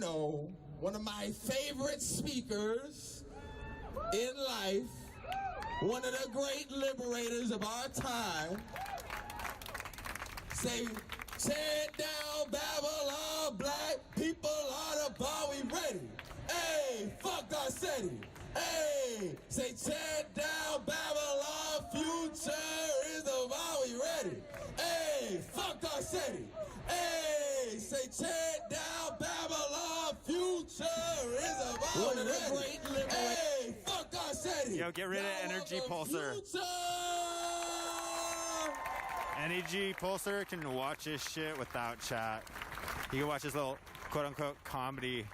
know one of my favorite speakers in life, one of the great liberators of our time, say, tear down Babylon, black people are the bar, we ready. Hey, fuck Garcetti. Hey, say tear down Babylon, future is the bar, we ready. Hey, fuck Garcetti. Hey, say tear down Babylon, future is the bar, we ready. Hey, fuck Garcetti. Yo, get rid of Energy Pulsar. Energy Pulsar can watch his shit without chat. He can watch his little quote-unquote comedy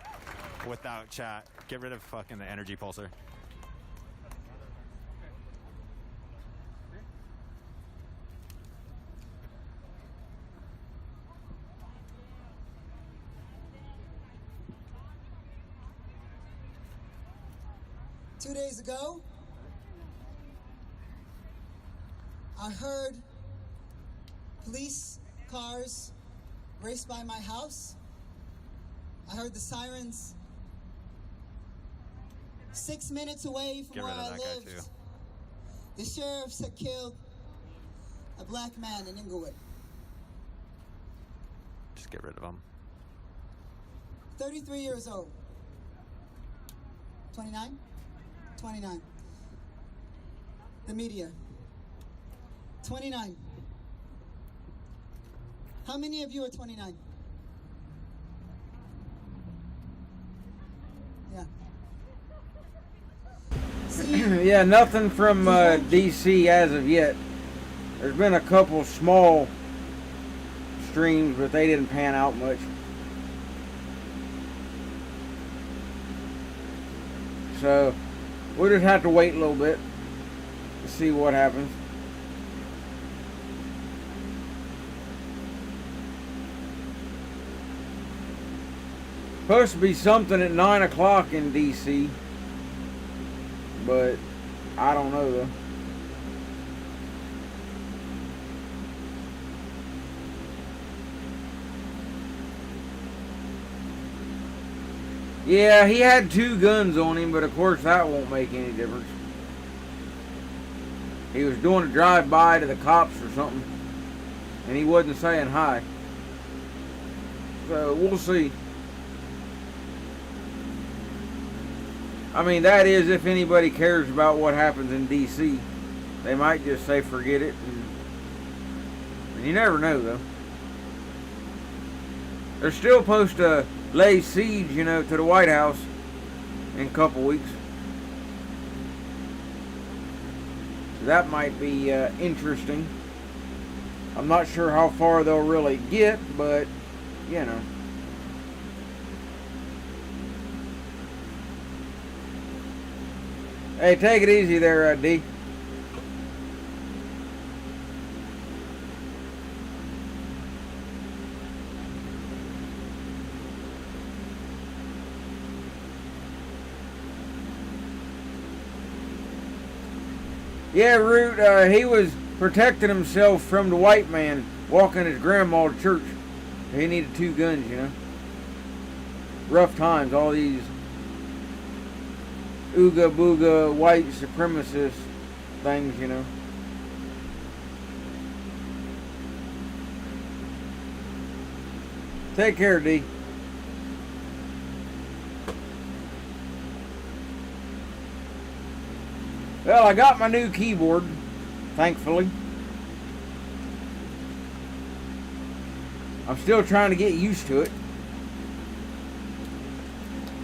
without chat. Get rid of fucking the Energy Pulsar. Two days ago, I heard police cars race by my house. I heard the sirens 6 minutes away from where I lived. The sheriffs had killed a black man in Inglewood. Just get rid of him. 33 years old. 29? 29. The media. 29. How many of you are 29? Yeah. Yeah, nothing from DC as of yet. There's been a couple small streams, but they didn't pan out much. So we'll just have to wait a little bit to see what happens. Supposed to be something at 9 o'clock in DC, but I don't know though. Yeah, he had 2 guns on him, but of course that won't make any difference. He was doing a drive-by to the cops or something, and he wasn't saying hi. So we'll see. I mean, that is if anybody cares about what happens in DC. They might just say forget it. And you never know, though. They're still supposed to lay siege, you know, to the White House in a couple weeks. So that might be interesting. I'm not sure how far they'll really get, but, you know. Hey, take it easy there, D. Yeah, Root, he was protecting himself from the white man walking his grandma to church. He needed 2 guns, you know. Rough times, all these ooga booga white supremacist things, you know. Take care, D. Well, I got my new keyboard, thankfully. I'm still trying to get used to it.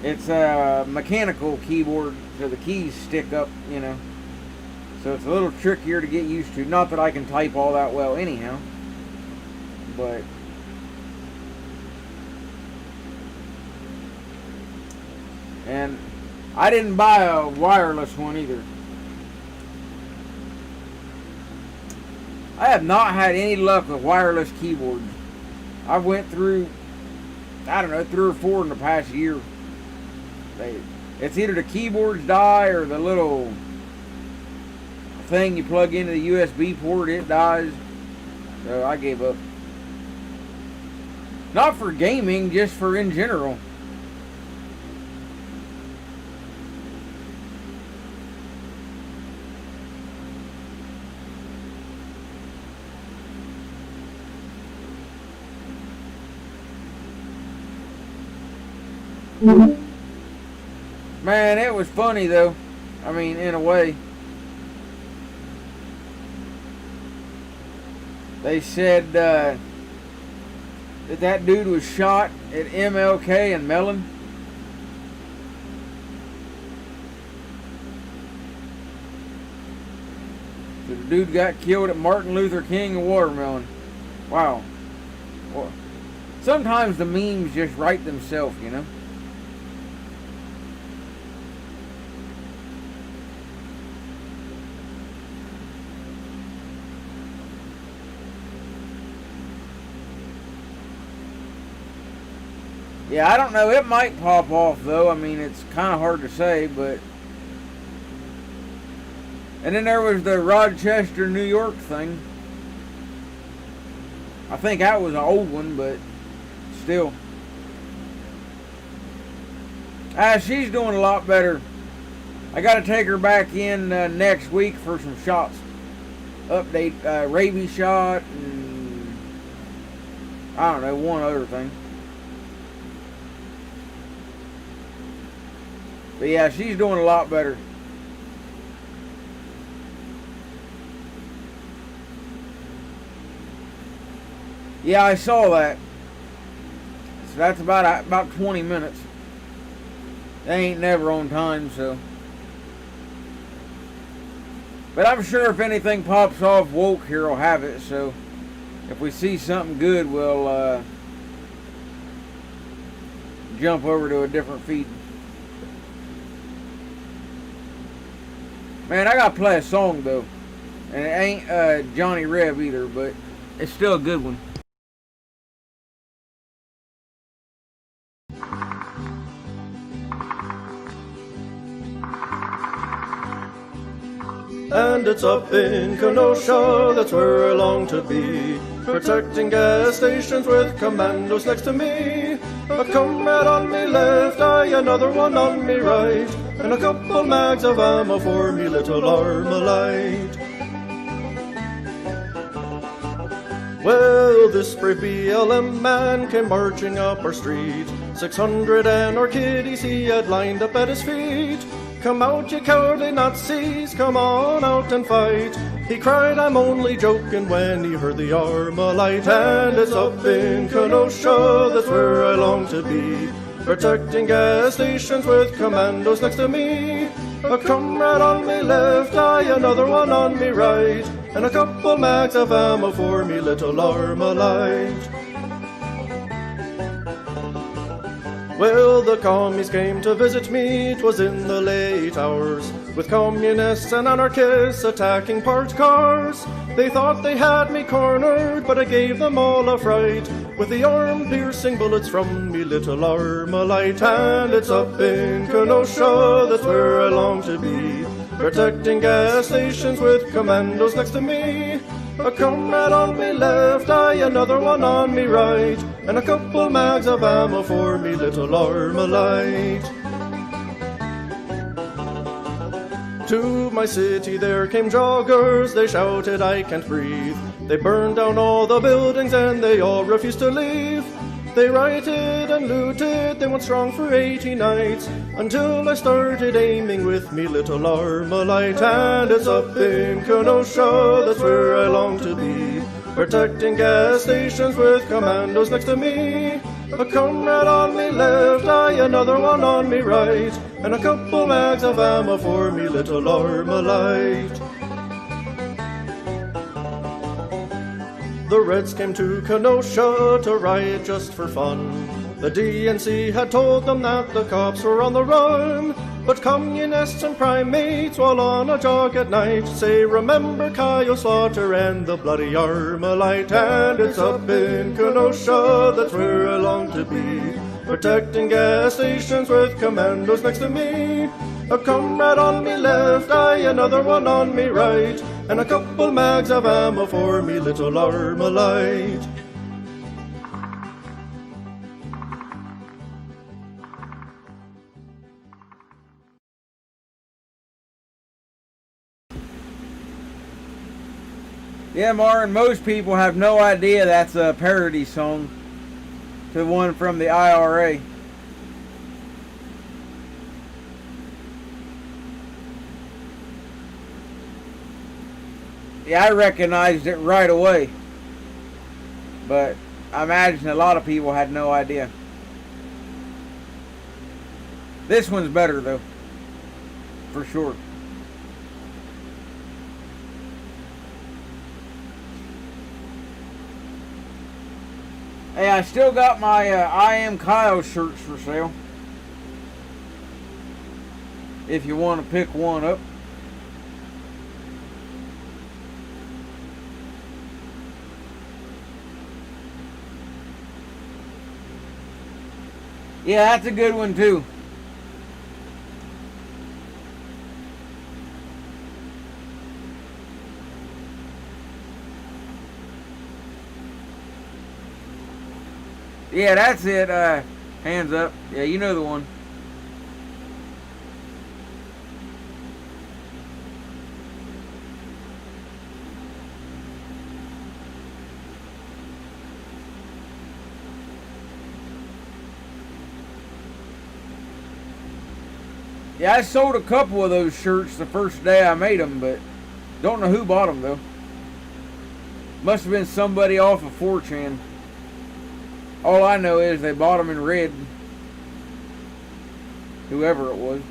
It's a mechanical keyboard, so the keys stick up, you know. So it's a little trickier to get used to. Not that I can type all that well anyhow. But and I didn't buy a wireless one either. I have not had any luck with wireless keyboards. I went through, I don't know, 3 or 4 in the past year. It's either the keyboards die or the little thing you plug into the USB port, it dies. So I gave up. Not for gaming, just for in general. Man, it was funny though. I mean, in a way. They said that dude was shot at MLK and Mellon. The dude got killed at Martin Luther King and Watermelon. Wow. Well, sometimes the memes just write themselves, you know. Yeah, I don't know. It might pop off, though. I mean, it's kind of hard to say, but... And then there was the Rochester, New York thing. I think that was an old one, but still. She's doing a lot better. I got to take her back in next week for some shots. Update, rabies shot, and I don't know, one other thing. But yeah, she's doing a lot better. Yeah, I saw that. So that's about 20 minutes. They ain't never on time, so. But I'm sure if anything pops off, Woke here will have it. So if we see something good, we'll jump over to a different feed. Man, I gotta play a song though, and it ain't Johnny Reb either, but it's still a good one. And it's up in Kenosha, that's where I long to be, protecting gas stations with commandos next to me. A comrade on me left, another one on me right, and a couple mags of ammo for me little Armalite. Well, this brave BLM man came marching up our street, 600 and our kiddies he had lined up at his feet. Come out, you cowardly Nazis, come on out and fight. He cried, I'm only joking, when he heard the Armalite. And it's up in Kenosha, that's where I long to be, protecting gas stations with commandos next to me. A comrade on me left, another one on me right, and a couple mags of ammo for me little Armalite. Well, the commies came to visit me, 'twas in the late hours, with communists and anarchists attacking parked cars. They thought they had me cornered, but I gave them all a fright, with the arm-piercing bullets from me little Armalite. And it's up in Kenosha, that's where I long to be, protecting gas stations with commandos next to me. A comrade on me left, another one on me right, and a couple mags of ammo for me little Armalite. To my city there came joggers, they shouted I can't breathe. They burned down all the buildings and they all refused to leave. They rioted and looted, they went strong for 80 nights, until I started aiming with me little Armalite. And it's up in Kenosha, that's where I long to be, protecting gas stations with commandos next to me. A comrade on me left, another one on me right, and a couple mags of ammo for me little Armalite. The Reds came to Kenosha to riot just for fun. The DNC had told them that the cops were on the run, but communists and primates, while on a jog at night, say remember Kyle Slaughter and the bloody Armalite. And it's up in Kenosha, that's where I long to be, protecting gas stations with commandos next to me. A comrade on me left, another one on me right, and a couple mags of ammo for me little Armalite. Yeah, Martin, most people have no idea that's a parody song to one from the IRA. Yeah, I recognized it right away. But I imagine a lot of people had no idea. This one's better though. For sure. Hey, I still got my I Am Kyle shirts for sale. If you want to pick one up. Yeah, that's a good one too. Yeah, that's it. Hands up. Yeah, you know the one. Yeah, I sold a couple of those shirts the first day I made them, but don't know who bought them though. Must have been somebody off of 4chan. All I know is they bought them in red. Whoever it was.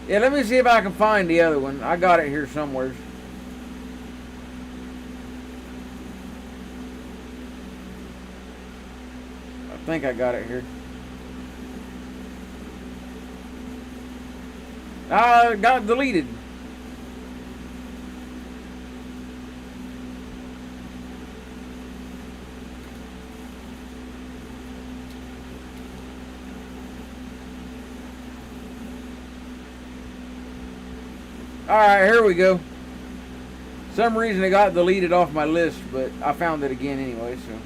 Yeah, let me see if I can find the other one. I got it here somewhere. I think I got it here. It got deleted. Alright, here we go. Some reason it got deleted off my list, but I found it again anyway, so.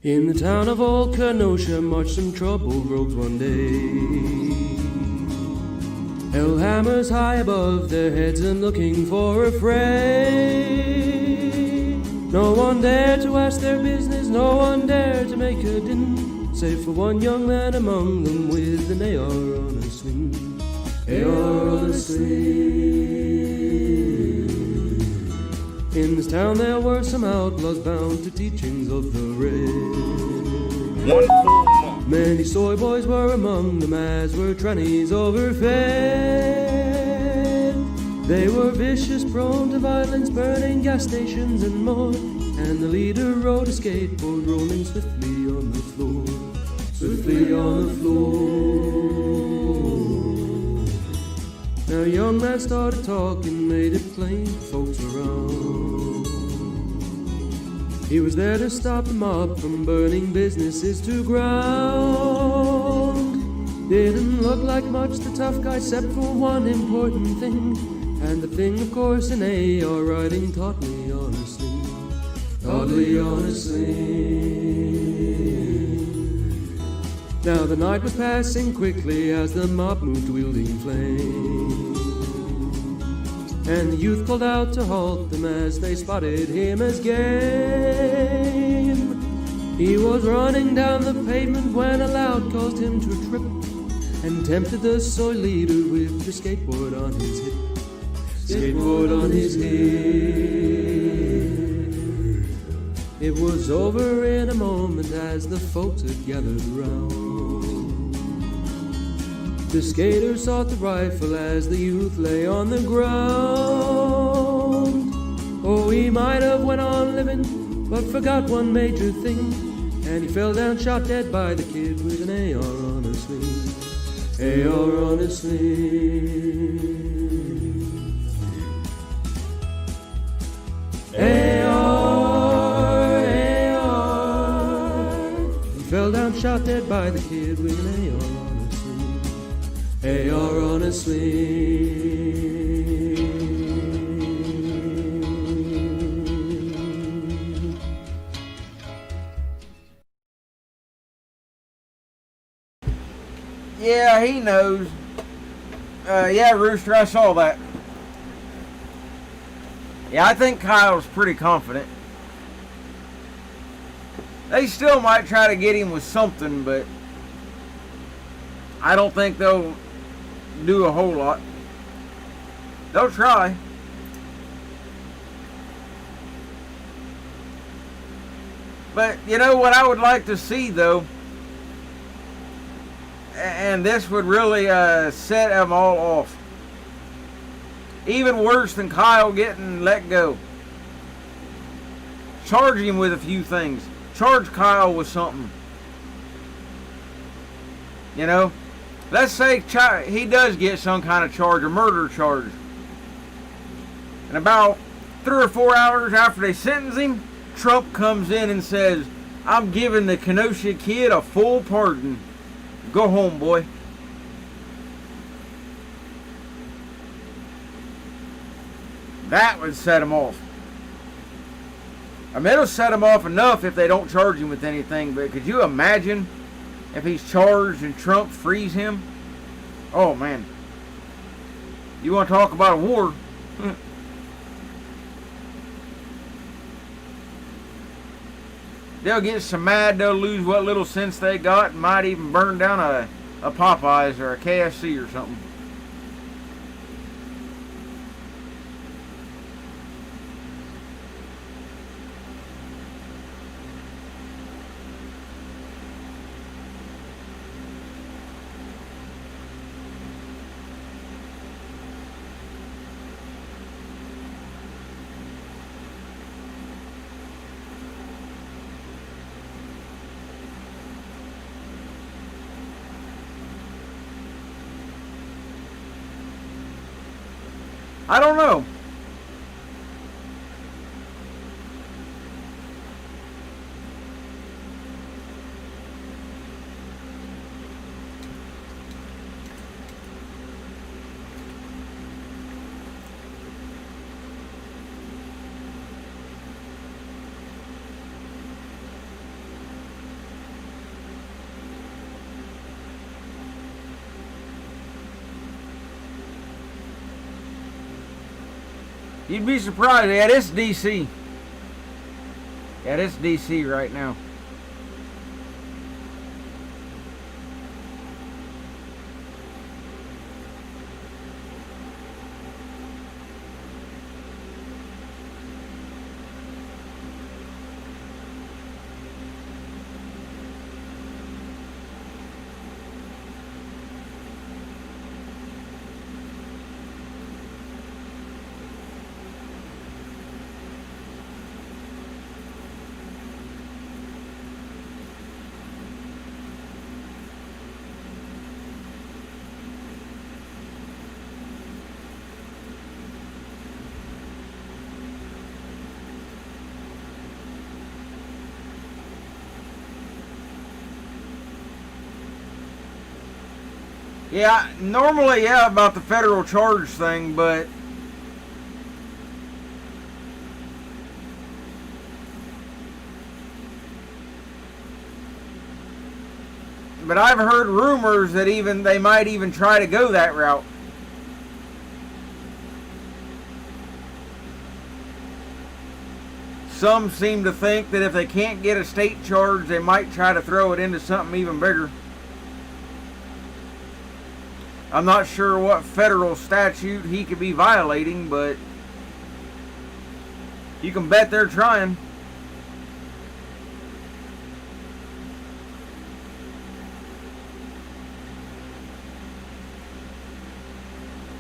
In the town of old Kenosha marched some troubled rogues one day. Held hammers high above their heads and looking for a fray. No one dared to ask their business, no one dared to make a din, save for one young man among them with an AR on a sling. AR on a sling. In this town there were some outlaws bound to teachings of the red. Many soy boys were among them, as were trannies overfed. They were vicious, prone to violence, burning gas stations and more. And the leader rode a skateboard, rolling swiftly on the floor. Swiftly on the floor. Now a young man started talking, made it plain to folks around. He was there to stop the mob from burning businesses to ground. Didn't look like much, the tough guy, except for one important thing. And the thing, of course, an AR riding tautly on a sling. Tautly on a sling. Now the night was passing quickly as the mob moved wielding flame. And the youth called out to halt them as they spotted him as game. He was running down the pavement when a loud caused him to trip, and tempted the soy leader with the skateboard on his hip. Skateboard on his hip. It was over in a moment as the folks had gathered around. The skater sought the rifle as the youth lay on the ground. Oh, he might have went on living, but forgot one major thing. And he fell down shot dead by the kid with an AR on a sling. AR on a sling. AR, AR. He fell down shot dead by the kid with an AR on a sling. AR on a sling. Yeah, he knows. Yeah, Rooster, I saw that. Yeah, I think Kyle's pretty confident. They still might try to get him with something, but I don't think they'll do a whole lot. They'll try. But, you know, what I would like to see, though, and this would really set them all off. Even worse than Kyle getting let go. Charge him with a few things. Charge Kyle with something. You know? Let's say he does get some kind of charge, a murder charge. And about 3 or 4 hours after they sentence him, Trump comes in and says, I'm giving the Kenosha kid a full pardon. Go home, boy. That would set him off. I mean, it'll set him off enough if they don't charge him with anything, but could you imagine if he's charged and Trump frees him? Oh, man. You want to talk about a war? They'll get so mad they'll lose what little sense they got and might even burn down a Popeyes or a KFC or something. I don't know. You'd be surprised. Yeah, this is DC. Yeah, this is DC right now. Yeah, normally, yeah, about the federal charge thing, but I've heard rumors that they might even try to go that route. Some seem to think that if they can't get a state charge, they might try to throw it into something even bigger. I'm not sure what federal statute he could be violating, but you can bet they're trying.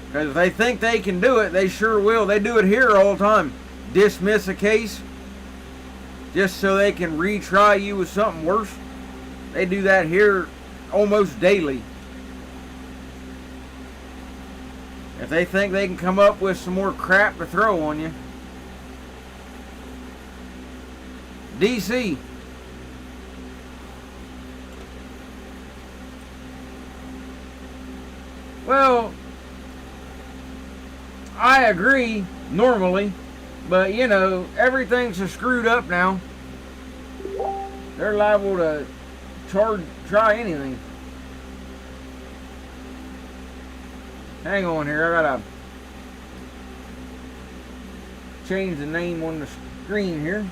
Because if they think they can do it, they sure will. They do it here all the time. Dismiss a case just so they can retry you with something worse. They do that here almost daily. If they think they can come up with some more crap to throw on you. DC. Well, I agree normally, but you know, everything's so screwed up now. They're liable to try anything. Hang on here, I gotta change the name on the screen here.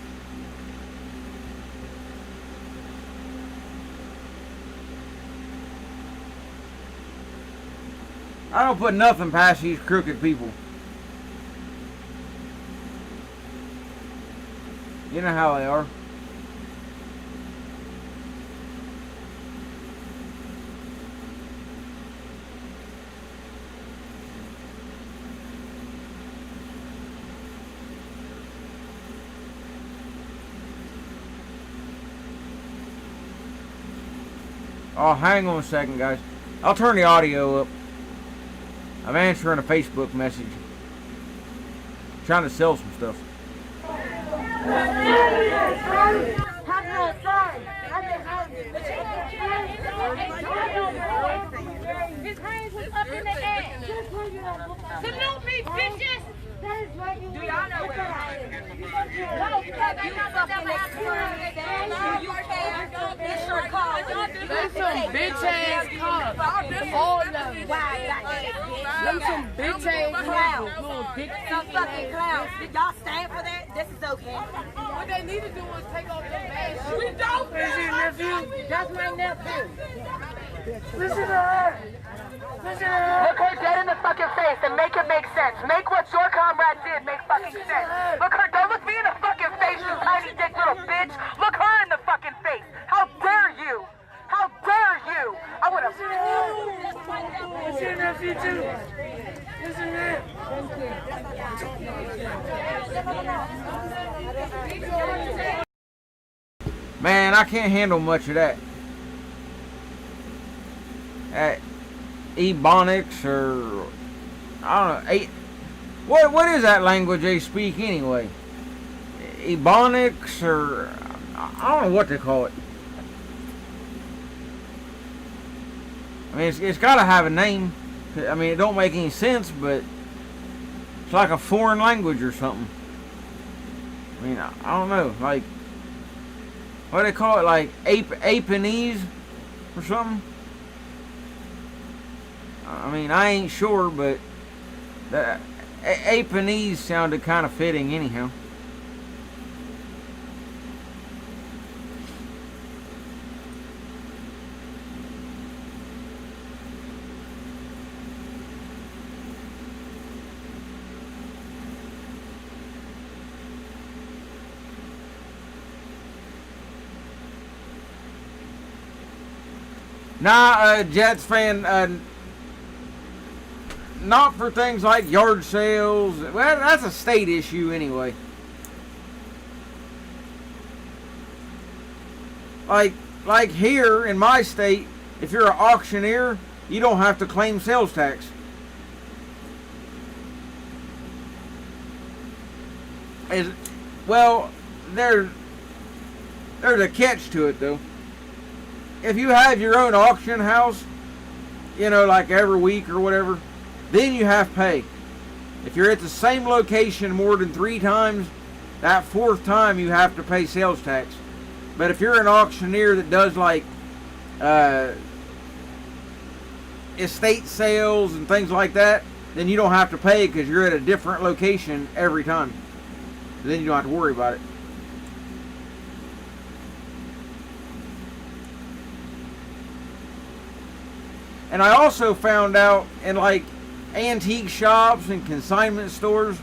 I don't put nothing past these crooked people. You know how they are. Oh, hang on a second, guys. I'll turn the audio up. I'm answering a Facebook message. Trying to sell some stuff. His hands was up in the air. Salute me, bitches! Do y'all know what that is? No, because they fucking experienced that. You can't. It's your car. That's some bitch ass cops. All of them. Them some bitch ass clowns. Little bitch Some fucking clowns. Did y'all stand for that? This is okay. What they need to do is take off their mask. We don't. Is your nephew? That's my nephew. Listen to her. Listen to her. Look her dead in the fucking face and make it make sense. Make what your comrade did make fucking sense. Look her, don't look me in the fucking face, you tiny dick little bitch. Look her in the fucking face. How dare you? How dare you? I would have. It's your nephew too. Listen to him. Man, I can't handle much of that. Ebonics or I don't know. What is that language they speak anyway? Ebonics or I don't know what they call it. I mean, it's got to have a name. I mean, it don't make any sense, but it's like a foreign language or something. I mean, I don't know, like what do they call it, like Apanese or something. I mean, I ain't sure, but the Apanese sounded kind of fitting anyhow. Nah, Jets fan, not for things like yard sales. Well, that's a state issue anyway. Like here in my state, if you're an auctioneer, you don't have to claim sales tax. Well, there's a catch to it though. If you have your own auction house, you know, like every week or whatever, then you have to pay. If you're at the same location more than 3 times, that 4th time you have to pay sales tax. But if you're an auctioneer that does like estate sales and things like that, then you don't have to pay because you're at a different location every time. Then you don't have to worry about it. And I also found out in like antique shops and consignment stores,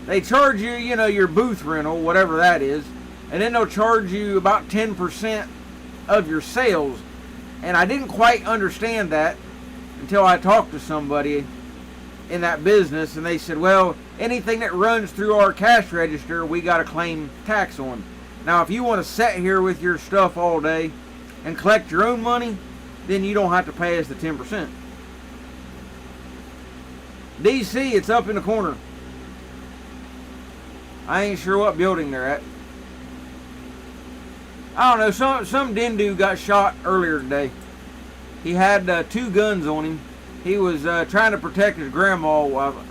they charge you, you know, your booth rental, whatever that is, and then they'll charge you about 10% of your sales. And I didn't quite understand that until I talked to somebody in that business, and they said, well, anything that runs through our cash register, we got to claim tax on. Now, if you want to sit here with your stuff all day and collect your own money, then you don't have to pay us the 10%. DC, it's up in the corner. I ain't sure what building they're at. I don't know, some dindu got shot earlier today. He had 2 guns on him. He was trying to protect his grandma.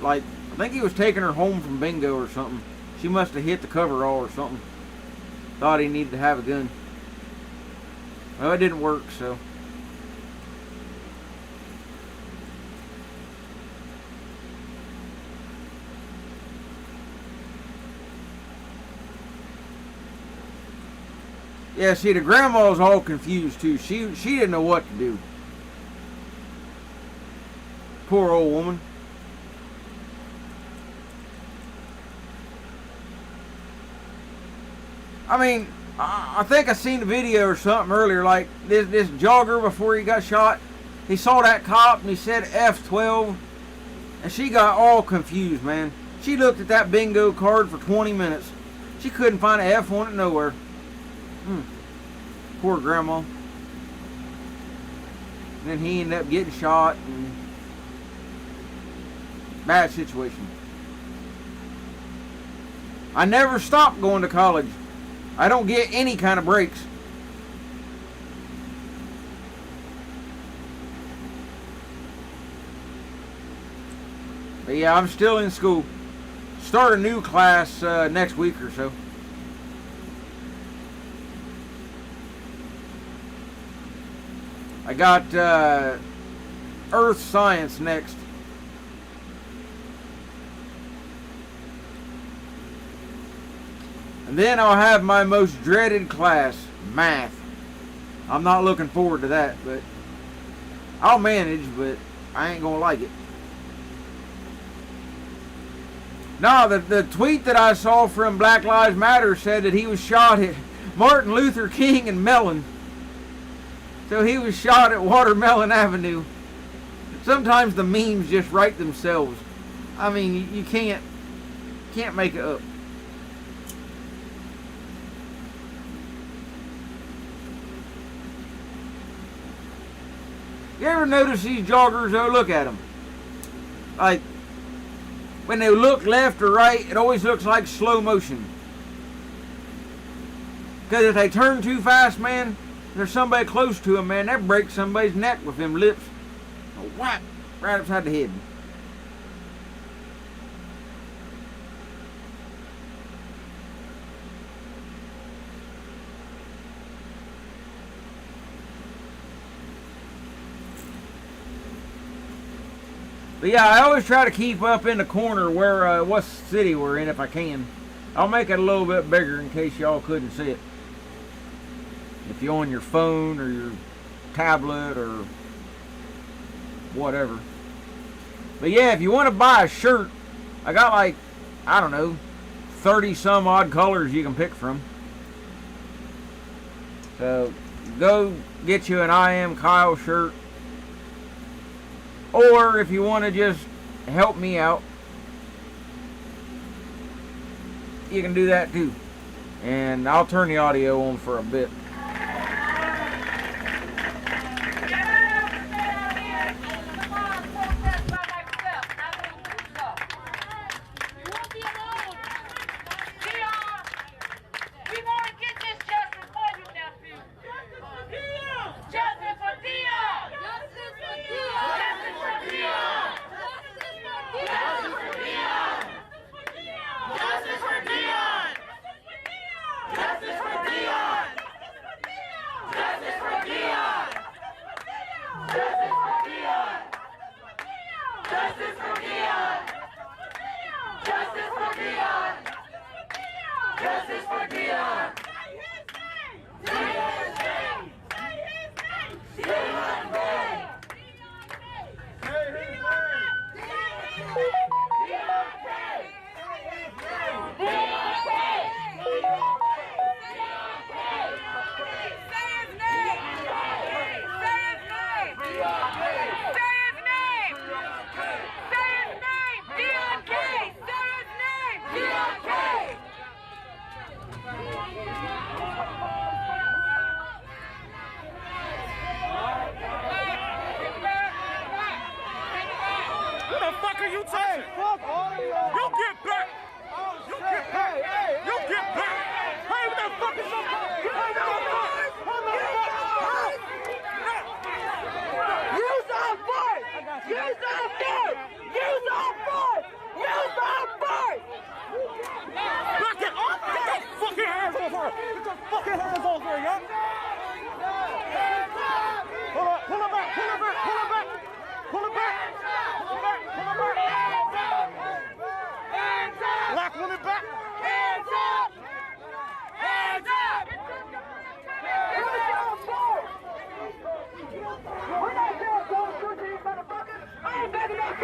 I think he was taking her home from bingo or something. She must have hit the coverall or something. Thought he needed to have a gun. Well, it didn't work, so. Yeah, see, the grandma's all confused too. She didn't know what to do. Poor old woman. I mean, I think I seen the video or something earlier, like this jogger before he got shot. He saw that cop and he said F12, and she got all confused, man. She looked at that bingo card for 20 minutes. She couldn't find an F on it nowhere. Poor grandma. And then he ended up getting shot. And bad situation. I never stopped going to college. I don't get any kind of breaks. But yeah, I'm still in school. Start a new class next week or so. I got Earth Science next. And then I'll have my most dreaded class, math. I'm not looking forward to that, but I'll manage, but I ain't gonna like it. No, the tweet that I saw from Black Lives Matter said that he was shot at Martin Luther King and Mellon. So he was shot at Watermelon Avenue. Sometimes the memes just write themselves. I mean, you can't make it up. You ever notice these joggers, though? Look at them. Like, when they look left or right, it always looks like slow motion. Because if they turn too fast, man, there's somebody close to them, man, that breaks somebody's neck with them lips. Whap! Right upside the head. But yeah, I always try to keep up in the corner where what city we're in if I can. I'll make it a little bit bigger in case y'all couldn't see it. If you're on your phone or your tablet or whatever. But yeah, if you want to buy a shirt, I got like, I don't know, 30 some odd colors you can pick from. So go get you an I Am Kyle shirt. Or if you want to just help me out, you can do that too. And I'll turn the audio on for a bit.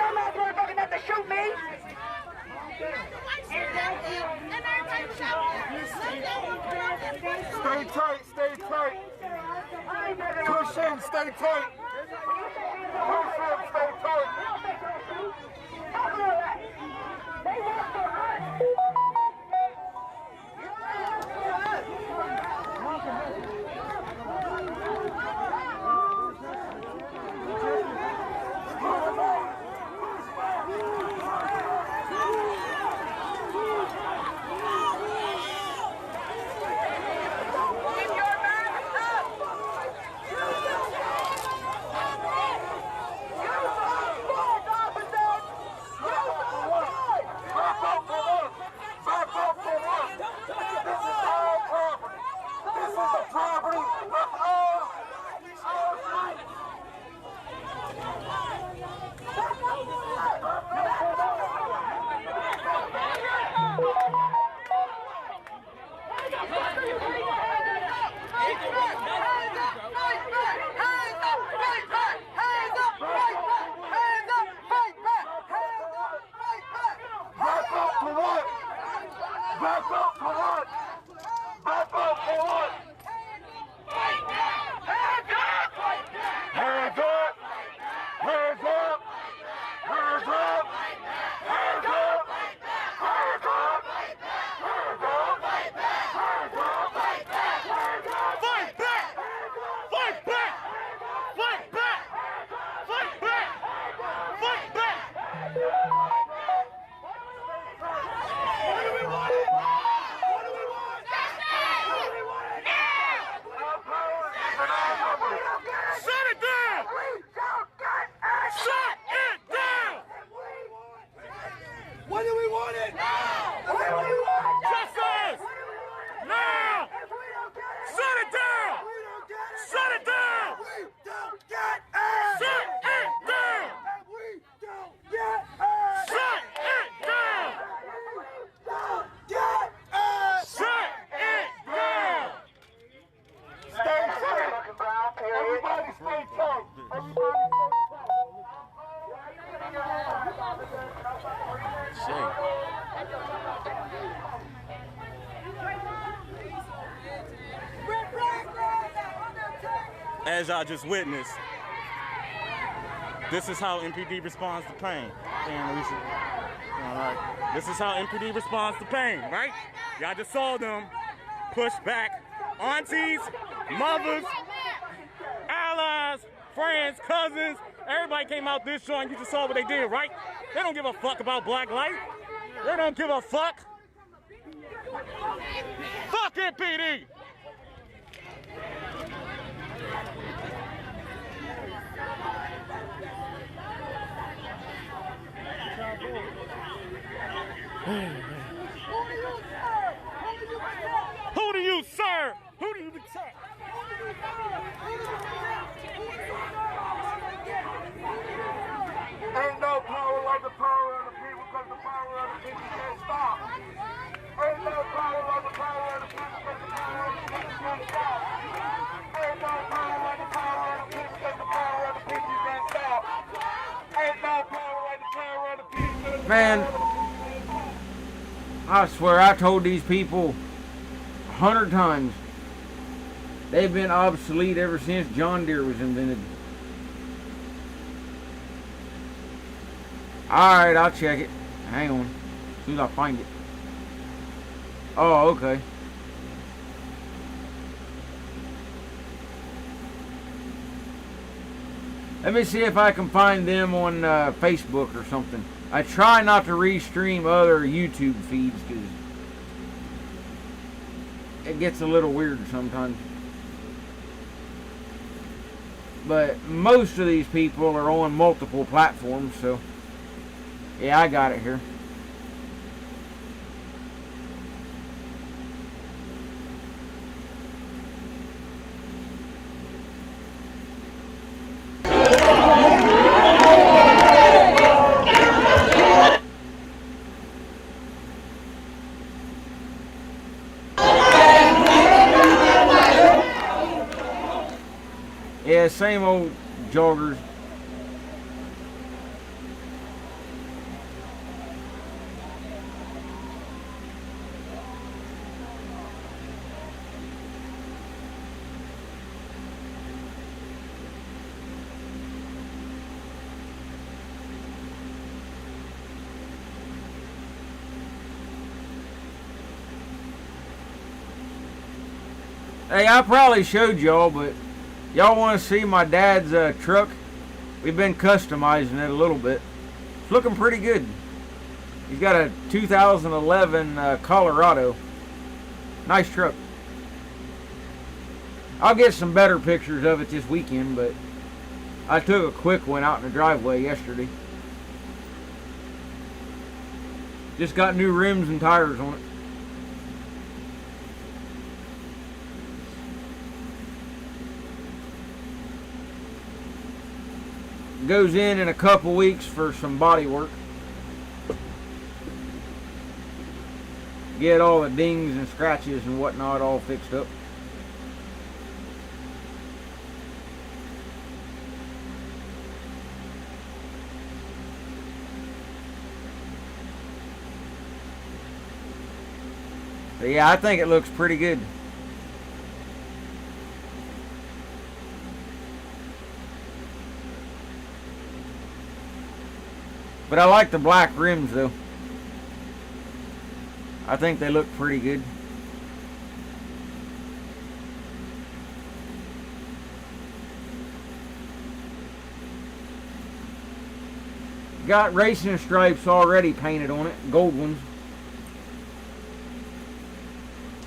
dumbass motherfucker not to shoot me. Stay tight, stay tight. Push in, stay tight. Push in, stay tight. They work for us. When do we want it? Now! When do we want it? Justice! Now! Shut it down! Shut it down! We don't get it! Shut it down! We don't get it! Shut it down! We don't get it! Shut it down! Stay tight! Everybody stay tight! Everybody stay tight! As y'all just witnessed, this is how MPD responds to pain. Damn, Alicia. All right. This is how MPD responds to pain, right? Y'all just saw them push back aunties, mothers, allies, friends, cousins. Everybody came out this joint. You just saw what they did, right? They don't give a fuck about black life. They don't give a fuck. Fuck MPD. Who do you serve? Who do you protect? Ain't no power like the power of the people, because the power of the people can't stop. Ain't no power like the power of the people, because the power of the people can't stop. Ain't no power like the power of the people, because the power of the people can't stop. Ain't no power like the power of the people. Man, I swear I told these people 100 times. They've been obsolete ever since John Deere was invented. Alright, I'll check it. Hang on. As soon as I find it. Oh, okay. Let me see if I can find them on Facebook or something. I try not to restream other YouTube feeds because it gets a little weird sometimes. But most of these people are on multiple platforms, so yeah, I got it here. Yeah, same old joggers. Hey, I probably showed y'all, but y'all want to see my dad's truck? We've been customizing it a little bit. It's looking pretty good. He's got a 2011 Colorado. Nice truck. I'll get some better pictures of it this weekend, but I took a quick one out in the driveway yesterday. Just got new rims and tires on it. Goes in a couple weeks for some body work. Get all the dings and scratches and whatnot all fixed up. But yeah, I think it looks pretty good. But I like the black rims though. I think they look pretty good. Got racing stripes already painted on it, gold ones.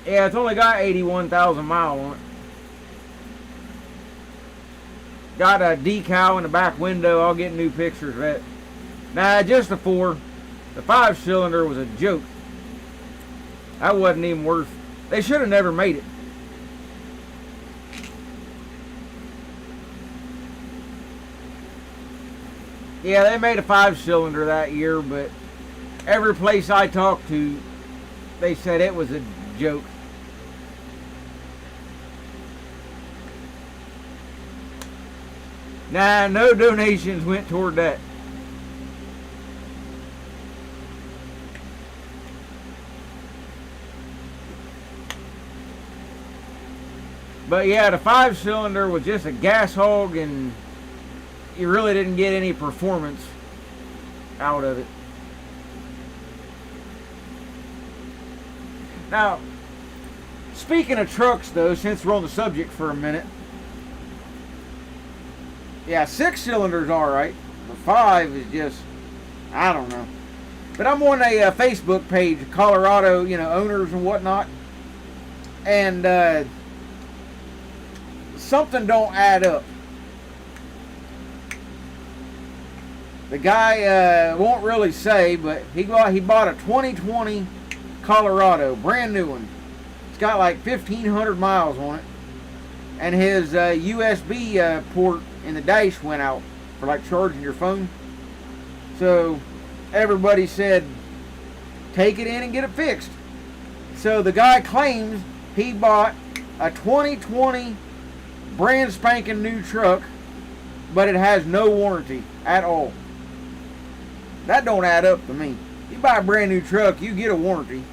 Yeah, it's only got 81,000 miles on it. Got a decal in the back window. I'll get new pictures of that. Nah, just the 4. The 5-cylinder was a joke. That wasn't even worth. They should have never made it. Yeah, they made a 5-cylinder that year, but every place I talked to, they said it was a joke. Nah, no donations went toward that. But yeah, the 5-cylinder was just a gas hog, and you really didn't get any performance out of it. Now, speaking of trucks though, since we're on the subject for a minute, yeah, 6-cylinder's alright. The 5 is just, I don't know. But I'm on a Facebook page, Colorado, owners and whatnot, and something don't add up. The guy won't really say, but he bought a 2020 Colorado, brand new one. It's got like 1,500 miles on it, and his USB port in the dash went out for like charging your phone. So everybody said, take it in and get it fixed. So the guy claims he bought a 2020 brand spanking new truck, but it has no warranty at all. That don't add up to me. You buy a brand new truck, you get a warranty.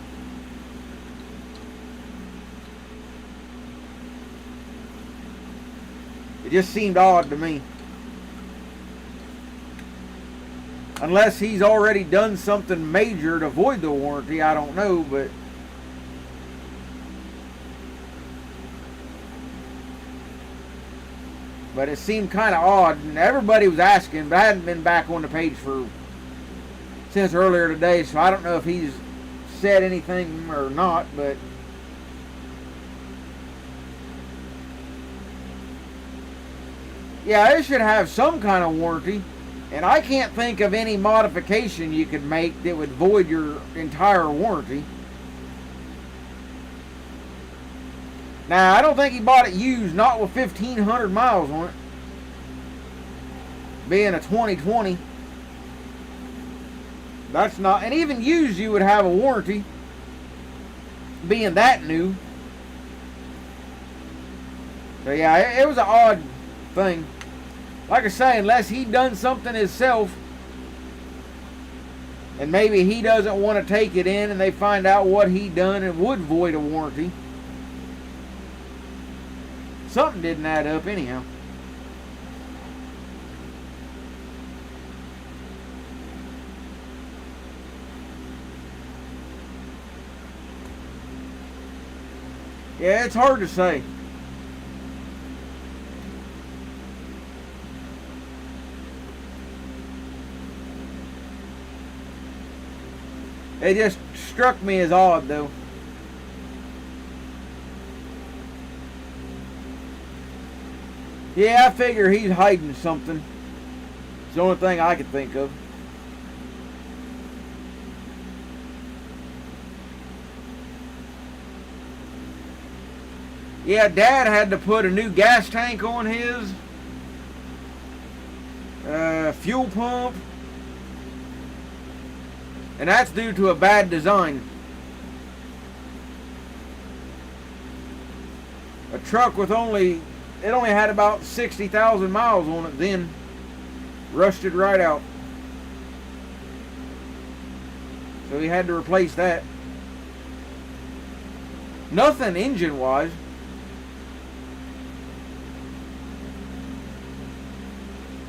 It just seemed odd to me. Unless he's already done something major to void the warranty, I don't know, but it seemed kind of odd, and everybody was asking, but I hadn't been back on the page since earlier today, so I don't know if he's said anything or not, but yeah, it should have some kind of warranty, and I can't think of any modification you could make that would void your entire warranty. Now, I don't think he bought it used, not with 1,500 miles on it, being a 2020. That's not, and even used you would have a warranty, being that new. So yeah, it was an odd thing. Like I say, unless he done something himself, and maybe he doesn't want to take it in and they find out what he done and would void a warranty. Something didn't add up anyhow. Yeah, it's hard to say. It just struck me as odd, though. Yeah, I figure he's hiding something. It's the only thing I could think of. Yeah, Dad had to put a new gas tank on his. Fuel pump. And that's due to a bad design. A truck with only had about 60,000 miles on it then. Rusted right out. So he had to replace that. Nothing engine-wise.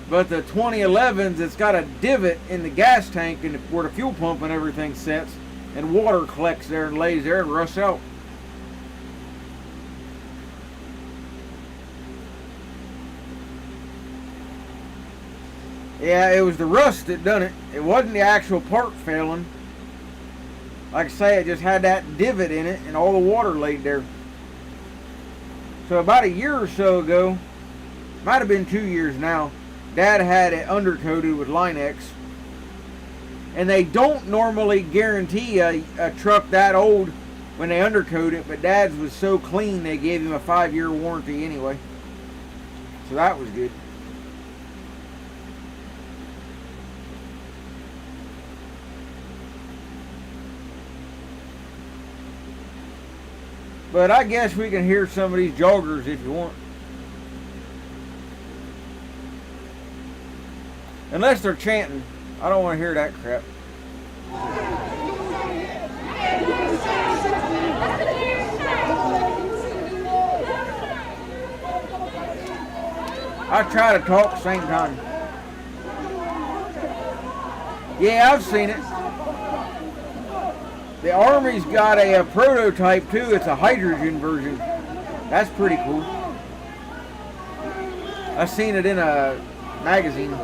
But the 2011s, it's got a divot in the gas tank and where the fuel pump and everything sits, and water collects there and lays there and rusts out. Yeah, it was the rust that done it. It wasn't the actual part failing. Like I say, it just had that divot in it and all the water laid there. So about a year or so ago, might have been 2 years now, Dad had it undercoated with Line-X. And they don't normally guarantee a truck that old when they undercoat it, but Dad's was so clean they gave him a 5-year warranty anyway. So that was good. But I guess we can hear some of these joggers if you want. Unless they're chanting. I don't want to hear that crap. I try to talk at the same time. Yeah, I've seen it. The Army's got a prototype too. It's a hydrogen version. That's pretty cool. I've seen it in a magazine.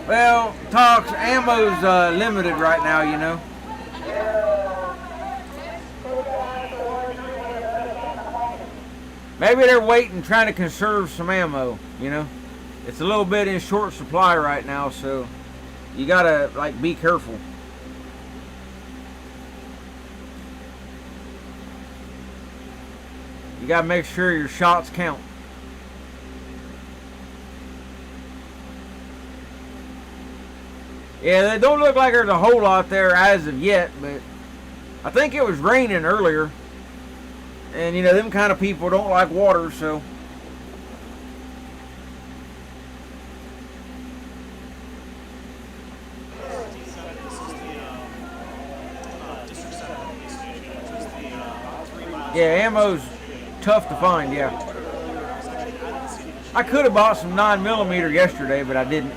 Well, Talks, ammo's limited right now, you know. Maybe they're waiting, trying to conserve some ammo, you know. It's a little bit in short supply right now, so you gotta, like, be careful. You gotta make sure your shots count. Yeah, they don't look like there's a whole lot there as of yet, but I think it was raining earlier. And, you know, them kind of people don't like water, so. Yeah, ammo's tough to find, yeah. I could have bought some 9mm yesterday, but I didn't.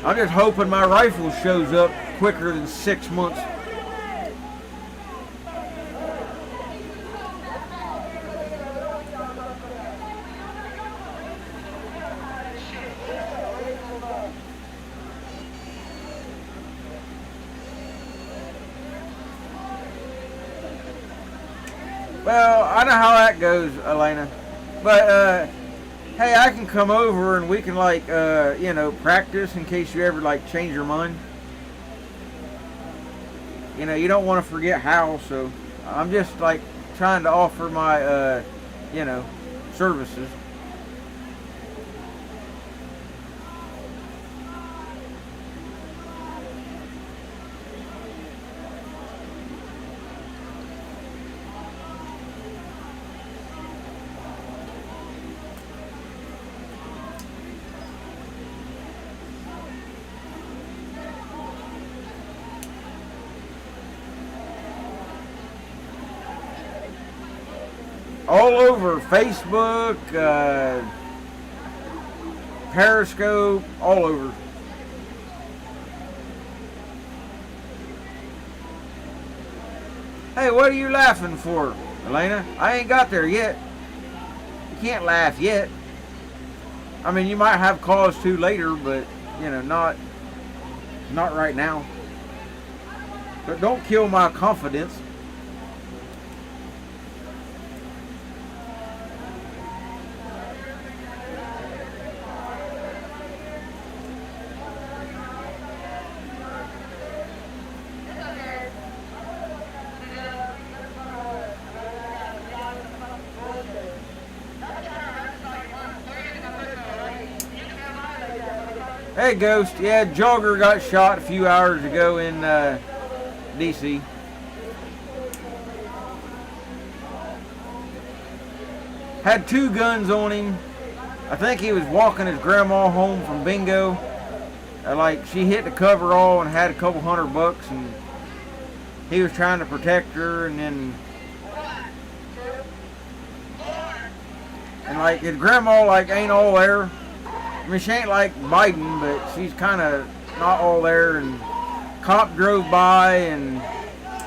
I'm just hoping my rifle shows up quicker than 6 months. Well, I know how that goes, Elena. But, hey, I can come over and we can like, you know, practice in case you ever like change your mind. You know, you don't want to forget how, so I'm just like trying to offer my, you know, services. All over Facebook, Periscope, all over. Hey, what are you laughing for, Elena? I ain't got there yet. You can't laugh yet. I mean, you might have cause to later, but, you know, not right now. But don't kill my confidence. Hey, Ghost. Yeah, Jogger got shot a few hours ago in D.C. Had 2 guns on him. I think he was walking his grandma home from bingo. Like, she hit the coverall and had a couple $100, and he was trying to protect her, and then... And, like, his grandma, like, ain't all there. I mean, she ain't like Biden, but she's kind of not all there, and cop drove by, and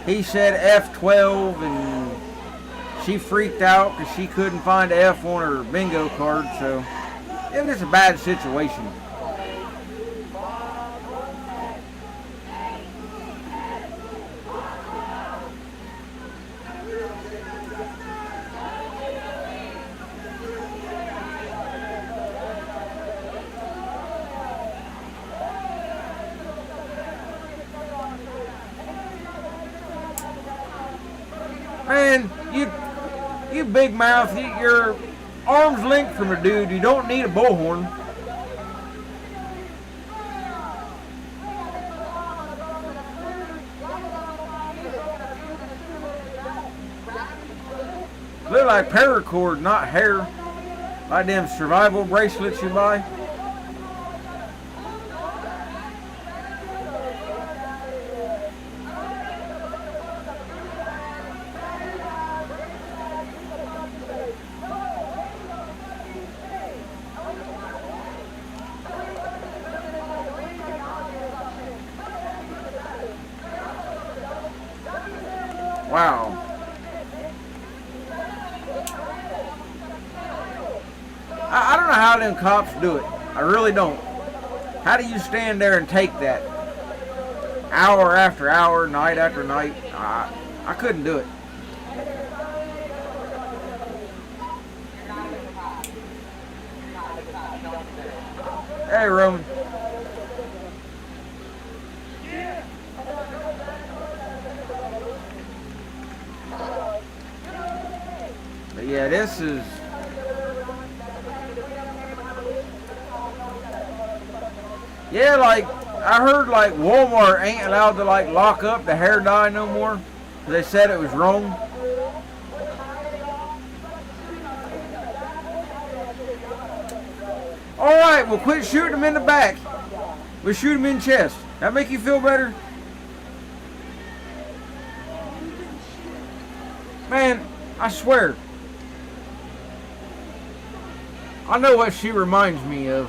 he said F12, and she freaked out because she couldn't find F on her bingo card, so it was a bad situation. Man, you big mouth, you're arm's length from a dude. You don't need a bullhorn. Look like paracord, not hair. Like them survival bracelets you buy. Wow. I don't know how them cops do it. I really don't. How do you stand there and take that? Hour after hour, night after night? I couldn't do it. Hey, Roman. But yeah, this is... Yeah, like, I heard, like, Walmart ain't allowed to, like, lock up the hair dye no more. They said it was wrong. Alright, well, quit shooting them in the back. We'll shoot them in the chest. That make you feel better? Man, I swear. I know what she reminds me of.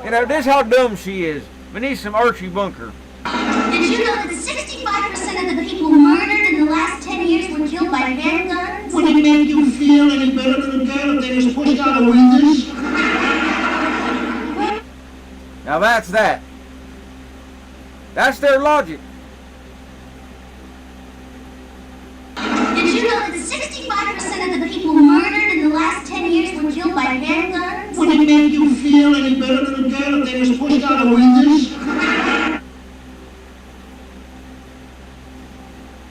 You know, this is how dumb she is. We need some Archie Bunker. Did you know that 65% of the people murdered in the last 10 years were killed by handguns? Would it make you feel any better than that if they was pushed out of windows? Now that's that. That's their logic. Did you know that 65% of the people murdered in the last 10 years were killed by handguns? Would it make you feel any better, little girl, if they was pushed out of windows?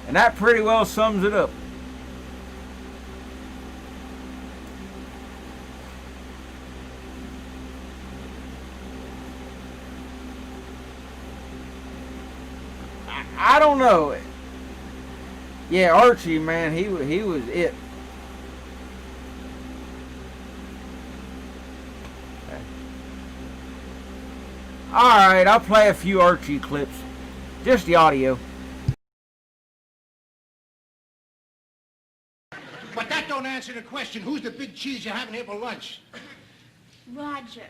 And that pretty well sums it up. I don't know. Yeah, Archie, man, he was it. All right, I'll play a few Archie clips. Just the audio. But that don't answer the question. Who's the big cheese you're having here for lunch? Roger.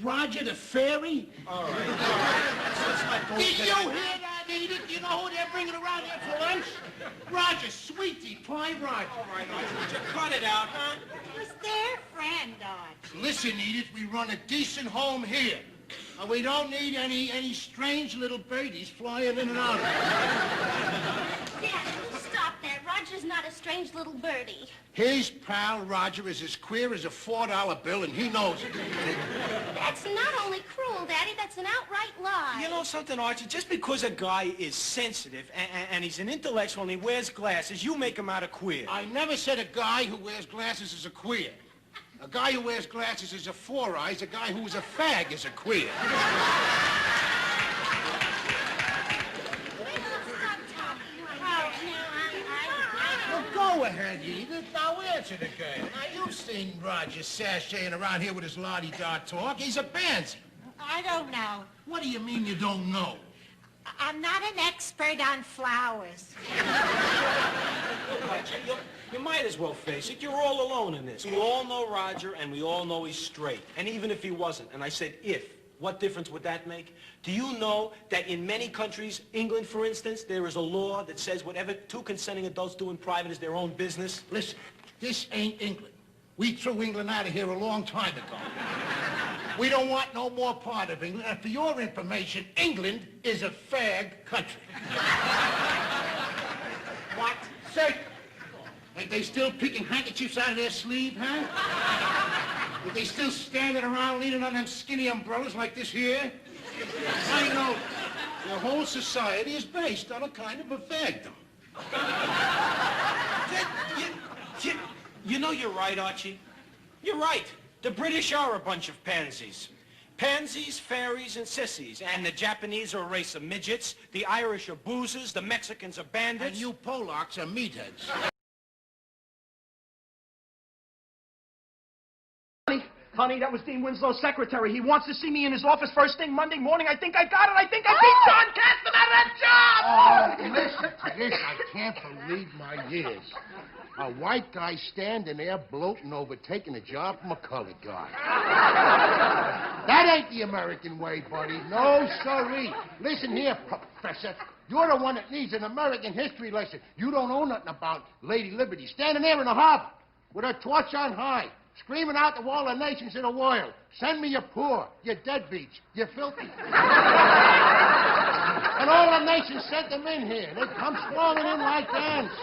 Roger the fairy? All right. Did you hear that, Edith? You know who they're bringing around here for lunch? Roger, sweetie pie Roger. All right, Archie, would you cut it out, huh? It was their friend, Archie. Listen, Edith, we run a decent home here. And we don't need any strange little birdies flying in and out. Dad, stop that. Roger's not a strange little birdie. His pal Roger is as queer as a $4 bill, and he knows it. That's not only cruel, Daddy, that's an outright lie. You know something, Archie? Just because a guy is sensitive and he's an intellectual and he wears glasses, you make him out a queer. I never said a guy who wears glasses is a queer. A guy who wears glasses is a four eyes. A guy who's a fag is a queer. Well, go ahead, Edith. Now answer the girl. Now, you've seen Roger sashaying around here with his la-di-da talk. He's a pansy. I don't know. What do you mean you don't know? I'm not an expert on flowers. Archie, you might as well face it. You're all alone in this. We all know Roger, and we all know he's straight. And even if he wasn't, and I said if, what difference would that make? Do you know that in many countries, England, for instance, there is a law that says whatever two consenting adults do in private is their own business? Listen, this ain't England. We threw England out of here a long time ago. We don't want no more part of England. And for your information, England is a fag country. What? Say, ain't they still picking handkerchiefs out of their sleeve, huh? Are they still standing around leaning on them skinny umbrellas like this here? I know. Your whole society is based on a kind of a fagdom. You know you're right, Archie. You're right. The British are a bunch of pansies. Pansies, fairies, and sissies. And the Japanese are a race of midgets. The Irish are boozers. The Mexicans are bandits. And you Polacks are meatheads. Honey, that was Dean Winslow's secretary. He wants to see me in his office first thing Monday morning. I think I got it. I think I beat John Katzman out of that job! Oh, listen to this. I can't believe my ears. A white guy standing there bloating over taking a job from a colored guy. That ain't the American way, buddy. No, sirree. Listen here, Professor. You're the one that needs an American history lesson. You don't know nothing about Lady Liberty. Standing there in the harbor with her torch on high, screaming out to all the nations in the world, send me your poor, your deadbeats, your filthy. And all the nations sent them in here. They come swarming in like ants.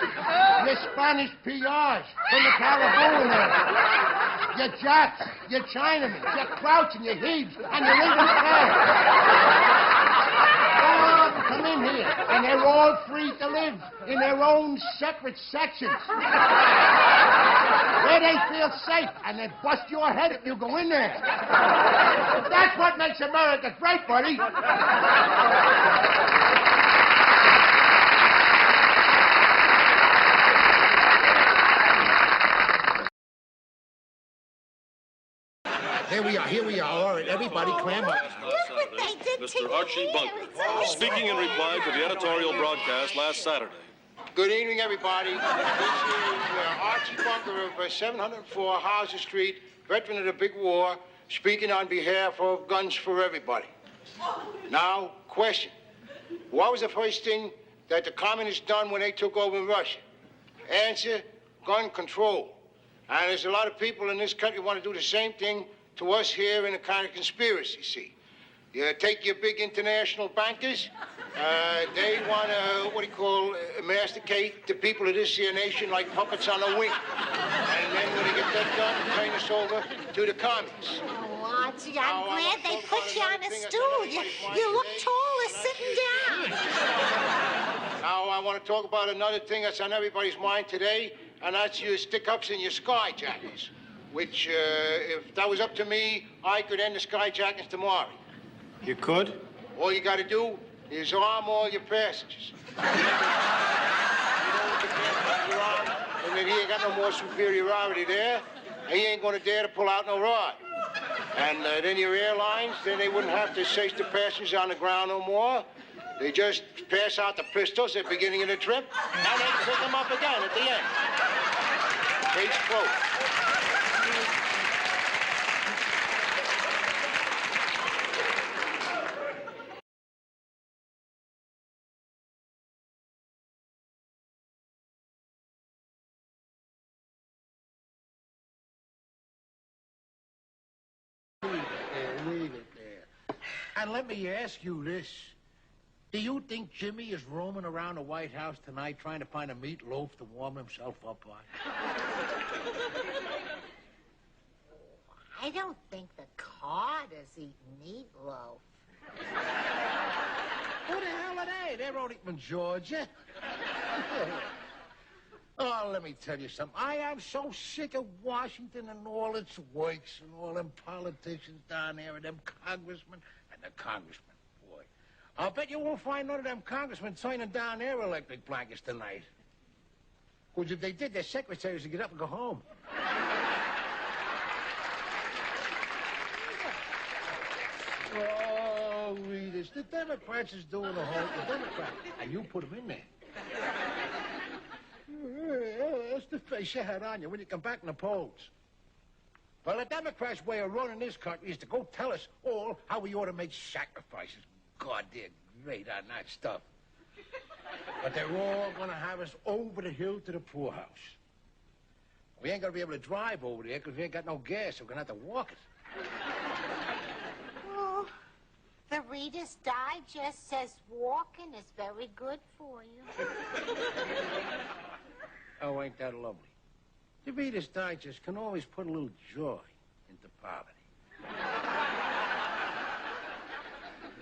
Your Spanish PRs from the Caribbean area. Your Jats, your Chinamen, your Crouch and your Hebes, and your English flags. All of them come in here, and they're all free to live in their own separate sections. Where they feel safe, and they bust your head if you go in there. That's what makes America great, buddy. Here we are. All right, everybody clam up. Mr. Archie Bunker, speaking in reply to the editorial broadcast last Saturday. Good evening, everybody. This is Archie Bunker of 704 Houser Street, veteran of the big war, speaking on behalf of Guns for Everybody. Now, question. What was the first thing that the communists done when they took over in Russia? Answer, gun control. And there's a lot of people in this country want to do the same thing to us here in a kind of conspiracy, see. You take your big international bankers. They want to, masticate the people of this here nation like puppets on a wing. And then when they get that done, turn us over to the commies. Oh, Archie, I'm glad they put you on a stool. You look taller sitting down. Now, I want to talk about another thing that's on everybody's mind today, and that's your stick-ups and your skyjackers. Which, if that was up to me, I could end the skyjackers tomorrow. You could? All you got to do is arm all your passengers. And then he ain't got no more superiority there. And he ain't going to dare to pull out no rod. And then your airlines, then they wouldn't have to chase the passengers on the ground no more. They just pass out the pistols at the beginning of the trip, and they pick them up again at the end. Case closed. Leave it there. And let me ask you this. Do you think Jimmy is roaming around the White House tonight trying to find a meatloaf to warm himself up on? I don't think the Carters eat meatloaf. Who the hell are they? They're only from Georgia. Oh, let me tell you something. I am so sick of Washington and all its works and all them politicians down there and them congressmen and the congressmen. Boy, I'll bet you won't find none of them congressmen turning down their electric blankets tonight. Because if they did, their secretaries would get up and go home. Oh, readers, the Democrats is doing the whole... The Democrats, and you put them in there. That's the face you had on you when you come back in the polls. Well, the Democrats' way of running this country is to go tell us all how we ought to make sacrifices. God, they're great on that stuff. But they're all going to have us over the hill to the poorhouse. We ain't going to be able to drive over there because we ain't got no gas, so we're going to have to walk it. Oh, the Reader's Digest says walking is very good for you. Oh, ain't that lovely? The Reader's Digest can always put a little joy into poverty.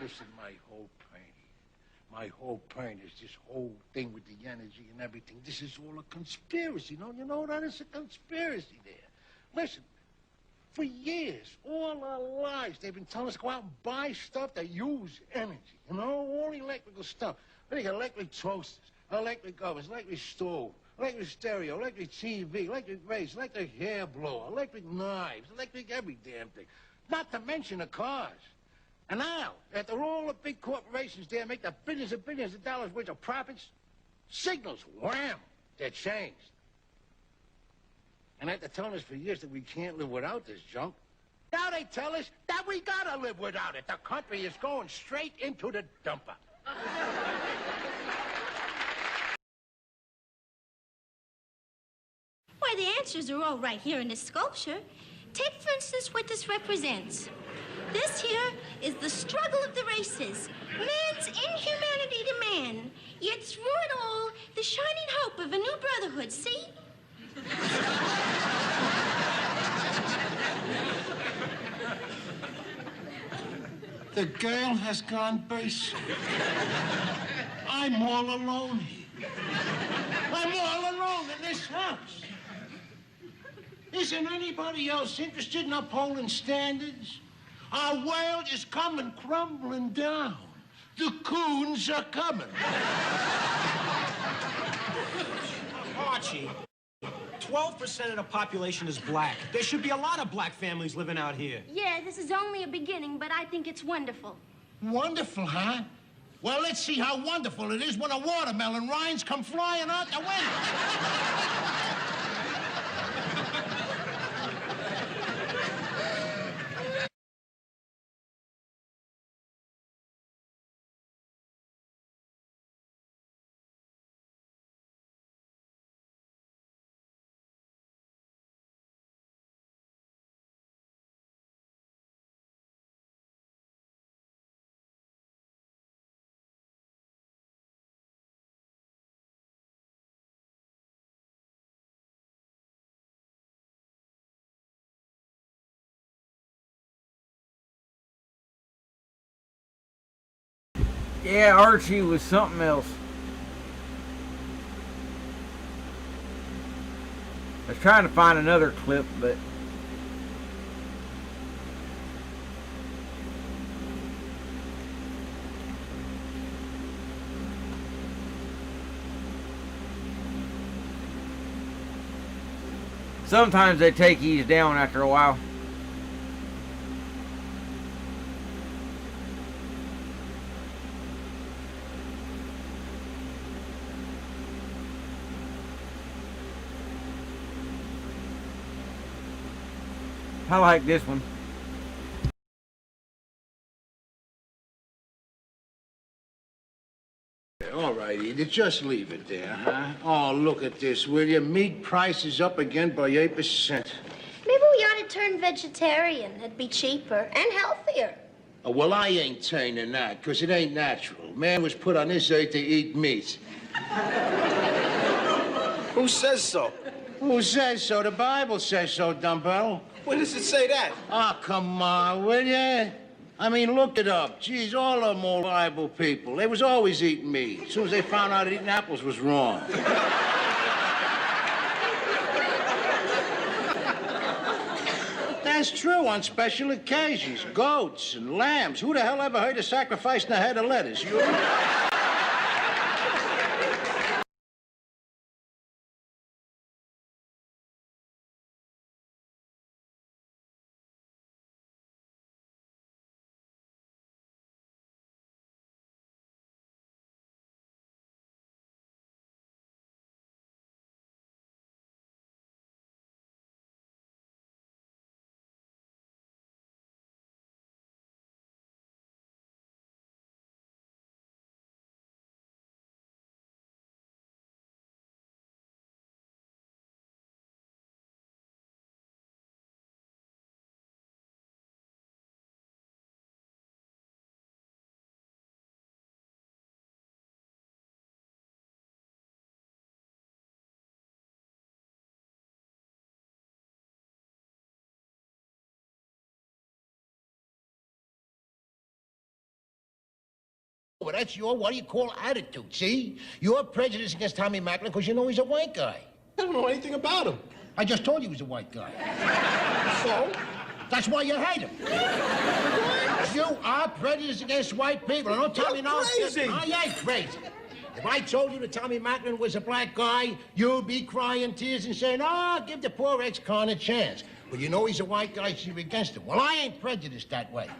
Listen, my whole point is this whole thing with the energy and everything. This is all a conspiracy. Don't you know that? It's a conspiracy there. Listen, for years, all our lives, they've been telling us to go out and buy stuff that use energy. You know, all electrical stuff. Then you got electric toasters, electric ovens, electric stove, electric stereo, electric TV, electric race, electric hair blower, electric knives, electric every damn thing. Not to mention the cars. And now, after all the big corporations there make the billions and billions of dollars worth of profits, signals, wham, they're changed. And after telling us for years that we can't live without this junk, now they tell us that we gotta live without it. The country is going straight into the dumper. Why, the answers are all right here in this sculpture. Take, for instance, what this represents. This here is the struggle of the races, man's inhumanity to man. Yet through it all, the shining hope of a new brotherhood, see? The girl has gone basic. I'm all alone here. I'm all alone in this house. Isn't anybody else interested in upholding standards? Our world is coming crumbling down. The coons are coming. Archie, 12% of the population is black. There should be a lot of black families living out here. Yeah, this is only a beginning, but I think it's wonderful. Wonderful, huh? Well, let's see how wonderful it is when a watermelon rinds come flying out the window. Yeah, Archie was something else. I was trying to find another clip, but sometimes they take these down after a while. I like this one. All right, Edith, just leave it there, huh? Oh, look at this, will you? Meat prices up again by 8%. Maybe we ought to turn vegetarian. It'd be cheaper and healthier. Oh, well, I ain't saying that, because it ain't natural. Man was put on this earth to eat meat. Who says so? Who says so? The Bible says so, dumbbell. When does it say that? Oh, come on, will you? I mean, look it up. Geez, all of them old Bible people. They was always eating meat. As soon as they found out eating apples was wrong. That's true on special occasions. Goats and lambs. Who the hell ever heard of sacrificing a head of lettuce? You? Well, that's your, what do you call, attitude, see? You're prejudiced against Tommy Macklin because you know he's a white guy. I don't know anything about him. I just told you he was a white guy. So? That's why you hate him. You are prejudiced against white people. And don't tell me no. Crazy. I ain't crazy. If I told you that Tommy Macklin was a black guy, you'd be crying tears and saying, oh, give the poor ex-con a chance. But you know he's a white guy, so you're against him. Well, I ain't prejudiced that way.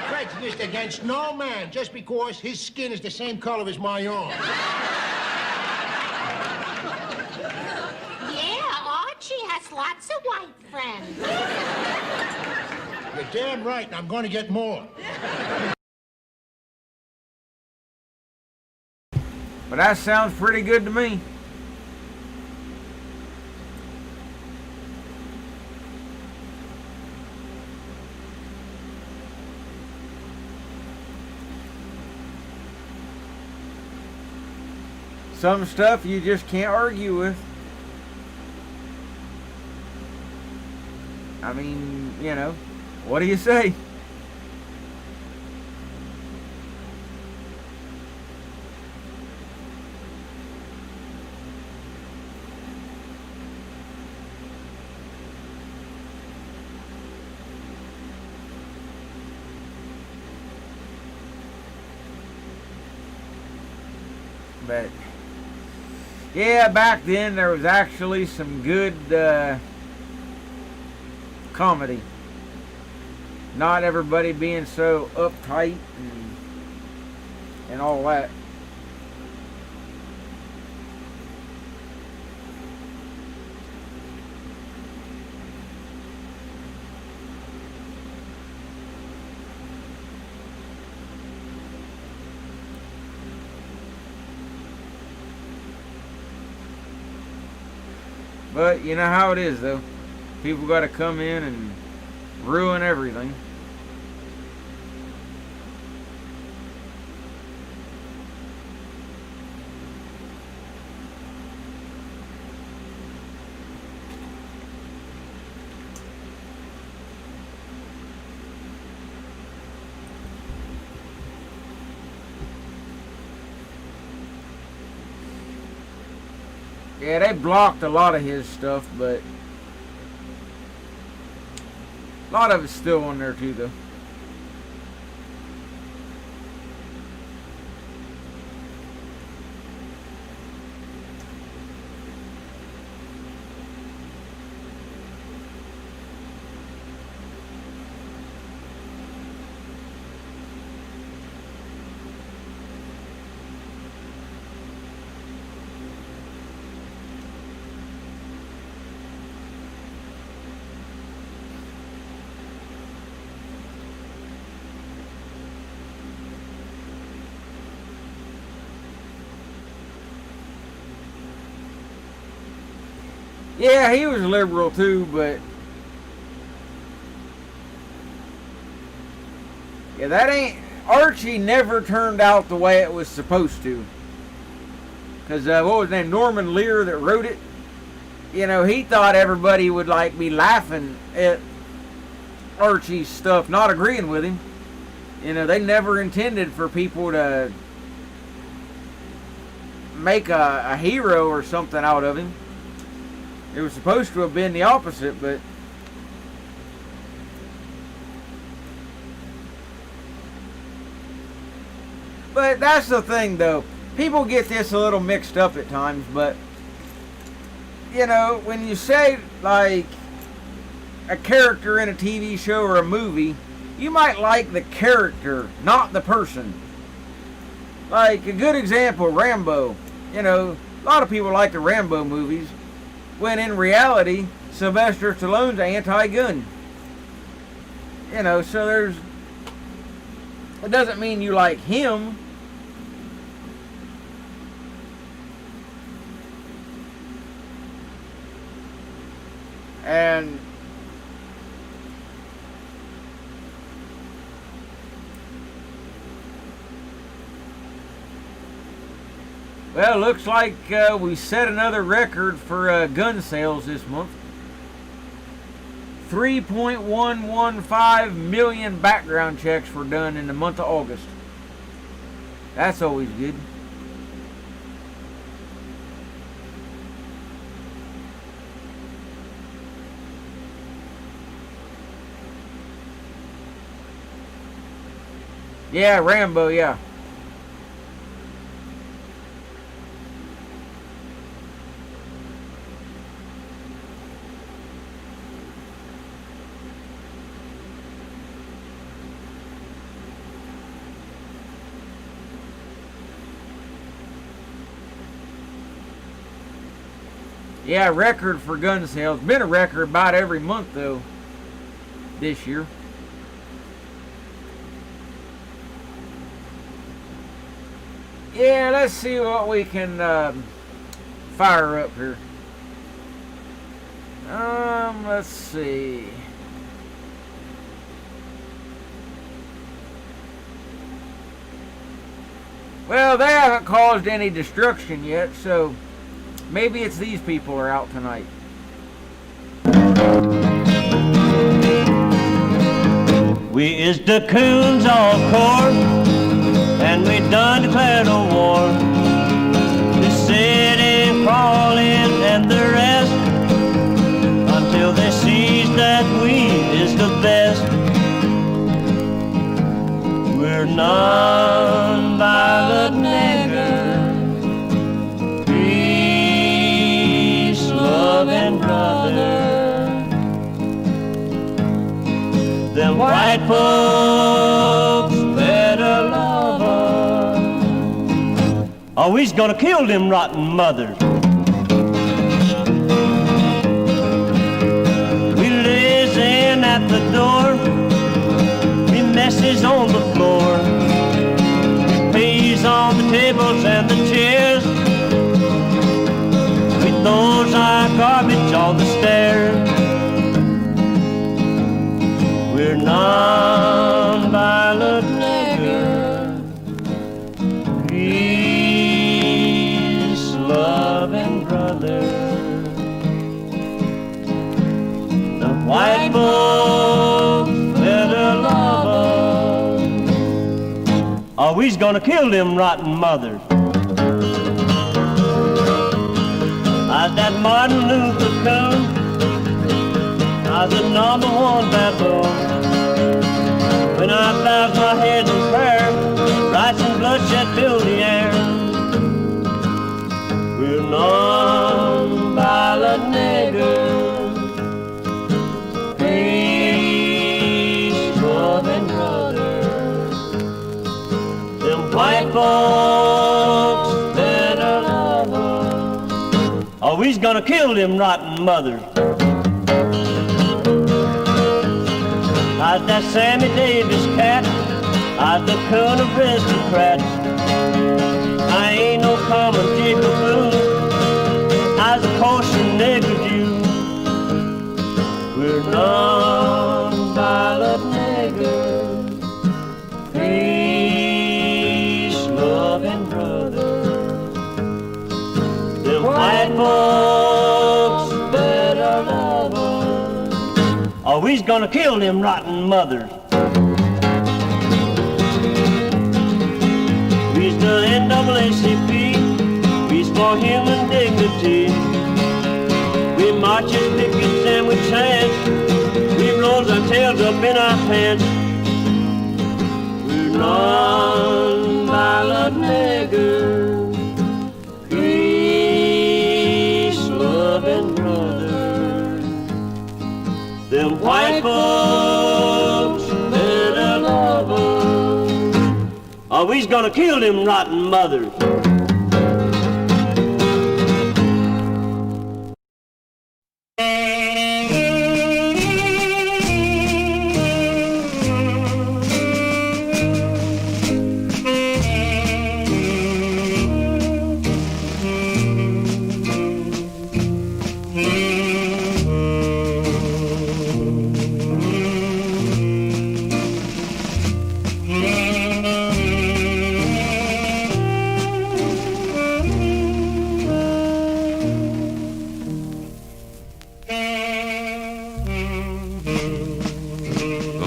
Prejudiced against no man just because his skin is the same color as my arm. Yeah, Archie has lots of white friends. You're damn right, and I'm going to get more. But that sounds pretty good to me. Some stuff you just can't argue with. I mean, you know, what do you say? But yeah, back then there was actually some good comedy. Not everybody being so uptight and all that. But you know how it is, though. People got to come in and ruin everything. Yeah, they blocked a lot of his stuff, but a lot of it's still on there too, though. Yeah, he was liberal too, but yeah, that ain't Archie never turned out the way it was supposed to. Cause what was his name, Norman Lear, that wrote it? You know, he thought everybody would like be laughing at Archie's stuff, not agreeing with him. You know, they never intended for people to make a hero or something out of him. It was supposed to have been the opposite, but that's the thing, though. People get this a little mixed up at times, but you know, when you say like a character in a TV show or a movie, you might like the character, not the person. Like a good example, Rambo. You know, a lot of people like the Rambo movies, when in reality, Sylvester Stallone's anti-gun. You know, so it doesn't mean you like him. And well, looks like we set another record for gun sales this month. 3.115 million background checks were done in the month of August. That's always good. Yeah, Rambo, yeah. Yeah, record for gun sales. Been a record about every month, though, this year. Yeah, let's see what we can fire up here. Let's see. Well, they haven't caused any destruction yet, so maybe it's these people are out tonight. We is the coons all court, and we done declared a war. The city crawling and the rest, until they sees that we is the best. We're non-violent niggers, peace, love, and brother. Them white folks better love us, or we's gonna kill them rotten mothers. We lays in at the door, we messes on the floor, we pays on the tables and the chairs, we throws our garbage on the stairs. We're non-violent niggers, peace, love, and brother. The white folks better love us, or we's gonna kill them rotten mothers. I How's that Martin Luther King? How's the number one baboon? When I bow my head in prayer, rice and bloodshed fill the air. We're non-violent niggers, peace-loving brothers. Them white folks better love us, or we's gonna kill them rotten mothers. How's that Sammy Davis cat? How's the coon aristocrat? I ain't no common jigaboo. How's the kosher nigger Jew? We're non-violent niggers, peace-loving brothers. Them white folks better love us, or we's gonna kill them rotten mothers. We's the NAACP, we's for human dignity. We marches, pickets, and we chant. We rolls our tails up in our pants. We're non-violent niggers, peace-loving brothers. Them white folks better love us, or we's gonna kill them rotten mothers.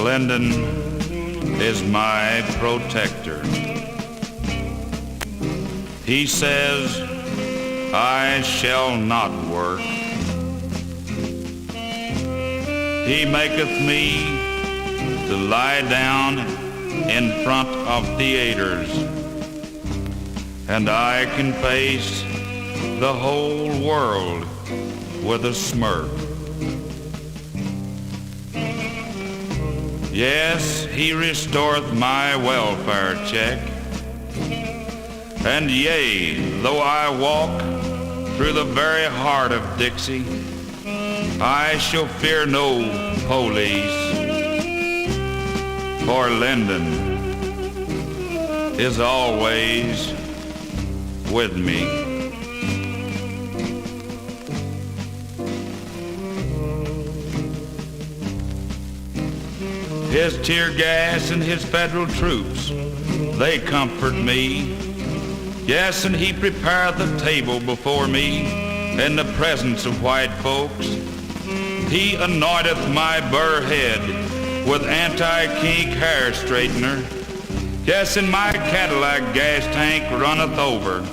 Lyndon is my protector. He says, I shall not work. He maketh me to lie down in front of theaters, and I can face the whole world with a smirk. Yes, he restoreth my welfare check. And yea, though I walk through the very heart of Dixie, I shall fear no police, for Lyndon is always with me. His tear gas and his federal troops, they comfort me. Yes, and he prepareth the table before me in the presence of white folks. He anointeth my burr head with anti-kink hair straightener. Yes, and my Cadillac gas tank runneth over.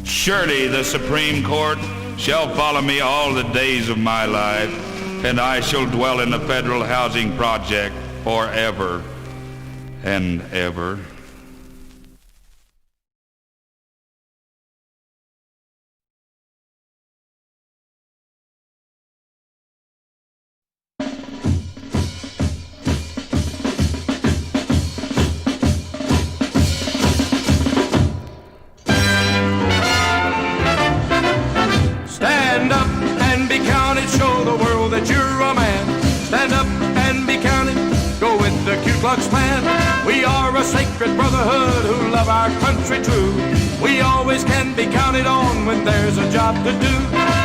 Surely the Supreme Court shall follow me all the days of my life, and I shall dwell in the federal housing project forever and ever. Stand up and be counted, show the world that you're a man. Stand up and be counted, go with the Ku Klux Klan. We are a sacred brotherhood who love our country true. We always can be counted on when there's a job to do.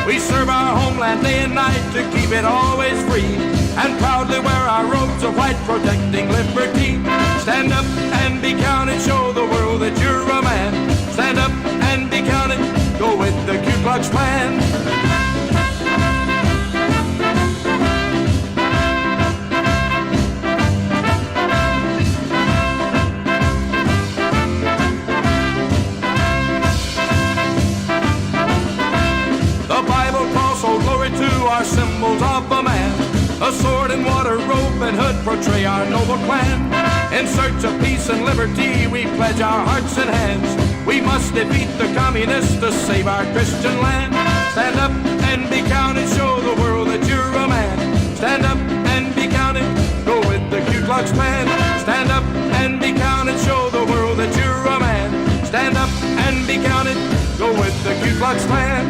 We serve our homeland day and night to keep it always free, and proudly wear our robes of white protecting liberty. Stand up and be counted, show the world that you're a man. Stand up and be counted, go with the Ku Klux Klan. The A sword and water, robe and hood portray our noble clan. In search of peace and liberty, we pledge our hearts and hands. We must defeat the communists to save our Christian land. Stand up and be counted, show the world that you're a man. Stand up and be counted, go with the Ku Klux Klan. Stand up and be counted, show the world that you're a man. Stand up and be counted, go with the Ku Klux Klan.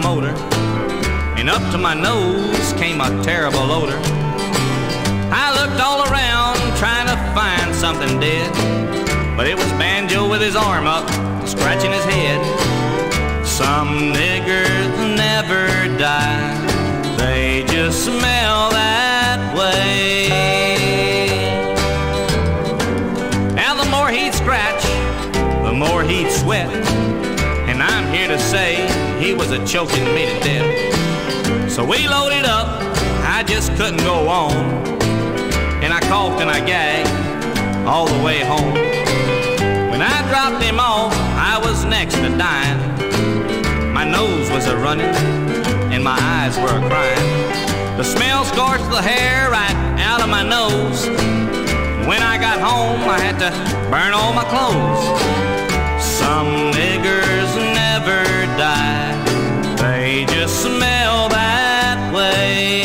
Motor, and up to my nose came a terrible odor. I looked all around trying to find something dead, but it was Banjo with his arm up, scratching his head. Some niggers never die, they just smell that way. Now the more he'd scratch, the more he'd sweat, and I'm here to say he was a choking me to death. So we loaded up, I just couldn't go on, and I coughed and I gagged all the way home. When I dropped him off, I was next to dying. My nose was a-running, and my eyes were a-crying. The smell scorched the hair right out of my nose. When I got home, I had to burn all my clothes. Some niggers never die, they just smell that way.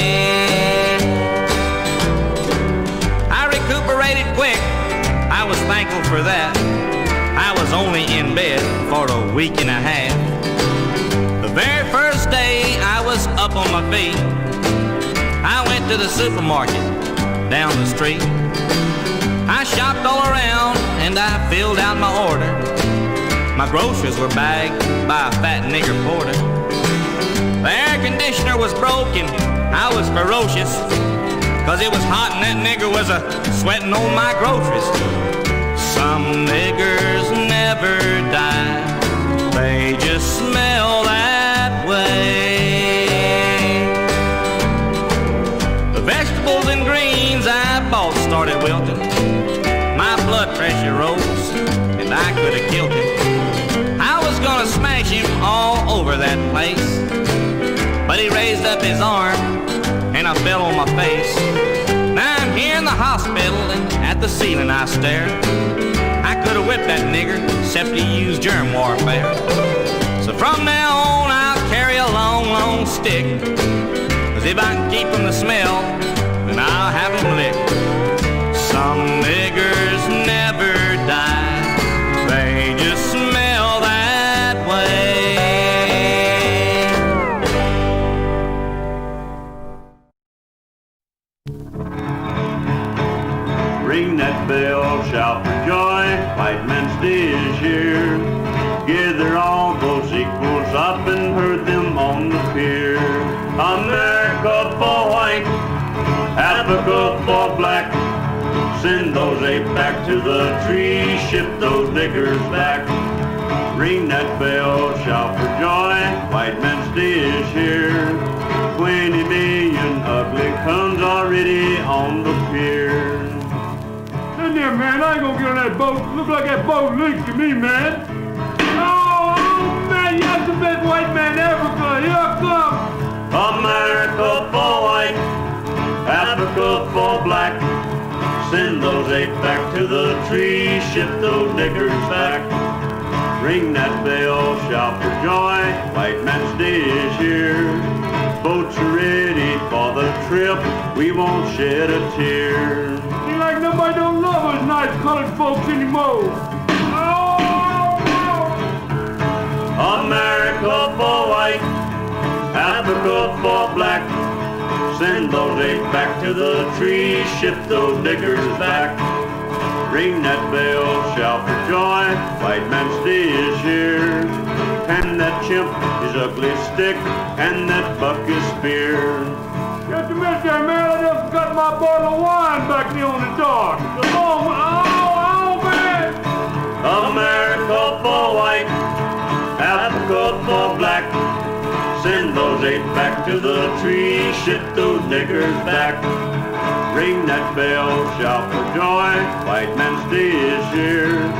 I recuperated quick, I was thankful for that. I was only in bed for a week and a half. The very first day I was up on my feet, I went to the supermarket down the street. I shopped all around and I filled out my order. My groceries were bagged by a fat nigger porter. The air conditioner was broken, I was ferocious, 'cause it was hot and that nigger was sweating on my groceries. Some niggers never die, they just smell that way. The vegetables and greens I bought started wilting. My blood pressure rose and I could have killed him. I was gonna smash him all over that place, but he raised up his arm and I fell on my face. Now I'm here in the hospital and at the ceiling I stare. I could have whipped that nigger, except he used germ warfare. So from now on I'll carry a long, long stick, 'cause if I can keep from the smell, then I'll have him licked. Some niggers never die, they just smell that way. Ring that bell, shout for joy, white man's day is here. Gather all those equals up and herd them on the pier. America for white, Africa for black. Send those apes back to the tree, ship those niggers back. Ring that bell, shout for joy, white man's day is here. 20 million ugly comes already on the pier. Listen here, man, I ain't gonna get on that boat. Look like that boat leaks to me, man. Oh, man, you're the best white man ever, but here I come. America for white, Africa for black. Send those apes back to the tree, ship those niggers back. Ring that bell, shout for joy, white man's day is here. Boats are ready for the trip, we won't shed a tear. Seems like nobody don't love us nice colored folks anymore. Oh, America for white, Africa for black. Send those eight back to the trees, ship those niggers back. Ring that bell, shout for joy, white man's day is here. And that chimp his ugly stick, and that buck his spear. Just a minute there, man, I just got my bottle of wine back there on the dock. It's a long, oh, man! America for white, Africa for black. Send those eight back to the trees, ship those niggers back. Ring that bell, shout for joy, white man's day is here.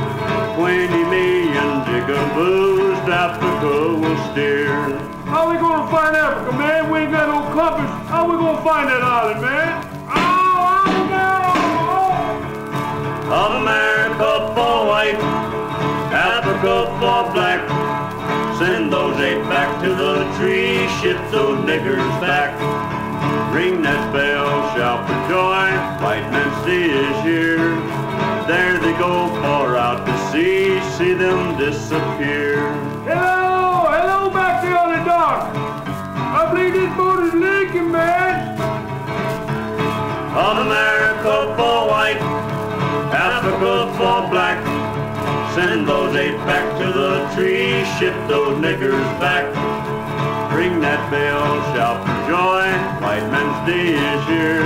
20 million jigaboos to Africa will steer. How we gonna find Africa, man? We ain't got no compass. How we gonna find that island, man? America for white, Africa for black. Send those eight back to the trees, ship those niggers back. Ring that bell, shout for joy, white man's day is here. There they go, far out to sea, see them disappear. Hello, hello back there on the dock. I believe this boat is leaking, man. America for white, Africa for black. Send those eight back to the trees, ship those niggers back. Ring that bell, shout for joy, white man's day is here.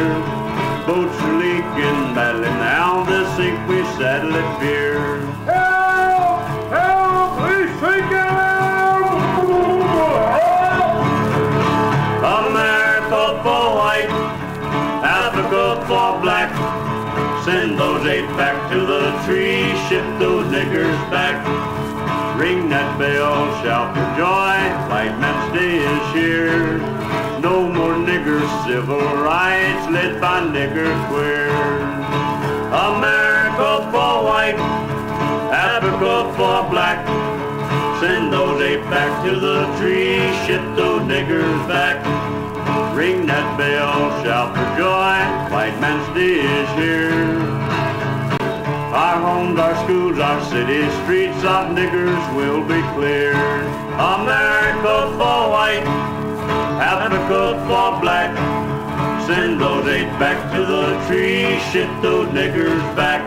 Boats are leaking badly now, the sink we saddle at fear. Help! Help! Please take help! America for white, Africa for black. Send those eight back to the trees, ship those niggers back. Ring that bell, shout for joy, white man's day is here. No more niggers, civil rights led by nigger queer. America for white, Africa for black. Send those eight back to the trees, ship those niggers back. Ring that bell, shout for joy, white man's day is here. Our homes, our schools, our cities, streets of niggers will be cleared. America for white, Africa for black. Send those eight back to the trees, ship those niggers back.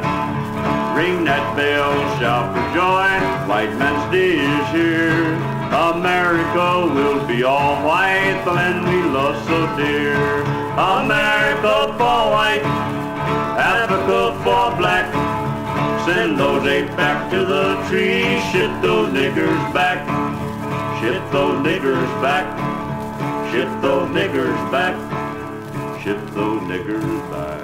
Ring that bell, shout for joy, white man's day is here. America will be all white, the land we love so dear. America for white, Africa for black. Send those eight back to the trees, ship those niggers back. Ship those niggers back. Ship those niggers back. Ship those niggers back.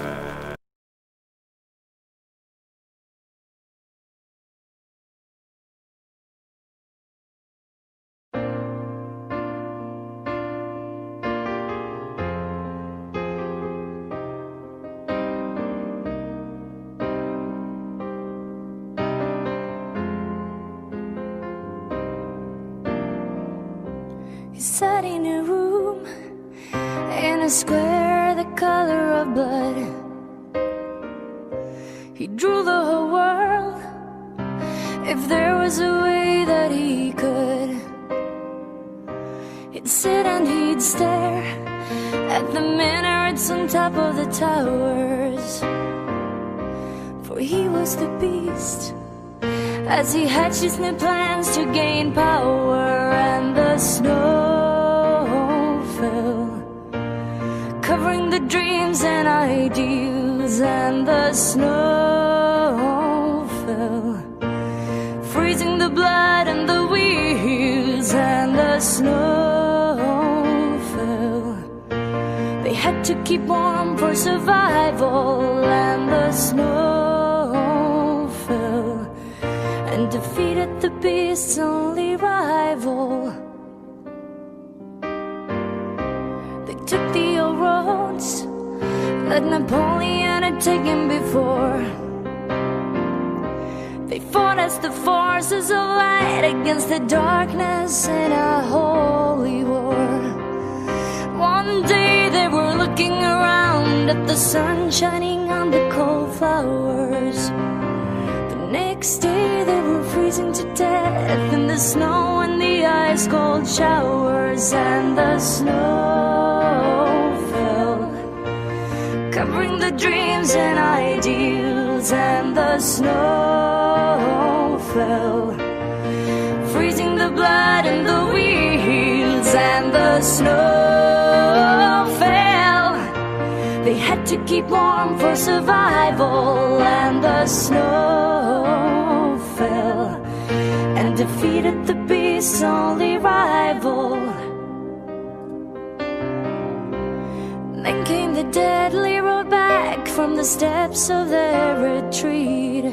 He sat in a room, in a square the color of blood. He drew the whole world, if there was a way that he could. He'd sit and he'd stare at the minarets on top of the towers, for he was the beast as he hatched his new plans to gain power. And the snow fell, covering the dreams and ideals. And the snow fell, freezing the blood and the wheels. And the snow fell, they had to keep warm for survival. And the snow fell, and defeated the beast's only rival. They took the old roads that Napoleon had taken before. They fought as the forces of light against the darkness in a holy war. One day they were looking around at the sun shining on the cold flowers. The next day they were freezing to death in the snow and the ice cold showers, and the snow fell, covering the dreams and ideals, and the snow fell, freezing the blood in the wheels, and the snow fell. They had to keep warm for survival, and the snow fell, and defeated the beast's only rival. Then came the deadly road back from the steps of their retreat.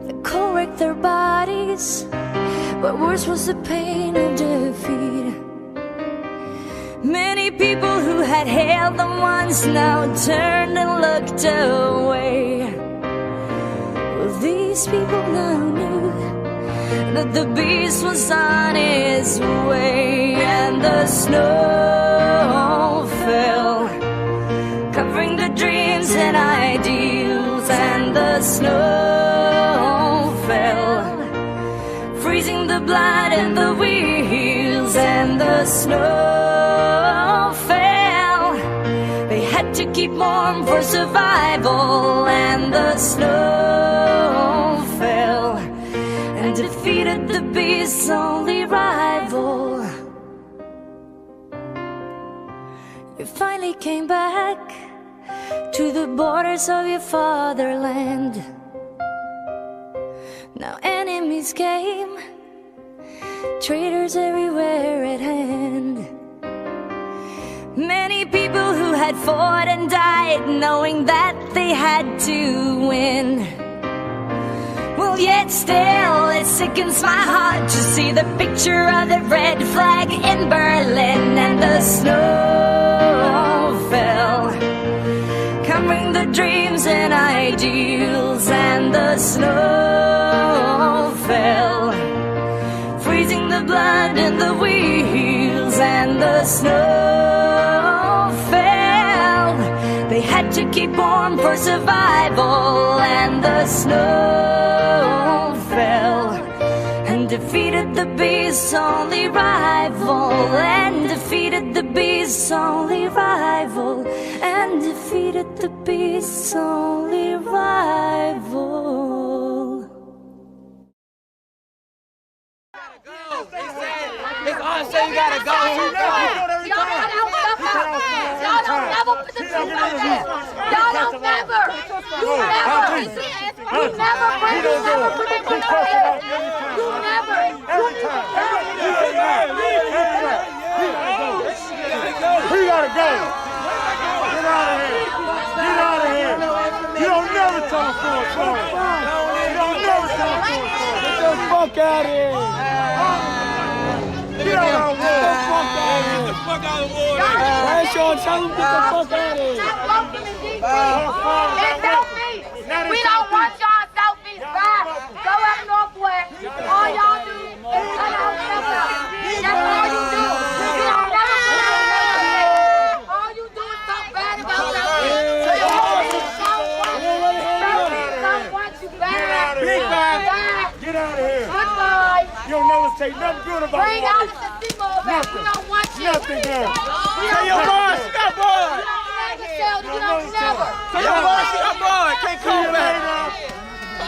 The cold wrecked their bodies, but worse was the pain of defeat. Many people who had hailed them once now turned and looked away. Well, these people now knew that the beast was on his way, and the snow fell, covering the dreams and ideals, and the snow fell, freezing the blood in the wheels, and the snow fell. They had to keep warm for survival, and the snow fell, and defeated the beast's only rival. You finally came back to the borders of your fatherland. Now enemies came, traitors everywhere at hand. Many people who had fought and died, knowing that they had to win. Well, yet still it sickens my heart to see the picture of the red flag in Berlin, and the snow fell, covering the dreams and ideals, and the snow fell, freezing the blood in the wheels, and the snow fell. They had to keep warm for survival, and the snow fell, and defeated the beast's only rival, and defeated the beast's only rival, and defeated the beast's only rival. It's all say you gotta go. Y'all don't never put the truth out there. Y'all don't never. You never bring it out there. You never. He gotta go. Get out of here. Get out of here. You don't never tell a full story. You don't never tell a full story. Get the fuck out of here. Get out of here. Get the fuck out of here. Get the fuck out of here. Right, Sean, tell him get the fuck out of here. It's selfies. We don't want y'all selfies back. Go up northwest. All y'all do is cut out stuff. That's all you do. You don't never put it on nothing. All you do is talk bad about selfies. So you don't want you back. Big back. Get out of here. Goodbye. You don't never say nothing good about Bring out the Simo back. We don't want you. Nothing good. Say your boss. You got boy. You don't never. Say your boss. You got boy. Can't come back.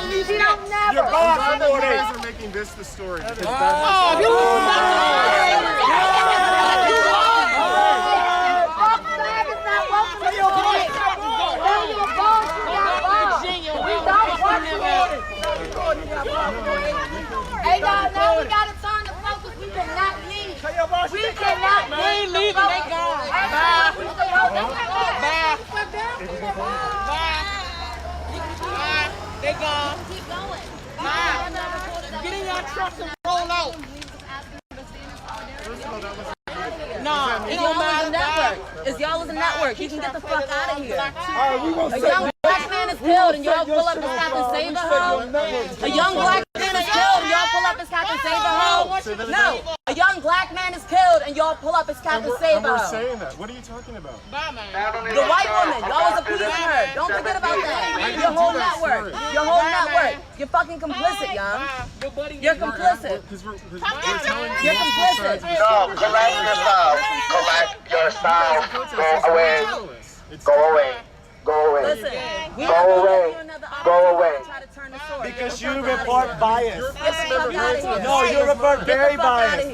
You don't never. Your boss is You guys are making this the story. Oh, hey, y'all know we gotta turn the focus. We cannot leave. We cannot leave. They gone. Bye. They gone. Keep going. Bye. Get in your truck and roll out. No, it don't matter. Network. It's y'all was a network. You can get the fuck out of here. A young black man is killed and y'all pull up and stop and save a hoe. A young black man is killed and y'all pull up and stop and save a hoe. No, a A young black man is killed, and y'all pull up his Captain Sabo. And we're saying that. What are you talking about? The white woman, y'all was appeasing her. Don't forget about that. Your whole network. Your whole network. You're fucking complicit, young. You're complicit. You're complicit. No, collect yourself. Collect yourself. Go away. Go away. Go away. Listen, go away. Go away. Because you report bias. No, you report very biased.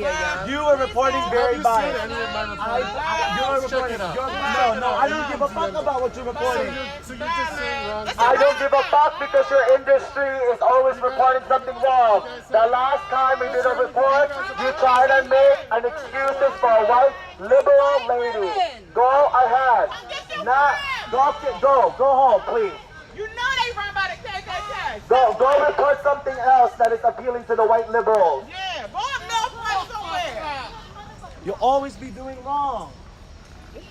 You are reporting very biased. No, I don't give a fuck about what you're reporting. So you're just saying wrong stuff. I don't give a fuck because your industry is always reporting something wrong. The last time we did a report, you tried to make an excuses for a white liberal lady. Go ahead. Go home, please. You know they run by the KKK. Go report something else that is appealing to the white liberals. Yeah, go up north somewhere. You'll always be doing wrong.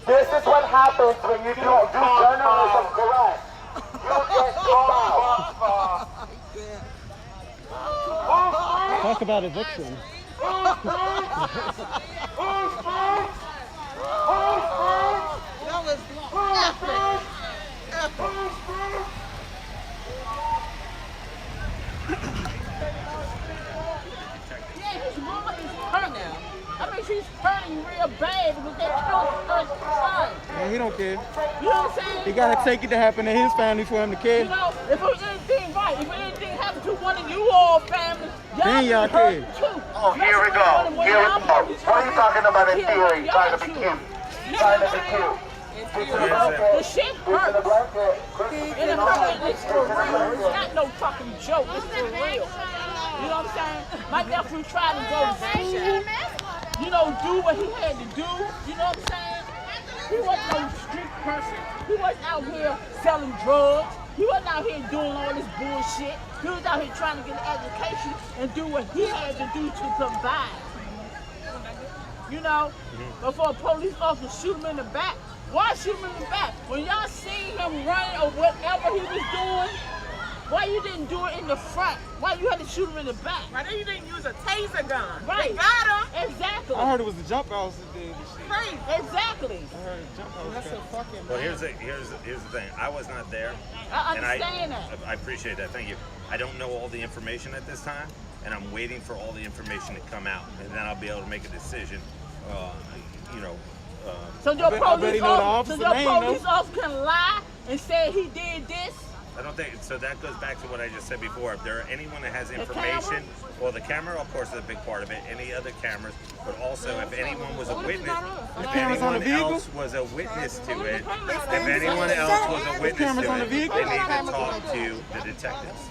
This is what happens when you don't do journalism correct. You get caught out. Talk about eviction. That was epic. Yeah, his mama is hurt now. I mean, she's hurting real bad because they killed her son. Man, he don't care. You know what I'm saying? He gotta take it to happen to his family for him to care. You know, if it was anything right, if anything happened to one of you all families, Then y'all care. Oh, here we go. Here we go. What are you talking about in theory? Trying to be cute. Trying to be cute. The shit hurts. And it hurts. It's for real. It's not no fucking joke. It's for real. You know what I'm saying? My nephew tried to go to school, you know, do what he had to do. You know what I'm saying? He wasn't no street person. He wasn't out here selling drugs. He wasn't out here doing all this bullshit. He was out here trying to get an education and do what he had to do to survive. You know? Before a police officer shoot him in the back. Why shoot him in the back? When y'all seen him running or whatever he was doing, why you didn't do it in the front? Why you had to shoot him in the back? Why you didn't use a taser gun? Right. They got him. Exactly. I heard it was the jump house that did this shit. Right. Exactly. I heard jump house. That's a fucking. Well, here's the thing. I was not there. I understand that. I appreciate that. Thank you. I don't know all the information at this time, and I'm waiting for all the information to come out, and then I'll be able to make a decision. You know. So your police officer can lie and say he did this? I don't think so. That goes back to what I just said before. If there anyone that has information, well, the camera, of course, is a big part of it. Any other cameras, but also if anyone was a witness, if anyone else was a witness to it, if anyone else was a witness to it, they need to talk to the detectives.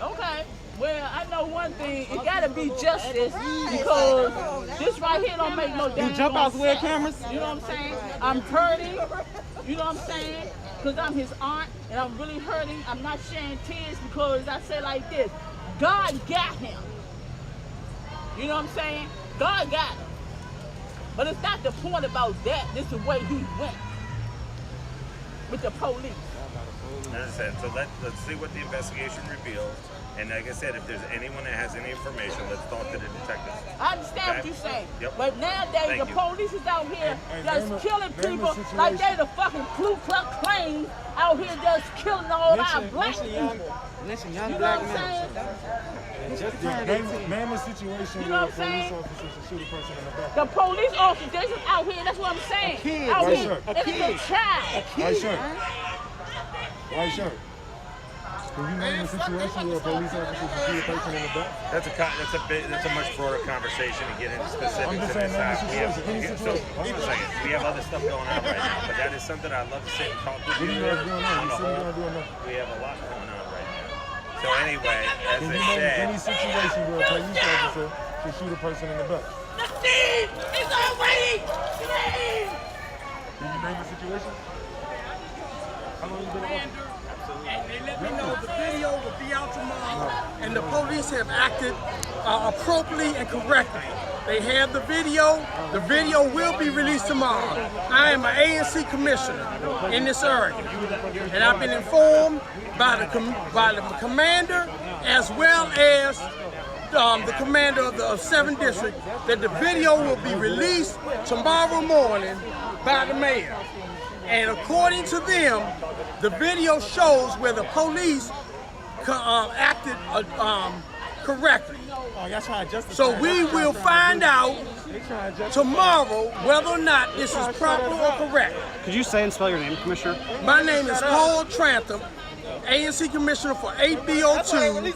Okay. Well, I know one thing. It gotta be justice because this right here don't make no damn sense. Jump outs wear cameras? You know what I'm saying? I'm hurting. You know what I'm saying? Because I'm his aunt and I'm really hurting. I'm not shedding tears because I say like this. God got him. You know what I'm saying? God got him. But it's not the point about that. This is the way he went with the police. I understand. So let's see what the investigation reveals. And like I said, if there's anyone that has any information, let's talk to the detectives. I understand what you're saying. Yep. But nowadays, the police is out here just killing people like they the fucking Ku Klux Klan out here just killing all our black people. Listen, You know what I'm saying? Name a situation where a police officer should shoot a person in the back. The police officer, they just out here, that's what I'm saying. Out White here, shirt. it's a child. White shirt. White shirt. Can you name a situation where a police officer should shoot a person in the back? That's a much broader conversation to get into specifics of this. Hold on a second. We have other stuff going on right now, but that is something I'd love to sit and talk with you. What do you have going on? You said you're gonna do enough. We have a lot going on right now. So anyway, as Can I you name said, any situation where a police officer should shoot a person in the back? The thief is already slain. Can you name a situation? How long you been in office? And they let me know the video will be out tomorrow, and the police have acted appropriately and correctly. They have the video. The video will be released tomorrow. I am an ANC commissioner in this area, and I've been informed by the commander as well as the commander of the 7th District that the video will be released tomorrow morning by the mayor. And according to them, the video shows where the police acted correctly. So we will find out tomorrow whether or not this is proper or correct. Could you say and spell your name, Commissioner? My name is Paul Trantham, ANC Commissioner for 8B02.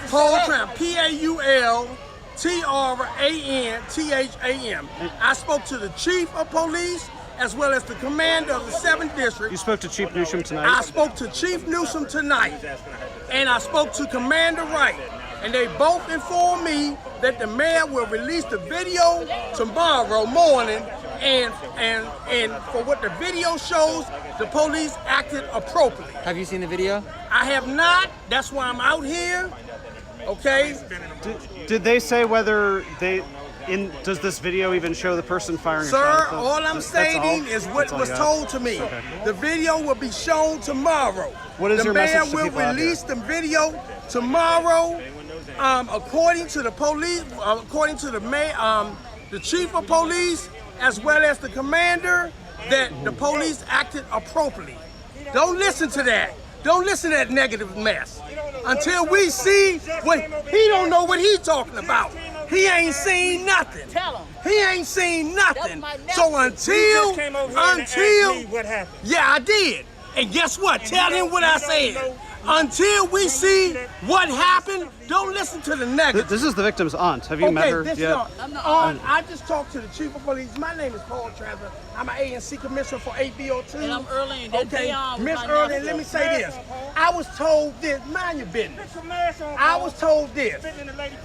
Paul Trantham, P-A-U-L-T-R-A-N-T-H-A-M. I spoke to the Chief of Police as well as the commander of the 7th District. You spoke to Chief Newsom tonight? I spoke to Chief Newsom tonight, and I spoke to Commander Wright, and they both informed me that the mayor will release the video tomorrow morning, and for what the video shows, the police acted appropriately. Have you seen the video? I have not. That's why I'm out here. Okay. Did they say whether they? Does this video even show the person firing a shot? Sir, all I'm stating is what was told to me. Okay. The video will be shown tomorrow. What is your message to people out here? The mayor will release the video tomorrow. According to the police, according to the mayor, the chief of police, as well as the commander, that the police acted appropriately. Don't listen to that. Don't listen to that negative mess. Until we see what he don't know what he's talking about. He ain't seen nothing. Tell him. He ain't seen nothing. So until, what happened. Yeah, I did. And guess what? Tell him what I said. Until we see what happened, don't listen to the negative. This is the victim's aunt. Have you met her yet? I just talked to the chief of police. My name is Paul Trevor. I'm an ANC commissioner for 8B02. And I'm Early. Okay, Miss Early, let me say this. I was told this, mind your business. I was told this,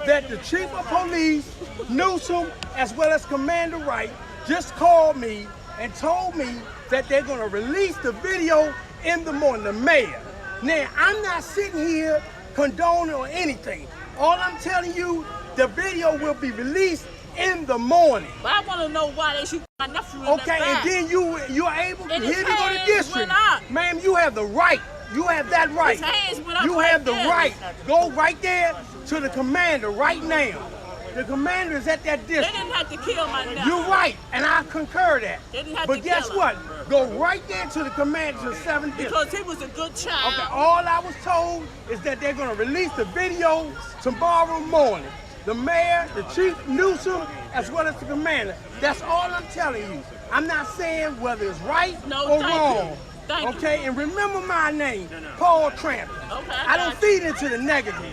that the chief of police, Newsom, as well as Commander Wright, just called me and told me that they're going to release the video in the morning, the mayor. Now, I'm not sitting here condoning or anything. All I'm telling you, the video will be released in the morning. But I want to know why they shoot my nephew in the back. Okay, and then you're able to here to go to district. Ma'am, you have the right. You have that right. His hands went up you like have the this. right. Go right there to the commander right now. The commander is at that district. They didn't have to kill my nephew. You're right, and I concur that. They didn't have but to guess kill what? him. Go right there to the commander to the 7th district. Because he was a good child. Okay, all I was told is that they're going to release the video tomorrow morning. The mayor, the chief, Newsom, as well as the commander. That's all I'm telling you. I'm not saying whether it's right or wrong. Thank okay, and remember my name, Paul Tramp. Okay, I don't feed into the negative.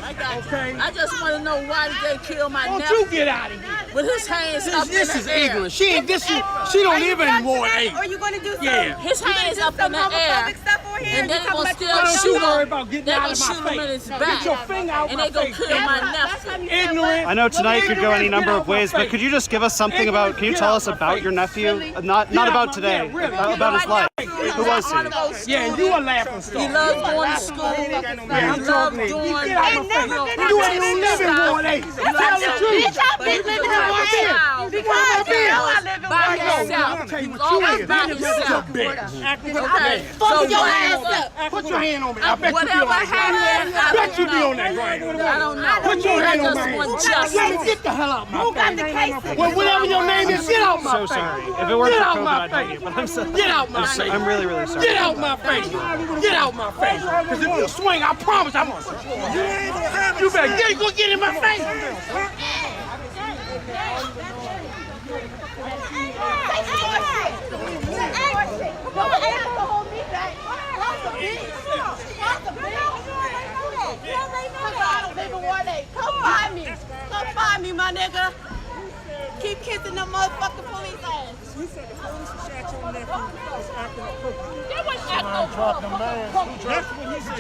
I got okay. I just want to know why did they kill my nephew? Don't you get out of here. With his hands up This in is the air. ignorant. She don't live in Ward 8. Are you going to do something? Yeah. His hands up in the air. And then they gonna still Don't shoot you worry him. about getting They out gonna of my shoot him in face. his back. Get your finger out and my they gonna face. kill my nephew. Ignorant. I know tonight could go any number of ways, but face. could you just give us something about, can you tell us about your nephew? Not about today, about his life. Who was he? Yeah, and you a laughing stock. He loves going to school. He loves doing. Get out my face. You ain't even living in Ward 8. Tell the truth. Bitch, I've been living in Ward 8. Because you know I live in By Ward 8. himself. He was always by himself. Okay. Fuck your ass up. Put your hand on me. I bet you be Whatever on that happened, ground. I bet you be on that ground. I don't know. Put your hand on I my just want hand. justice. Let me get the hell out my Who got face. the case? Well, whatever your name is, get out my So face. sorry. If it weren't Get for out COVID, my I'd hug you, but I'm so Get out my face. I'm really, really sorry. Get out my face. Get out my face. Because if you swing, I promise I'm going to put you on. You better go get in my face. Come find me. Come find me, my nigga. Keep kissing them motherfucking police ass. He said the police shot your nephew was acting appropriate. They wasn't acting appropriate. That's what he said.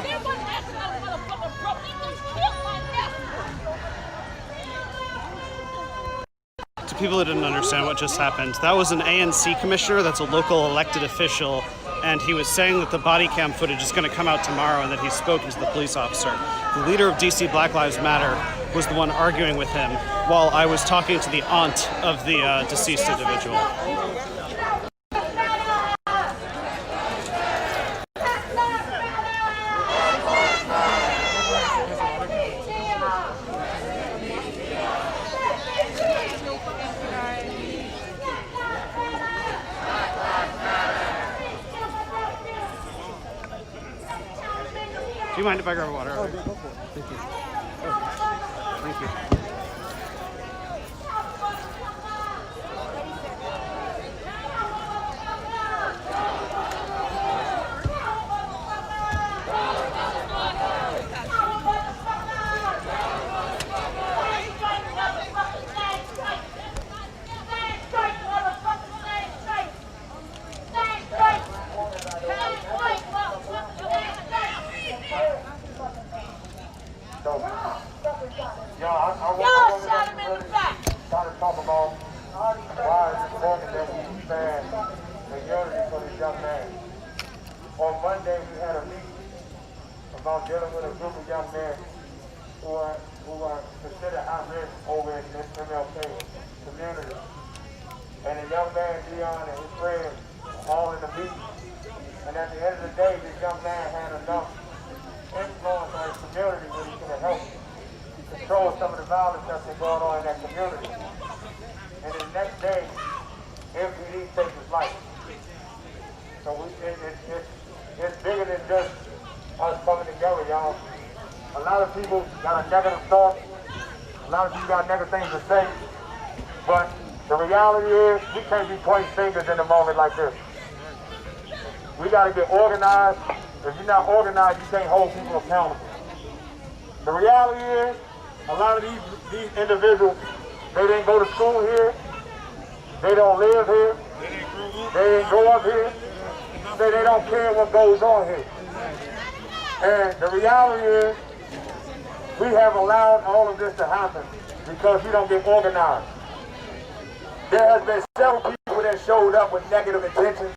They wasn't acting appropriate. They just killed my nephew. To people who didn't understand what just happened, that was an ANC commissioner, that's a local elected official, and he was saying that the body cam footage is going to come out tomorrow and that he's spoken to the police officer. The leader of DC Black Lives Matter was the one arguing with him while I was talking to the aunt of the deceased individual. Do you mind if I grab a water? Oh, go for it. Thank you. Thank you. Y'all shot him in the back. Trying to talk about why it's important that we stand in unity for this young man. On Monday, we had a meeting about dealing with a group of young men who are considered at risk over in this MLK community. And a young man, Dion, and his friends all in the meeting. And at the end of the day, this young man had enough influence on his community where he could help control some of the violence that's been going on in that community. And then the next day, MPD takes his life. So it's bigger than just us coming together, y'all. A lot of people got a negative thought. A lot of people got negative things to say. But the reality is, we can't be pointing fingers in a moment like this. We got to get organized. If you're not organized, you can't hold people accountable. The reality is, a lot of these individuals, they didn't go to school here, they don't live here, they didn't grow up here, so they don't care what goes on here. And the reality is, we have allowed all of this to happen because we don't get organized. There has been several people that showed up with negative intentions,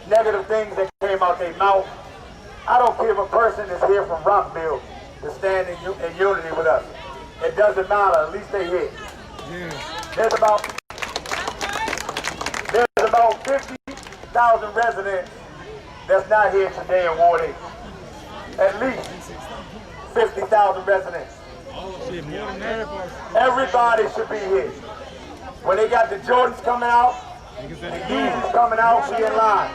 negative things that came out their mouth. I don't care if a person is here from Rockville to stand in unity with us. It doesn't matter, at least they here. Yeah. There's about 50,000 residents that's not here today in Ward 8. At least 50,000 residents. Everybody should be here. When they got the Jordans coming out, the Yeezys coming out, we in line.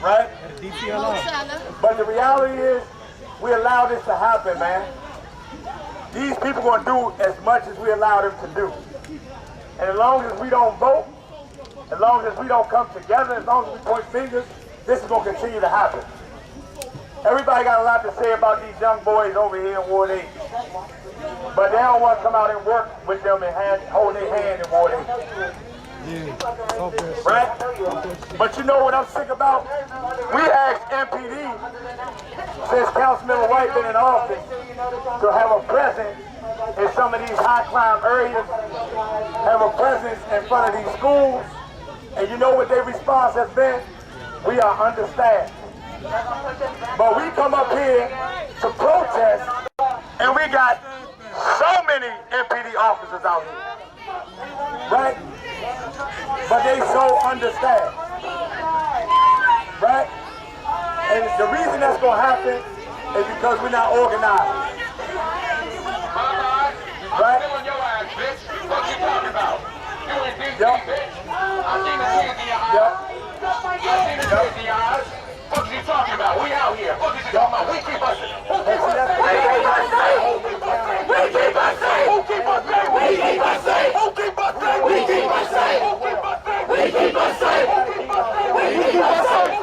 Right? But the reality is, we allow this to happen, man. These people going to do as much as we allow them to do. And as long as we don't vote, as long as we don't come together, as long as we point fingers, this is going to continue to happen. Everybody got a lot to say about these young boys over here in Ward 8. But they don't want to come out and work with them and hold their hand in Ward 8. Right? But you know what I'm sick about? We asked MPD, since Councilman White been in office, to have a presence in some of these high crime areas, have a presence in front of these schools. And you know what their response has been? We are understaffed. But we come up here to protest, and we got so many MPD officers out here. Right? But they so understaffed, right? And the reason that's going to happen is because we're not organized, right? What you talking about? You ain't big, bitch. I seen the TVI. What you talking about? We out here. What you talking about? We keep us safe. We keep us safe. We keep us safe. We keep us safe. We keep us safe. We keep us safe. We keep us safe. We keep us safe.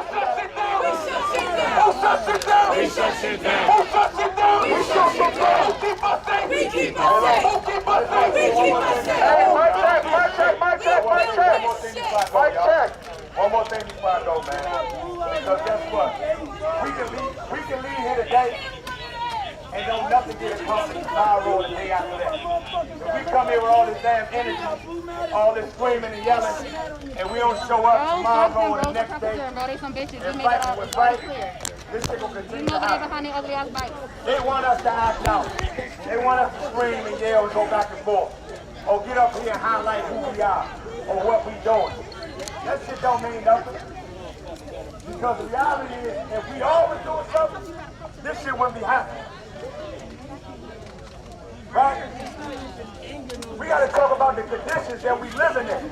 Who shuts it down? We shut it down. Who shuts it down? We shut it down. Who keep us safe? We keep us safe. Who keep us safe? We keep us safe. Hey, mic check. One more thing before I go, man. Because guess what? We can leave here today and don't nothing get accomplished tomorrow or the day after that. If we come here with all this damn energy, all this screaming and yelling, and we don't show up tomorrow or the next day, and fighting with fight, this shit will continue to happen. They want us to act out. They want us to scream and yell and go back and forth. Or get up here and highlight who we are or what we doing. That shit don't mean nothing. Because the reality is, if we all was doing something, this shit wouldn't be happening. Right? We got to talk about the conditions that we living in.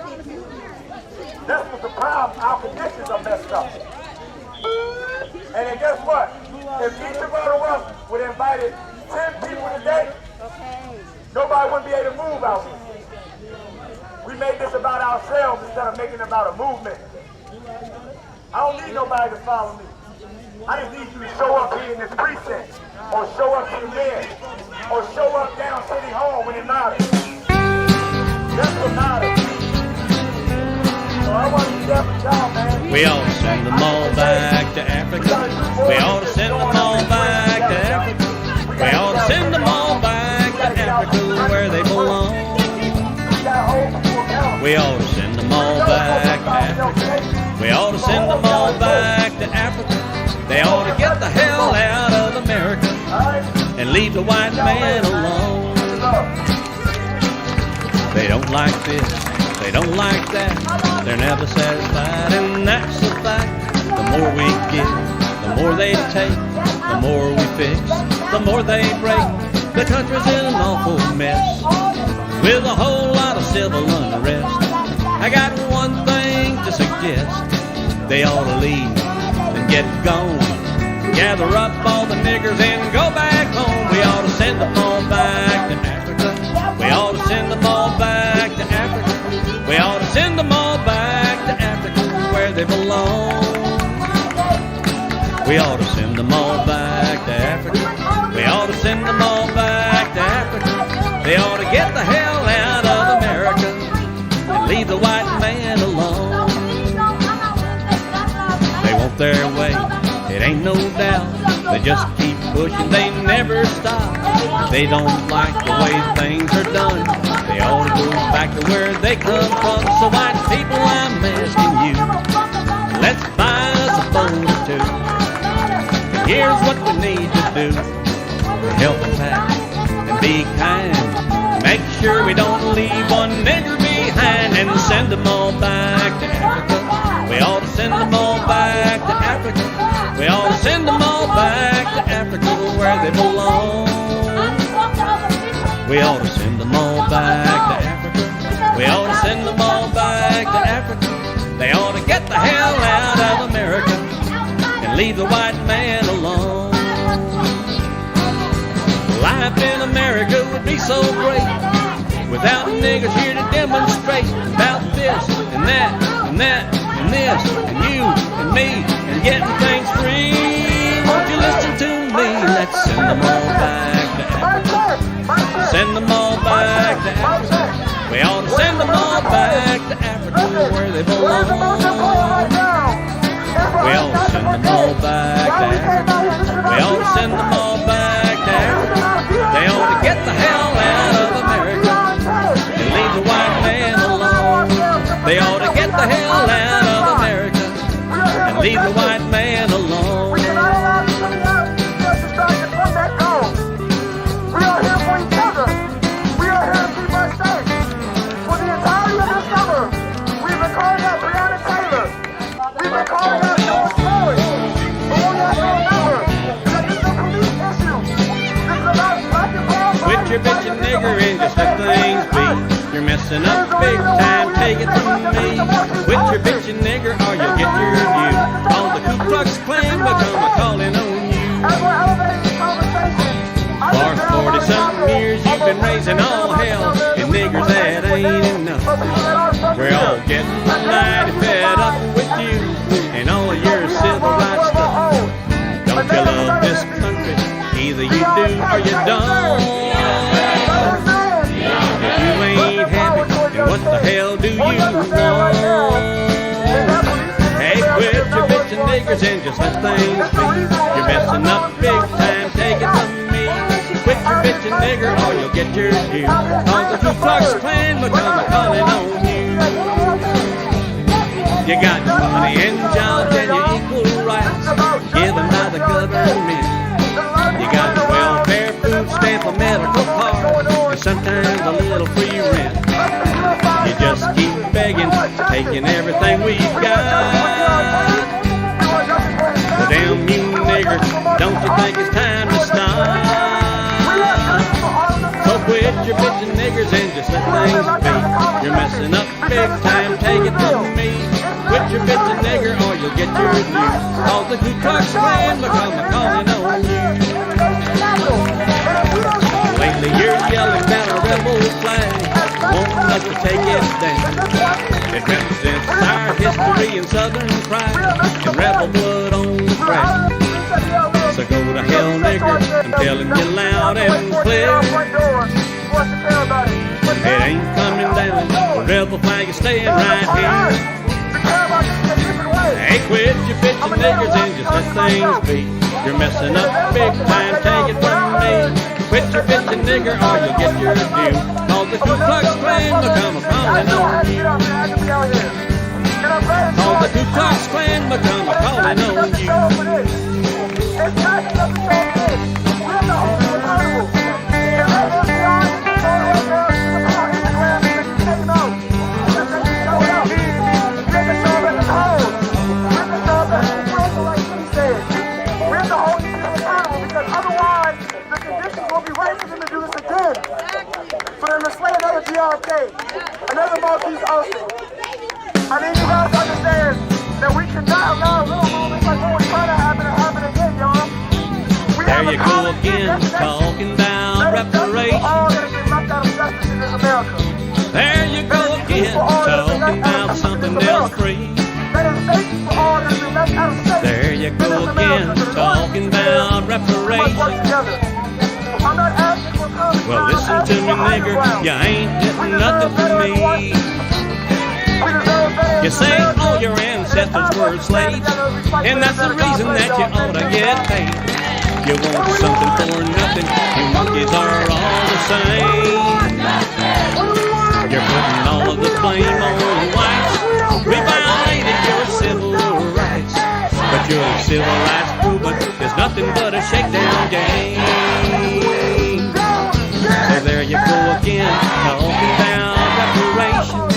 That's what the problem. Our conditions are messed up. And then guess what? If each of us would have invited 10 people today, nobody wouldn't be able to move out here. We made this about ourselves instead of making it about a movement. I don't need nobody to follow me. I just need you to show up here in this precinct, or show up here there, or show up down City Hall when it matters. That's what matters. So I want to step down, man. We ought to send them all back to Africa. We ought to send them all back to Africa. We ought to send them all back to Africa where they belong. We ought to send them all back to Africa. We ought to send them all back to Africa. They ought to get the hell out of America and leave the white man alone. They don't like this, they don't like that. They're never satisfied, and that's a fact. The more we give, the more they take. The more we fix, the more they break. The country's in an awful mess with a whole lot of civil unrest. I got one thing to suggest. They ought to leave and get gone. Gather up all the niggers and go back home. We ought to send them all back to Africa. We ought to send them all back to Africa. We ought to send them all back to Africa where they belong. We ought to send them all back to Africa. We ought to send them all back to Africa. They ought to get the hell out of America and leave the white man alone. They want their way, it ain't no doubt. They just keep pushing, they never stop. They don't like the way things are done. They ought to go back to where they come from. So white people, I'm asking you, let's buy us a boat or two. And here's what we need to do to help us out and be kind. Make sure we don't leave one nigger behind, and send them all back to Africa. We ought to send them all back to Africa. We ought to send them all back to Africa where they belong. We ought to send them all back to Africa. We ought to send them all back to Africa. They ought to get the hell out of America and leave the white man alone. Life in America would be so great without niggers here to demonstrate about this and that and that and this and you and me and getting things free. Won't you listen to me? Let's send them all back to Africa. Send them all back to Africa. We ought to send them all back to Africa where they belong. We ought to send them all back to Africa. We ought to send them all back to Africa. They ought to get the hell out of America and leave the white man alone. They ought to get the hell out of America and leave the white man alone. We are here for each other. We are here to keep us safe. For the entirety of this summer, we've been calling out Breonna Taylor. We've been calling out George Floyd. But we have to remember that this is a police issue. This is about black and brown. Quit your bitchin' nigger and just let things be. You're messing up big time, take it from me. Quit your bitchin' nigger or you'll get your due. All the Ku Klux Klan will come a-calling on you. For 40-something years you've been raising all hell, and niggers that ain't enough. We're all getting mighty fed up with you and all of your civil rights stuff. Don't you love this country? Either you do or you don't. If you ain't happy, then what the hell do you want? Hey, quit your bitchin' niggers and just let things be. You're messing up big time, take it from me. Quit your bitchin' nigger or you'll get your due. All the Ku Klux Klan will come a-calling on you. You got money and jobs and your equal rights given by the government. You got welfare, food stamp, a medical card, and sometimes a little free rent. You just keep begging, taking everything we've got. Well, damn you nigger, don't you think it's time to stop? So quit your bitchin' niggers and just let things be. You're messing up big time, take it from me. Quit your bitch a nigger or you'll get your due. Cause the Ku Klux Klan become a calling on you. Lately you're yelling down a rebel flag, wanting us to take it down. It represents our history and southern pride, and rebel blood on the ground. So go to hell, nigger, I'm telling you loud and clear. It ain't coming down, the rebel flag is staying right here. Hey, quit your bitchin' niggers and just let things be. You're messing up big time, take it from me. Quit your bitchin' nigger or you'll get your due. Cause the Ku Klux Klan become a calling on you. Cause the Ku Klux Klan become a calling on you. For them to slay another GRK, another Maltese Austin. I need you guys to understand that we cannot allow little movements like what was trying to happen again, y'all. There you go again, talking about reparations. There you go again, talking about something else free. There you go again, talking about reparations. Well, listen to me, nigger, you ain't getting nothing from me. You say all your ancestors were slaves, and that's the reason that you ought to get paid. You want something for nothing, you monkeys are all the same. You're putting all of the blame on whites. We violated your civil rights, but your civil rights movement is nothing but a shakedown game. So there you go again, talking about reparations.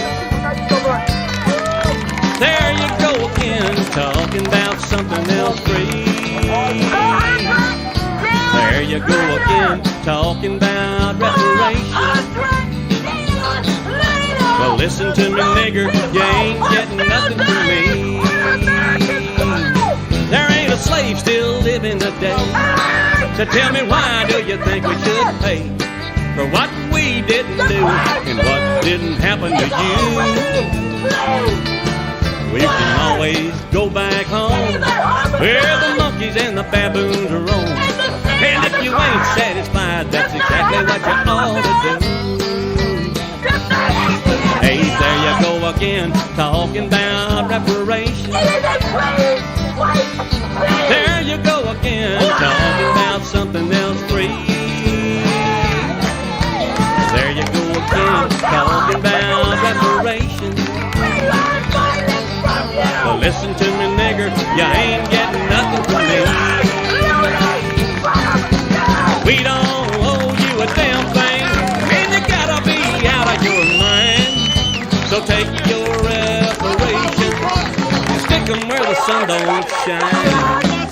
There you go again, talking about something else free. There you go again, talking about reparations. Well, listen to me, nigger, you ain't getting nothing from me. There ain't a slave still living today. So tell me, why do you think we should pay for what we didn't do and what didn't happen to you? We can always go back home where the monkeys and the baboons roam. And if you ain't satisfied, that's exactly what you ought to do. Hey, there you go again, talking about reparations. There you go again, talking about something else free. There you go again, talking about reparations. Well, listen to me, nigger, you ain't getting nothing from me. We don't owe you a damn thing, and you gotta be out of your mind. So take your reparations and stick them where the sun don't shine.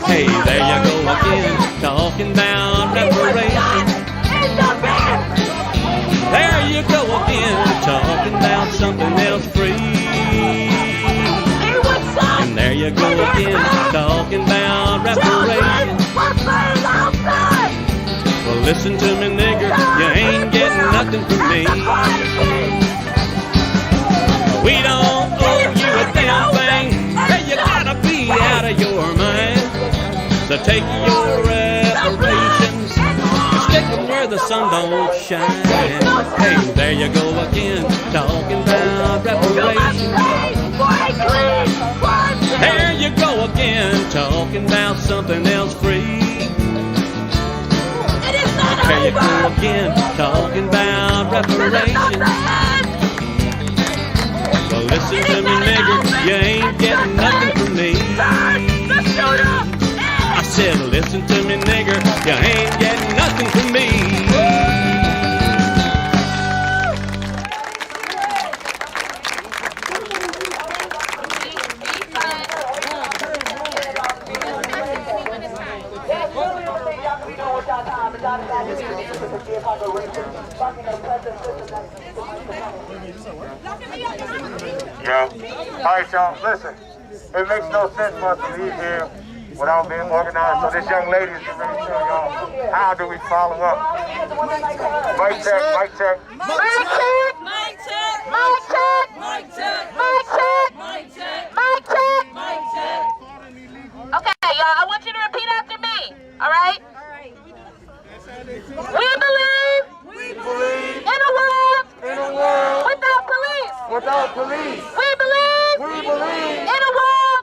Hey, there you go again, talking about reparations. There you go again, talking about something else free. And there you go again, talking about reparations. Well, listen to me, nigger, you ain't getting nothing from me. We don't owe you a damn thing. Hey, you gotta be out of your mind. So take your reparations and stick them where the sun don't shine. Hey, there you go again, talking about reparations. There you go again, talking about something else free. There you go again, talking about reparations. Well, listen to me, nigger, you ain't getting nothing from me. I said, listen to me, nigger, you ain't getting nothing from me. Yo, all right, y'all, listen. It makes no sense for us to leave here without being organized. So this young lady is getting ready to tell y'all, how do we follow up? Mic check, mic check. Mic check! Mic check! Mic check! Mic check! Mic check! Mic check! Mic check! Mic check! Okay, y'all, I want you to repeat after me, all right? We believe in a world without police. Without police. We believe in a world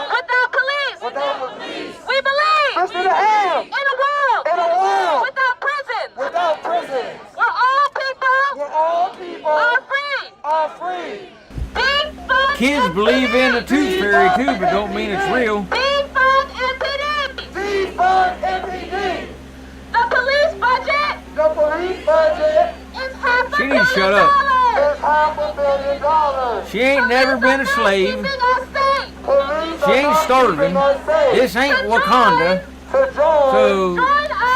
without police. We believe Listen to him. in a world without prisons. Where all people are free. Defund Kids believe in the tooth fairy too, but don't mean it's real. Defund MPD. Defund MPD. The police budget is half She needs to shut up. $500 million. She ain't never been a slave. She ain't starving. This ain't Wakanda. So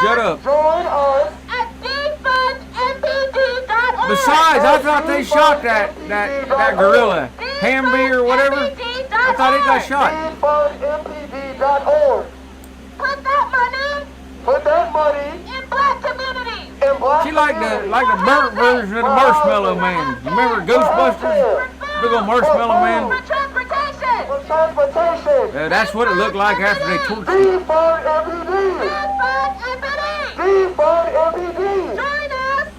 shut up. Join us at defundmpd.org. Besides, I thought they shot that gorilla, Hamby or whatever. I thought it got shot. defundmpd.org. Put that money in black communities. She like the burnt version of the Marshmallow Man. You remember Ghostbusters? Big old Marshmallow Man. For transportation. That's what it looked like after they tortured him. Defund MPD. Defund MPD.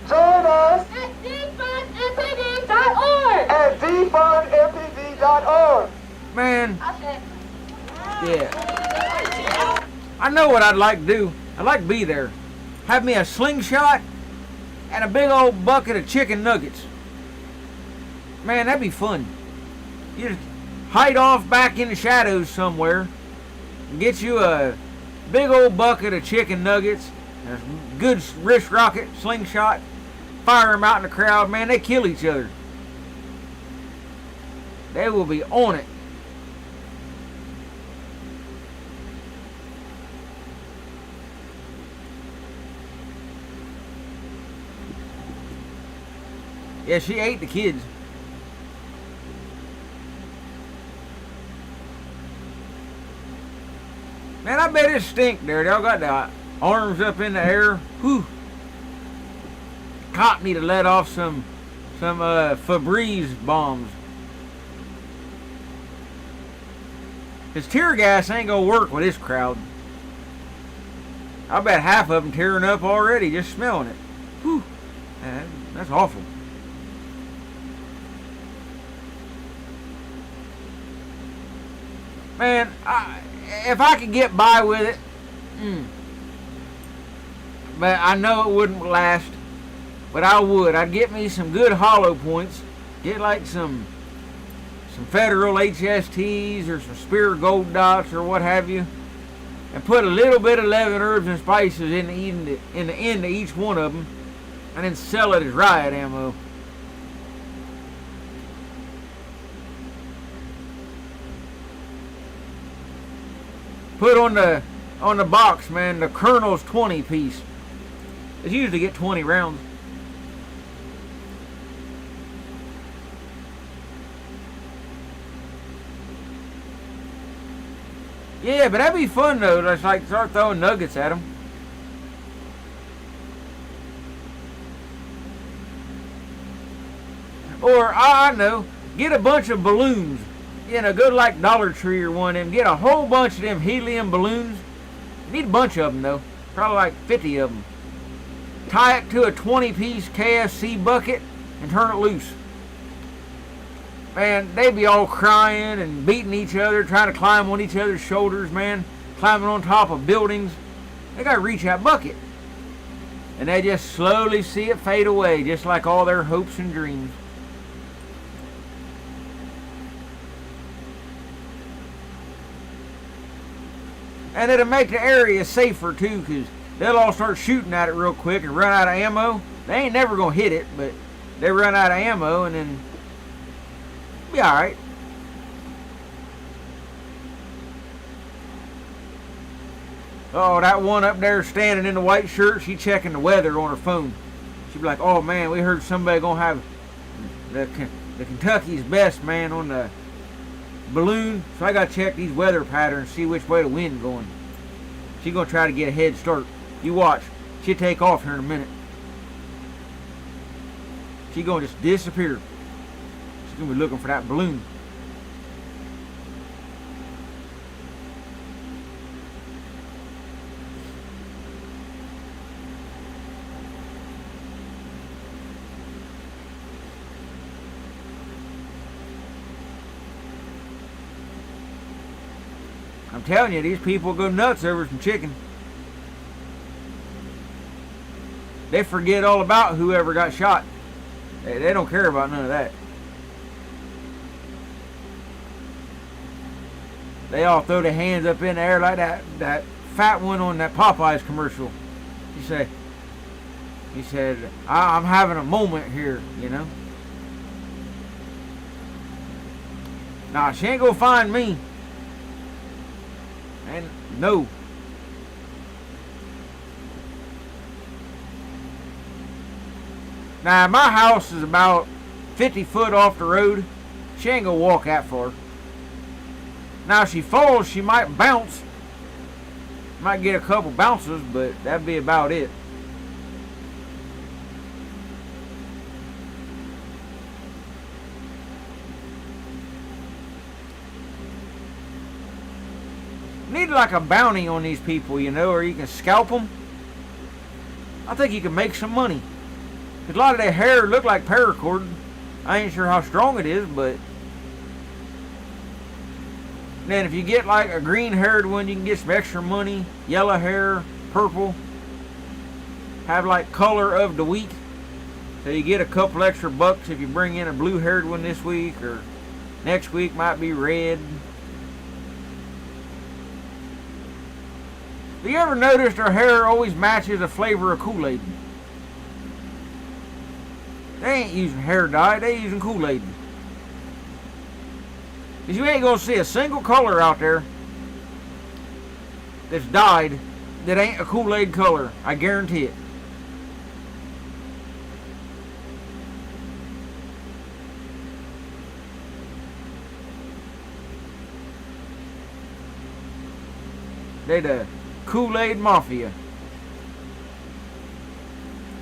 Join us At defundmpd.org. at defundmpd.org. Man, yeah. I know what I'd like to do. I'd like to be there. Have me a slingshot and a big old bucket of chicken nuggets. Man, that'd be fun. You just hide off back in the shadows somewhere and get you a big old bucket of chicken nuggets, a good wrist rocket, slingshot, fire them out in the crowd. Man, they kill each other. They will be on it. Yeah, she ate the kids. Man, I bet it stink there. Y'all got the arms up in the air. Whew. Cop need to let off some Febreze bombs. His tear gas ain't gonna work with this crowd. I bet half of them tearing up already just smelling it. Whew. Man, that's awful. Man, if I could get by with it, but I know it wouldn't last, but I would. I'd get me some good hollow points, get like some federal HSTs or some Spear Gold Dots or what have you, and put a little bit of 11 herbs and spices in the end of each one of them, and then sell it as riot ammo. Put on the box, man, the Colonel's 20 piece. It's usually get 20 rounds. Yeah, but that'd be fun though. Just like start throwing nuggets at them. Or I know, get a bunch of balloons. You know, go to like Dollar Tree or one of them. Get a whole bunch of them helium balloons. Need a bunch of them though. Probably like 50 of them. Tie it to a 20-piece KFC bucket and turn it loose. Man, they'd be all crying and beating each other, trying to climb on each other's shoulders, man. Climbing on top of buildings. They gotta reach that bucket. And they just slowly see it fade away, just like all their hopes and dreams. And it'll make the area safer too, because they'll all start shooting at it real quick and run out of ammo. They ain't never gonna hit it, but they run out of ammo and then be alright. Oh, that one up there standing in the white shirt, she checking the weather on her phone. She'd be like, oh man, we heard somebody gonna have the Kentucky's best, man, on the balloon, so I gotta check these weather patterns, see which way the wind's going. She's gonna try to get a head start. You watch. She'll take off here in a minute. She's gonna just disappear. She's gonna be looking for that balloon. I'm telling you, these people go nuts over some chicken. They forget all about whoever got shot. They don't care about none of that. They all throw their hands up in the air like that fat one on that Popeyes commercial. He said, I'm having a moment here, you know. Nah, she ain't gonna find me. And no. Now, my house is about 50 foot off the road. She ain't gonna walk that far. Now, if she falls, she might bounce. Might get a couple bounces, but that'd be about it. Need like a bounty on these people, you know, or you can scalp them. I think you can make some money. Cause a lot of their hair look like paracord. I ain't sure how strong it is, but then if you get like a green-haired one, you can get some extra money. Yellow hair, purple. Have like color of the week. So you get a couple extra bucks if you bring in a blue-haired one this week, or next week might be red. Have you ever noticed her hair always matches the flavor of Kool-Aid? They ain't using hair dye, they using Kool-Aid. Because you ain't going to see a single color out there that's dyed that ain't a Kool-Aid color. I guarantee it. They the Kool-Aid Mafia.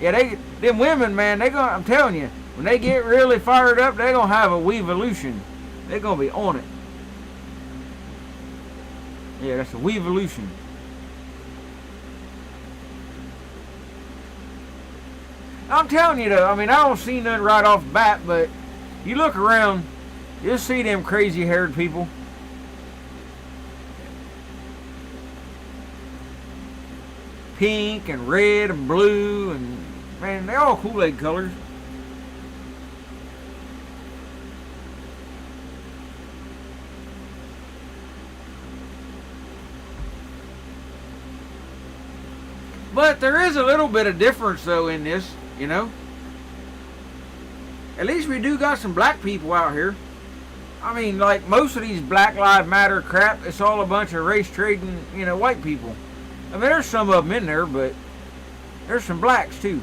Yeah, them women, man, I'm telling you, when they get really fired up, they're gonna have a weevolution. They're gonna be on it. Yeah, that's a weevolution. I'm telling you though, I mean, I don't see nothing right off the bat, but you look around, you'll see them crazy haired people. Pink and red and blue, and man, they're all Kool-Aid colors. But there is a little bit of difference though in this, you know. At least we do got some black people out here. I mean, like most of these Black Lives Matter crap, it's all a bunch of race trading, you know, white people. I mean, there's some of them in there, but there's some blacks too.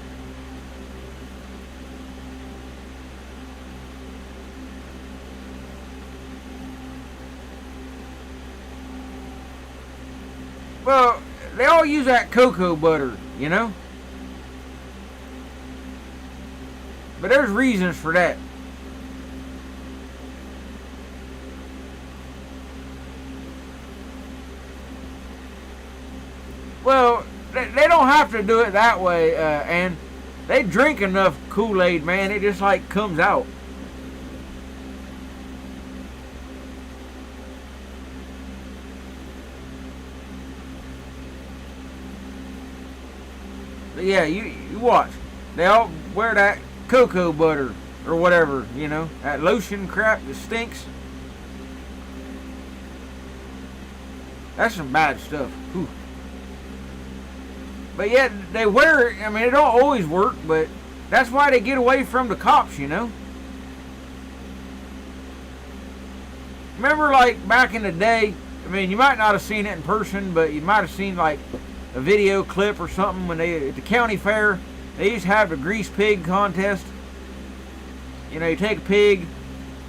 Well, they all use that cocoa butter, you know? But there's reasons for that. Well, they don't have to do it that way, and they drink enough Kool-Aid, man, it just like comes out. But yeah, you watch. They all wear that cocoa butter or whatever, you know, that lotion crap that stinks. That's some bad stuff. Whew. But yet they wear it. I mean, it don't always work, but that's why they get away from the cops, you know. Remember, like back in the day, I mean, you might not have seen it in person, but you might have seen like a video clip or something when they at the county fair, they used to have the grease pig contest. You know, you take a pig,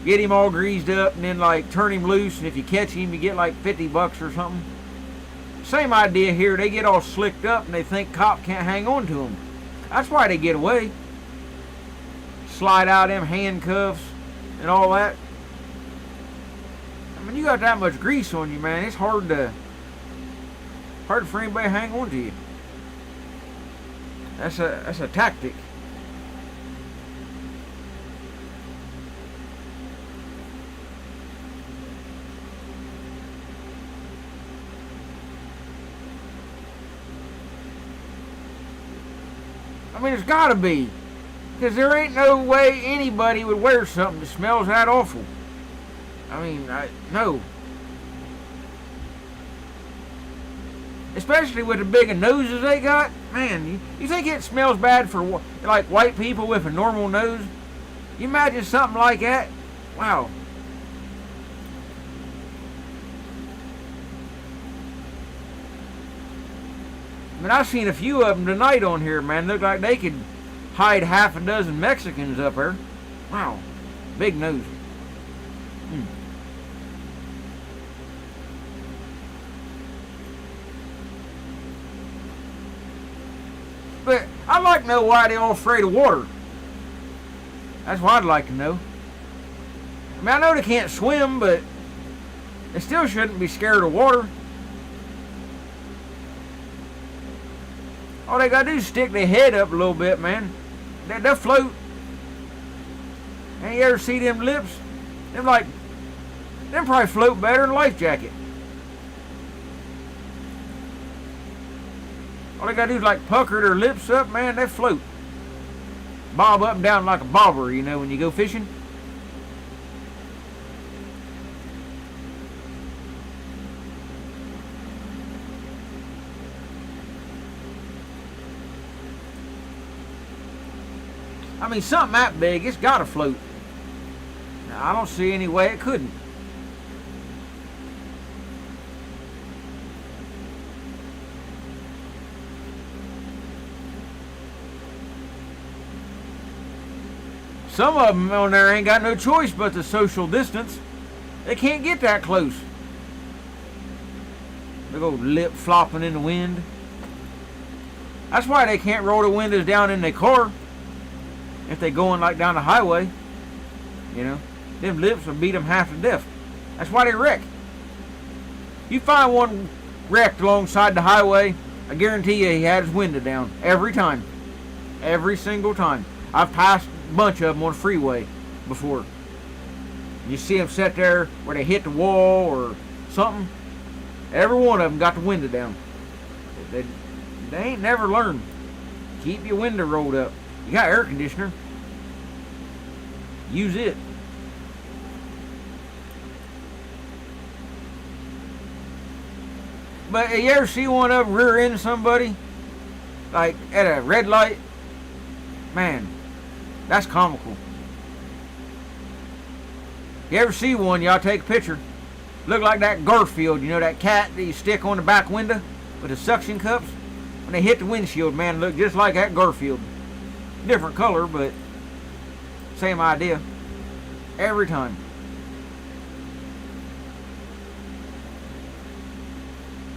get him all greased up, and then like turn him loose, and if you catch him, you get like $50 or something. Same idea here. They get all slicked up, and they think cop can't hang on to them. That's why they get away. Slide out them handcuffs and all that. I mean, you got that much grease on you, man. It's hard for anybody to hang on to you. That's a tactic. I mean, there's gotta be. Because there ain't no way anybody would wear something that smells that awful. I mean, no. Especially with the big noses they got. Man, you think it smells bad for like white people with a normal nose? You imagine something like that? Wow. I mean, I've seen a few of them tonight on here, man. Look like they could hide half a dozen Mexicans up there. Wow. Big nose. But I'd like to know why they're all afraid of water. That's what I'd like to know. I mean, I know they can't swim, but they still shouldn't be scared of water. All they gotta do is stick their head up a little bit, man. They'll float. And you ever see them lips? Them probably float better than a life jacket. All they gotta do is like pucker their lips up, man, they float. Bob up and down like a bobber, you know, when you go fishing. I mean, something that big, it's gotta float. Now, I don't see any way it couldn't. Some of them on there ain't got no choice but to social distance. They can't get that close. Big old lip flopping in the wind. That's why they can't roll the windows down in their car if they going like down the highway. You know, them lips will beat them half to death. That's why they wreck. You find one wrecked alongside the highway, I guarantee you he had his window down every time. Every single time. I've passed a bunch of them on the freeway before. You see them sit there where they hit the wall or something. Every one of them got the window down. They ain't never learned. Keep your window rolled up. You got air conditioner. Use it. But you ever see one of them rear end somebody? Like at a red light? Man, that's comical. You ever see one, y'all take a picture. Look like that Garfield, you know, that cat that you stick on the back window with the suction cups? When they hit the windshield, man, look just like that Garfield. Different color, but same idea. Every time.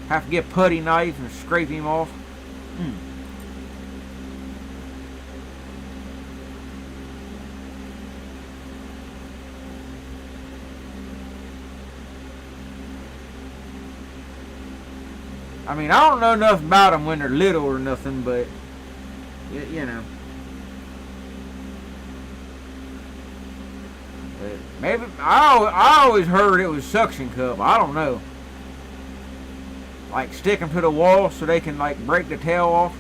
Have to get a putty knife and scrape him off. I mean, I don't know enough about them when they're little or nothing, but you know. But maybe I always heard it was suction cup. I don't know. Like stick them to the wall so they can like break the tail off.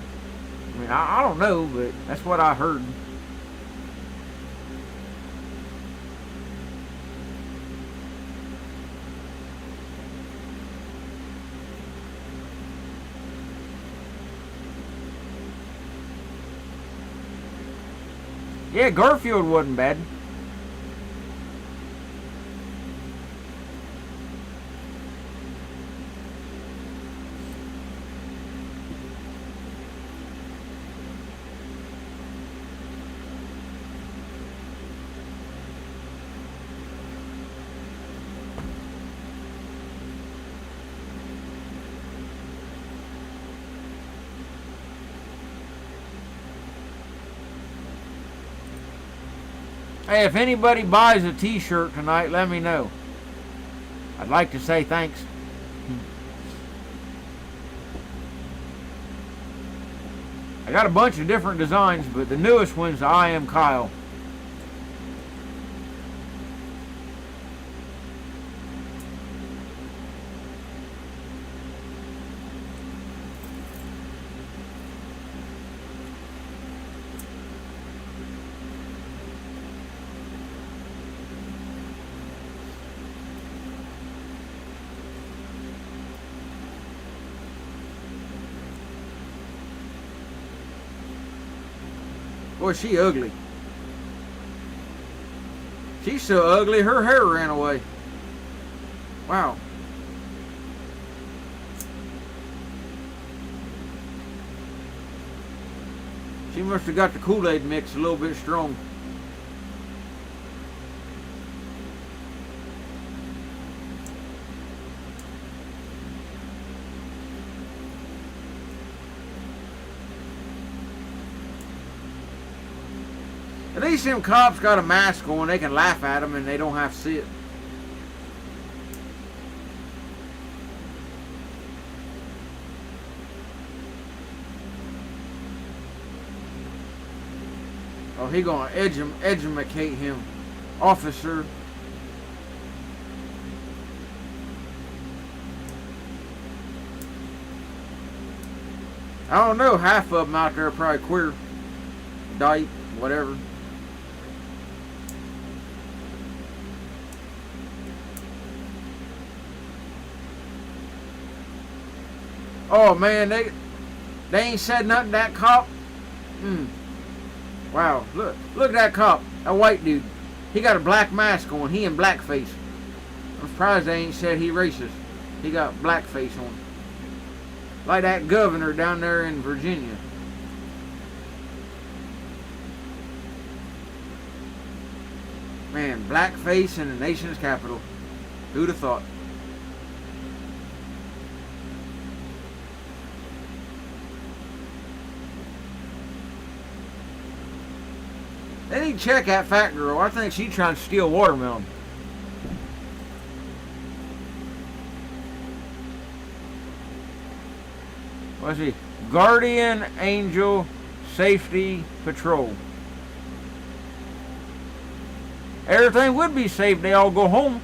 I mean, I don't know, but that's what I heard. Yeah, Garfield wasn't bad. Hey, if anybody buys a t-shirt tonight, let me know. I'd like to say thanks. I got a bunch of different designs, but the newest one's I Am Kyle. Boy, she ugly. She's so ugly, her hair ran away. Wow. She must have got the Kool-Aid mix a little bit strong. At least them cops got a mask on. They can laugh at them and they don't have to see it. Oh, he gonna educate him, officer. I don't know. Half of them out there are probably queer, dyke, whatever. Oh man, they ain't said nothing to that cop. Wow, look at that cop, that white dude. He got a black mask on, he in blackface. I'm surprised they ain't said he racist. He got blackface on. Like that governor down there in Virginia. Man, blackface in the nation's capital. Who'd have thought? They need to check that fat girl. I think she's trying to steal watermelon. What's he? Guardian Angel Safety Patrol. Everything would be safe. They all go home.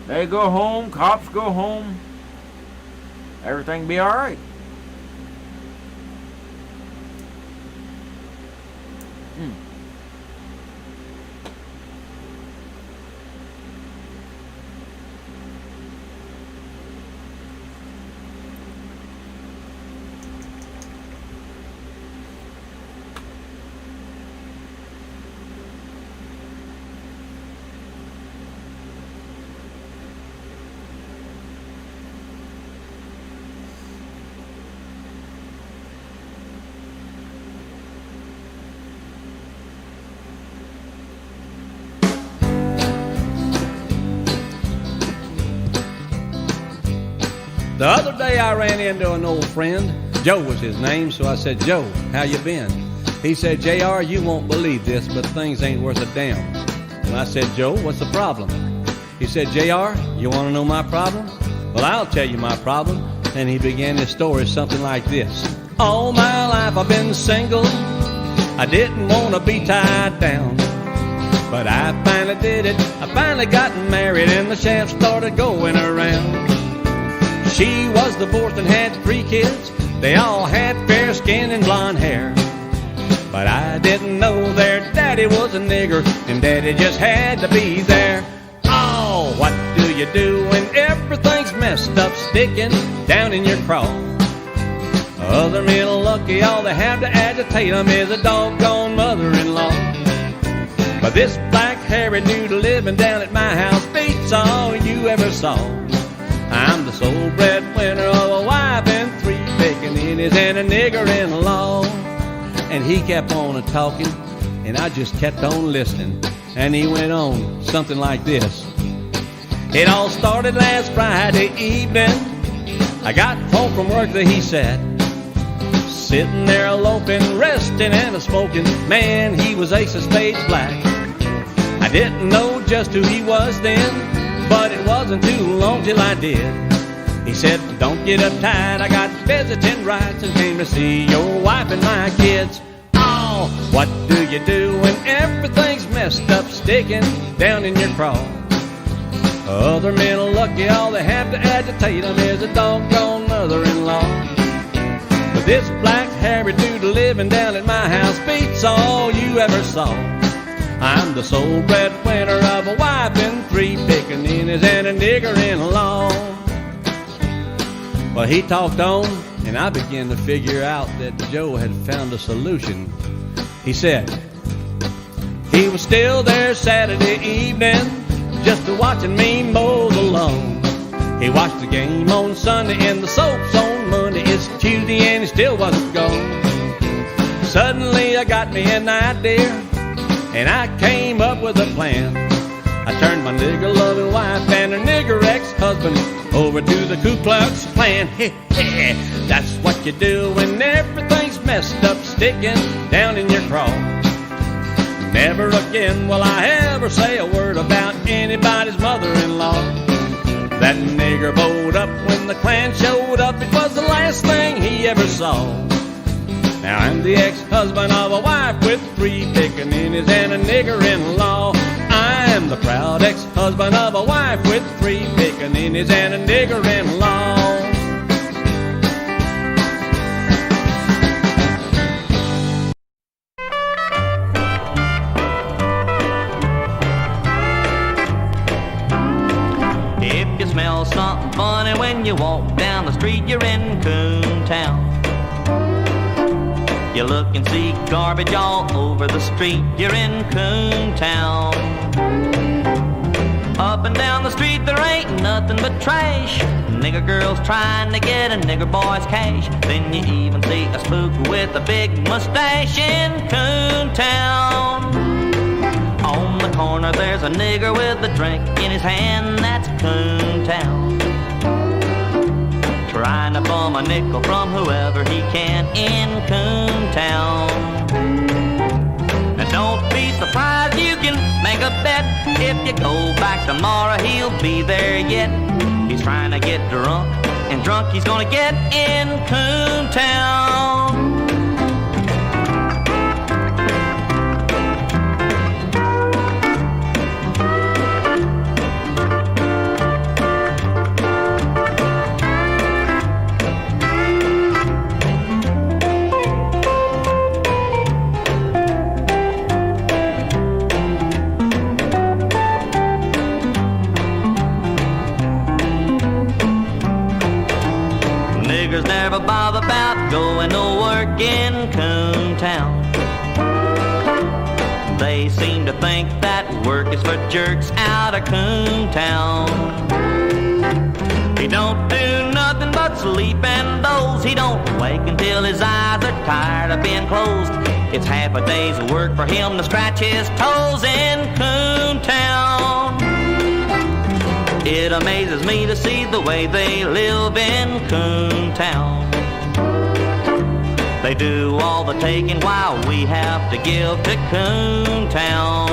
They go home, cops go home, everything be all right. The other day I ran into an old friend. Joe was his name, so I said, Joe, how you been? He said, JR, you won't believe this, but things ain't worth a damn. And I said, Joe, what's the problem? He said, JR, you want to know my problem? Well, I'll tell you my problem. And he began his story something like this. All my life I've been single. I didn't want to be tied down. But I finally did it. I finally got married and the shaft started going around. She was divorced and had 3 kids. They all had fair skin and blonde hair. But I didn't know their daddy was a nigger, and daddy just had to be there. Oh, what do you do when everything's messed up, sticking down in your craw? Other men are lucky, all they have to agitate them is a doggone mother-in-law. But this black-haired dude living down at my house beats all you ever saw. I'm the sole breadwinner of a wife and 3 pickaninnies and a nigger-in-law. And he kept on talking, and I just kept on listening. And he went on something like this. It all started last Friday evening. I got home from work, there he sat, sitting there loafing, resting and a-smoking. Man, he was ace of spades black. I didn't know just who he was then, but it wasn't too long till I did. He said, don't get uptight, I got visiting rights and came to see your wife and my kids. Oh, what do you do when everything's messed up, sticking down in your craw? Other men are lucky, all they have to agitate them is a doggone mother-in-law. But this black hairy dude living down at my house beats all you ever saw. I'm the sole breadwinner of a wife and 3 pickaninnies and a nigger-in-law. Well, he talked on, and I began to figure out that Joe had found a solution. He said he was still there Saturday evening, just watching me mow the lawn. He watched the game on Sunday and the soaps on Monday. It's Tuesday and he still wasn't gone. Suddenly I got me an idea, and I came up with a plan. I turned my nigger-loving wife and her nigger ex-husband over to the Ku Klux Klan. That's what you do when everything's messed up, sticking down in your craw. Never again will I ever say a word about anybody's mother-in-law. That nigger bowed up when the Klan showed up. It was the last thing he ever saw. Now I'm the ex-husband of a wife with 3 pickaninnies and a nigger-in-law. I'm the proud ex-husband of a wife with 3 pickaninnies and a nigger-in-law. If you smell something funny when you walk down the street, you're in Coontown. You look and see garbage all over the street, you're in Coontown. Up and down the street there ain't nothing but trash. Nigger girls trying to get a nigger boy's cash. Then you even see a spook with a big mustache in Coontown. On the corner there's a nigger with a drink in his hand, that's Coontown. Trying to bum a nickel from whoever he can in Coontown. And don't be surprised, you can make a bet. If you go back tomorrow, he'll be there yet. He's trying to get drunk, and drunk he's gonna get in Coontown. Never bother about going to work in Coontown. They seem to think that work is for jerks out of Coontown. He don't do nothing but sleep and doze. He don't wake until his eyes are tired of being closed. It's half a day's work for him to scratch his toes in Coontown. It amazes me to see the way they live in Coontown. They do all the taking while we have to give to Coontown.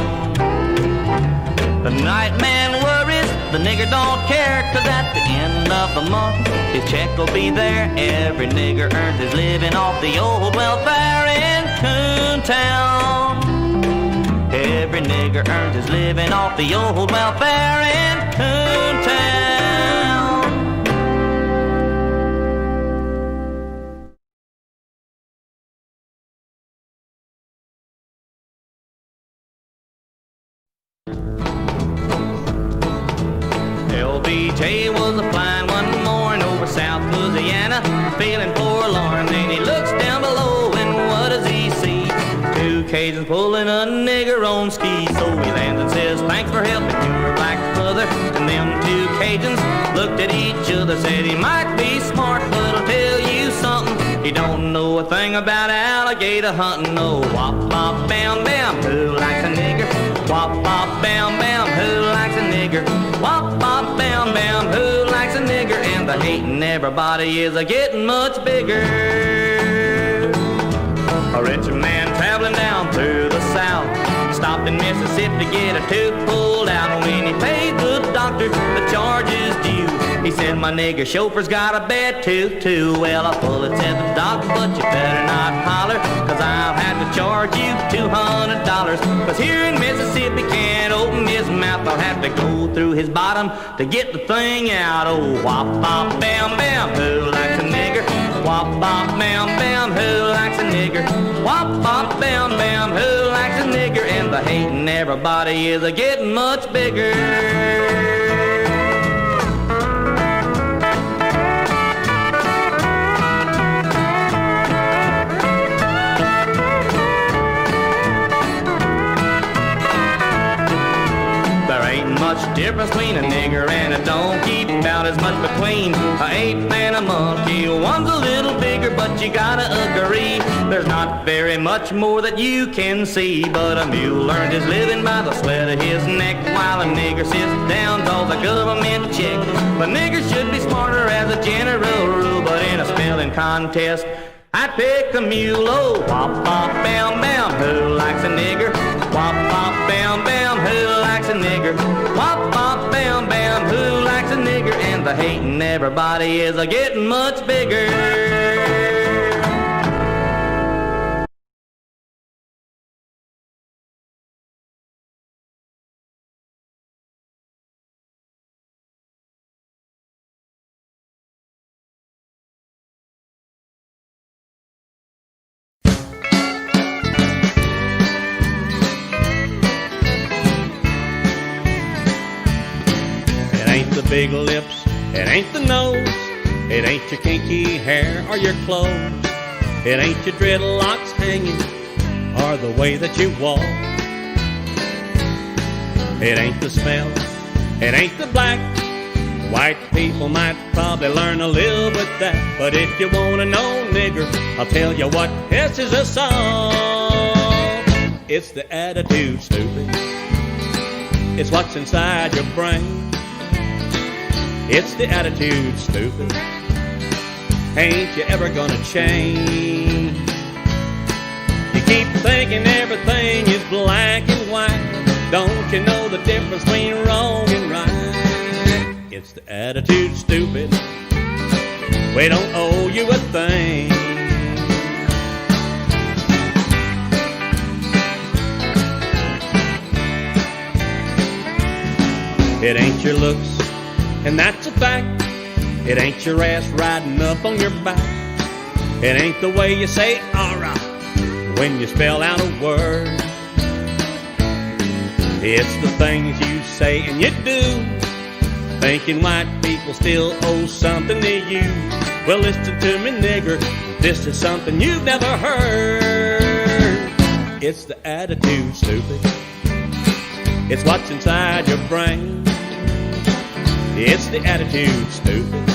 The night man worries, the nigger don't care, 'cause at the end of the month his check will be there. Every nigger earns his living off the old welfare in Coontown. Every nigger earns his living off the old welfare in Coontown. LBJ was a flying one morning over South Louisiana, feeling forlorn. Then he looks down below and what does he see? 2 Cajuns pulling a nigger on skis. So he lands and says, thanks for helping your black brother. And them 2 Cajuns looked at each other, said he might be smart, but I'll tell you something, he don't know a thing about alligator hunting. No, wop, bop, bam, bam, who likes a nigger? Wop, bop, bam, bam, who likes a nigger? Wop, bop, bam, bam, who likes a nigger? And the hating everybody is getting much bigger. A rich man traveling down through the South stopped in Mississippi to get a tooth pulled out. When he paid the doctor the charges due, he said, my nigger chauffeur's got a bad tooth too. Well, I pull it, said the doctor, but you better not holler, cause I'll have to charge you $200. Cause here in Mississippi can't open his mouth, I'll have to go through his bottom to get the thing out. Oh, wop, bop, bam, bam, who likes a nigger? Wop, bop, bam, bam, who likes a nigger? Wop, bop, bam, bam, who likes a nigger? And the hating everybody is getting much bigger. Much difference between a nigger and a donkey, about as much between a ape and a monkey. One's a little bigger, but you gotta agree, there's not very much more that you can see. But a mule earned his living by the sweat of his neck, while a nigger sits down all the government check. But niggers should be smarter as a general rule, but in a spelling contest I'd pick a mule. Oh, wop, bop, bam, bam, who likes a nigger? Wop, bop, bam, bam, who likes a nigger? Wop, bop, bam, bam, who likes a nigger? And the hating everybody is getting much bigger. Big lips, it ain't the nose, it ain't your kinky hair or your clothes, it ain't your dreadlocks hanging or the way that you walk. It ain't the smell, it ain't the black. White people might probably learn a little bit that, but if you wanna know, nigger, I'll tell you what pisses us off. It's the attitude, stupid. It's what's inside your brain. It's the attitude, stupid. Ain't you ever gonna change? You keep thinking everything is black and white. Don't you know the difference between wrong and right? It's the attitude, stupid. We don't owe you a thing. It ain't your looks, and that's a fact. It ain't your ass riding up on your back. It ain't the way you say alright when you spell out a word. It's the things you say and you do, thinking white people still owe something to you. Well, listen to me, nigger, this is something you've never heard. It's the attitude, stupid. It's what's inside your brain. It's the attitude, stupid.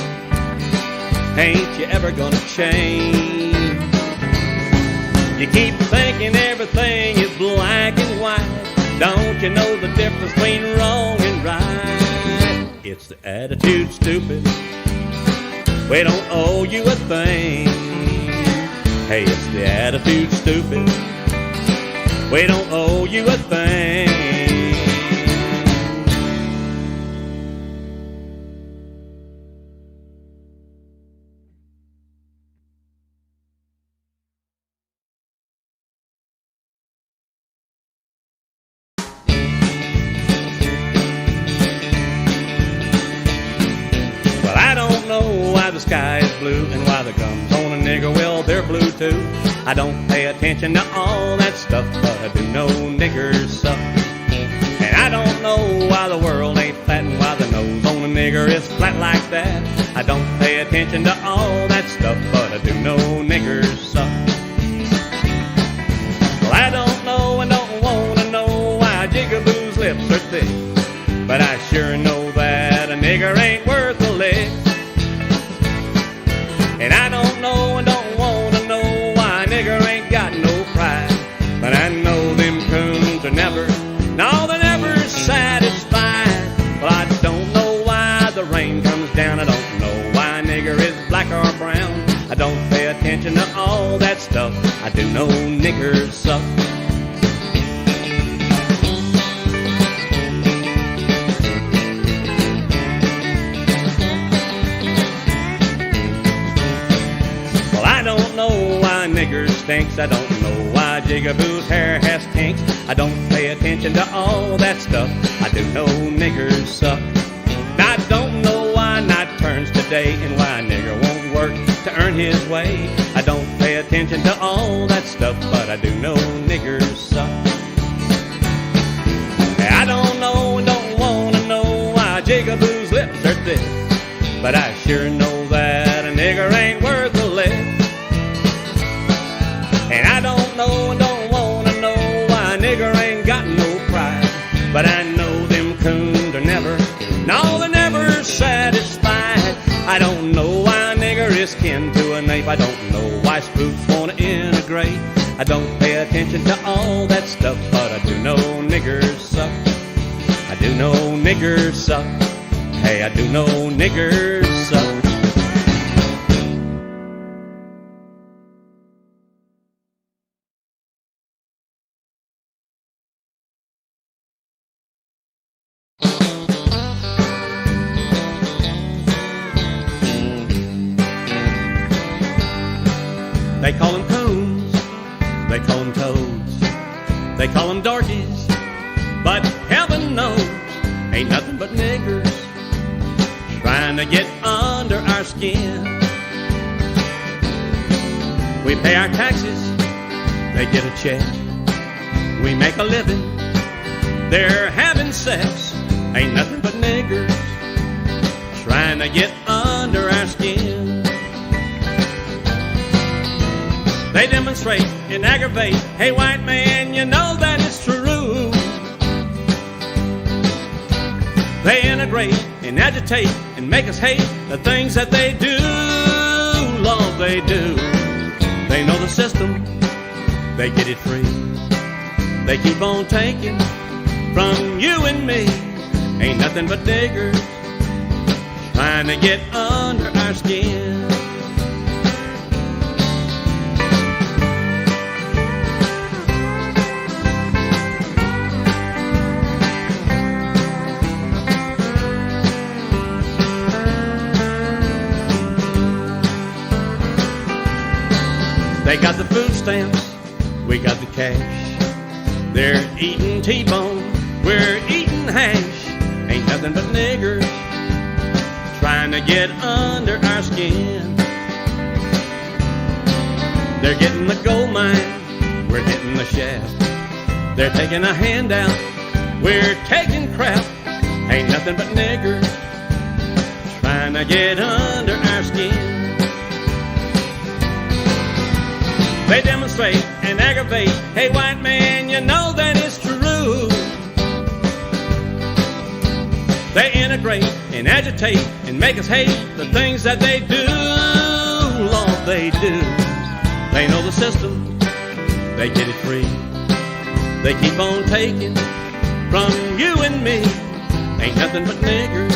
Ain't you ever gonna change? You keep thinking everything is black and white. Don't you know the difference between wrong and right? It's the attitude, stupid. We don't owe you a thing. Hey, it's the attitude, stupid. We don't owe you a thing. The sky is blue and why the gums on a nigger, well, they're blue too. I don't pay attention to all that stuff, but I do know niggers suck. And I don't know why the world ain't flat and why the nose on a nigger is flat like that. I don't pay attention to all that stuff, but I do know niggers suck. Well, I don't know and don't want to know why Jigaboo's lips are thick, but I sure know that a nigger ain't worth a lick. And I don't know and don't want to know why a nigger ain't got no pride. But I know them coons are never, no, they're never satisfied. Well, I don't know why the rain comes down. I don't know why a nigger is stinks. I don't know why Jigaboo's hair has kinks. I don't pay attention to all that stuff. I do know niggers suck. I don't know why night turns to day and why a nigger won't work to earn his way. I don't pay attention to all that stuff, but I do know niggers suck. I don't know and don't want to know why Jigaboo's lips are thick, but I sure know that a nigger ain't worth a lick. And I don't know and don't want to know why a nigger ain't got no pride, but I know them coons are never, no, they're never satisfied. I don't know why a nigger is kin to an ape. I don't know why spooks want to integrate. I don't pay attention to all that stuff, but I do know niggers suck. I do know niggers suck. Hey, I do know niggers suck. They call them coons, they call them toads, they call them darkies, but heaven knows ain't nothing but niggers trying to get under our skin. We pay our taxes, they get a check. We make a living, they're having sex. Ain't nothing but niggers trying to get under our skin. They demonstrate and aggravate. Hey, white man, you know that it's true. They integrate and agitate and make us hate the things that they do. Lord, they do. They know the system. They get it free. They keep on taking from you and me. Ain't nothing but niggers trying to get under our skin. They got the food stamps, we got the cash. They're eating T-bone, we're eating hash. Ain't nothing but niggers trying to get under our skin. They're getting the gold mine, we're getting the shaft. They're taking a handout, we're taking crap. Ain't nothing but niggers trying to get under our skin. They demonstrate and aggravate. Hey, white man, you know that it's true. They integrate and agitate and make us hate the things that they do. Lord, they do. They know the system. They get it free. They keep on taking from you and me. Ain't nothing but niggers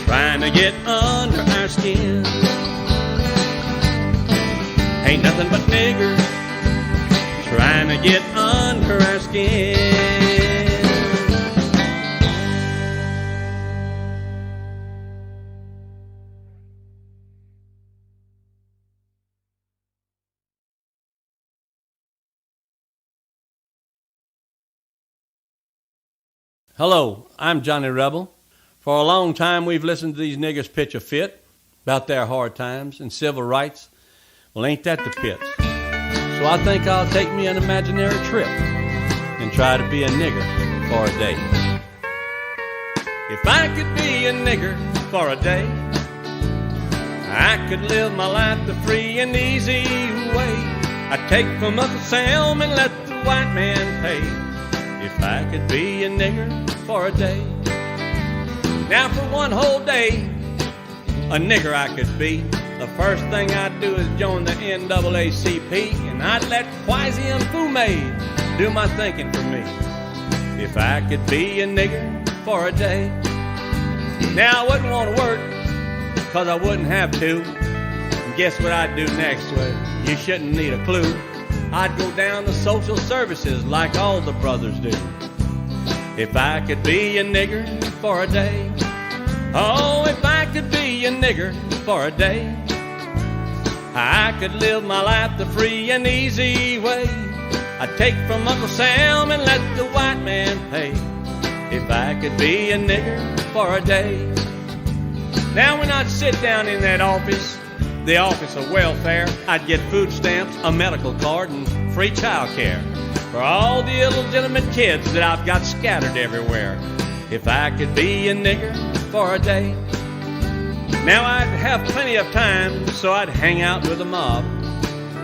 trying to get under our skin. Ain't nothing but niggers trying to get under our skin. Hello, I'm Johnny Rebel. For a long time we've listened to these niggers pitch a fit about their hard times and civil rights. Well, ain't that the pits? So I think I'll take me an imaginary trip and try to be a nigger for a day. If I could be a nigger for a day, I could live my life the free and easy way. I'd take from Uncle Sam and let the white man pay. If I could be a nigger for a day. Now for one whole day, a nigger I could be. The first thing I'd do is join the NAACP, and I'd let Kwasi and Fume do my thinking for me. If I could be a nigger for a day. Now I wouldn't want to work, cause I wouldn't have to. And guess what I'd do next? Well, you shouldn't need a clue. I'd go down to social services like all the brothers do. If I could be a nigger for a day. Oh, if I could be a nigger for a day. I could live my life the free and easy way. I'd take from Uncle Sam and let the white man pay. If I could be a nigger for a day. Now when I'd sit down in that office, the office of welfare, I'd get food stamps, a medical card, and free child care for all the illegitimate kids that I've got scattered everywhere. If I could be a nigger for a day. Now I'd have plenty of time, so I'd hang out with the mob,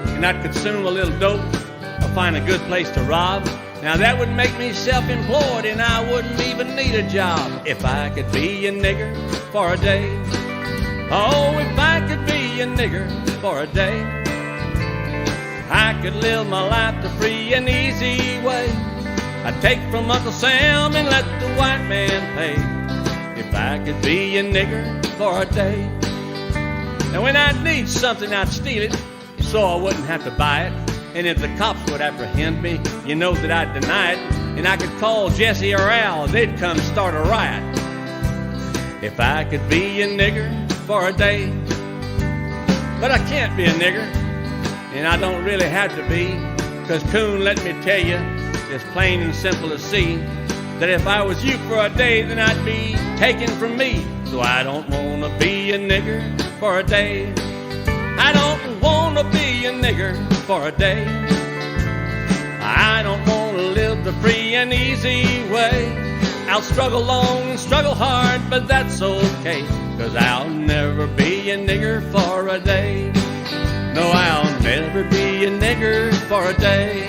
and I'd consume a little dope or find a good place to rob. Now that would make me self-employed, and I wouldn't even need a job if I could be a nigger for a day. Oh, if I could be a nigger for a day, I could live my life the free and easy way. I'd take from Uncle Sam and let the white man pay. If I could be a nigger for a day. Now when I'd need something, I'd steal it so I wouldn't have to buy it. And if the cops would apprehend me, you know that I'd deny it. And I could call Jesse or Al, they'd come start a riot. If I could be a nigger for a day. But I can't be a nigger, and I don't really have to be, 'cause Coon, let me tell you, it's plain and simple to see that if I was you for a day, then I'd be taken from me. So I don't want to be a nigger for a day. I don't want to be a nigger for a day. I don't want to live the free and easy way. I'll struggle long and struggle hard, but that's okay, 'cause I'll never be a nigger for a day. No, I'll never be a nigger for a day.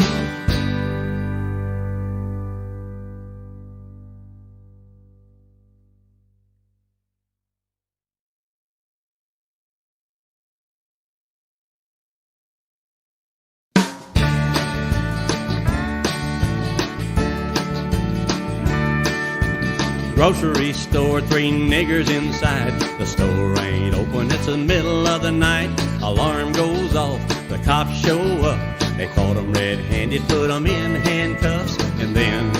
Grocery store, 3 niggers inside. The store ain't open, it's the middle of the night. Alarm goes off, the cops show up. They caught 'em red-handed, put 'em in handcuffs. And then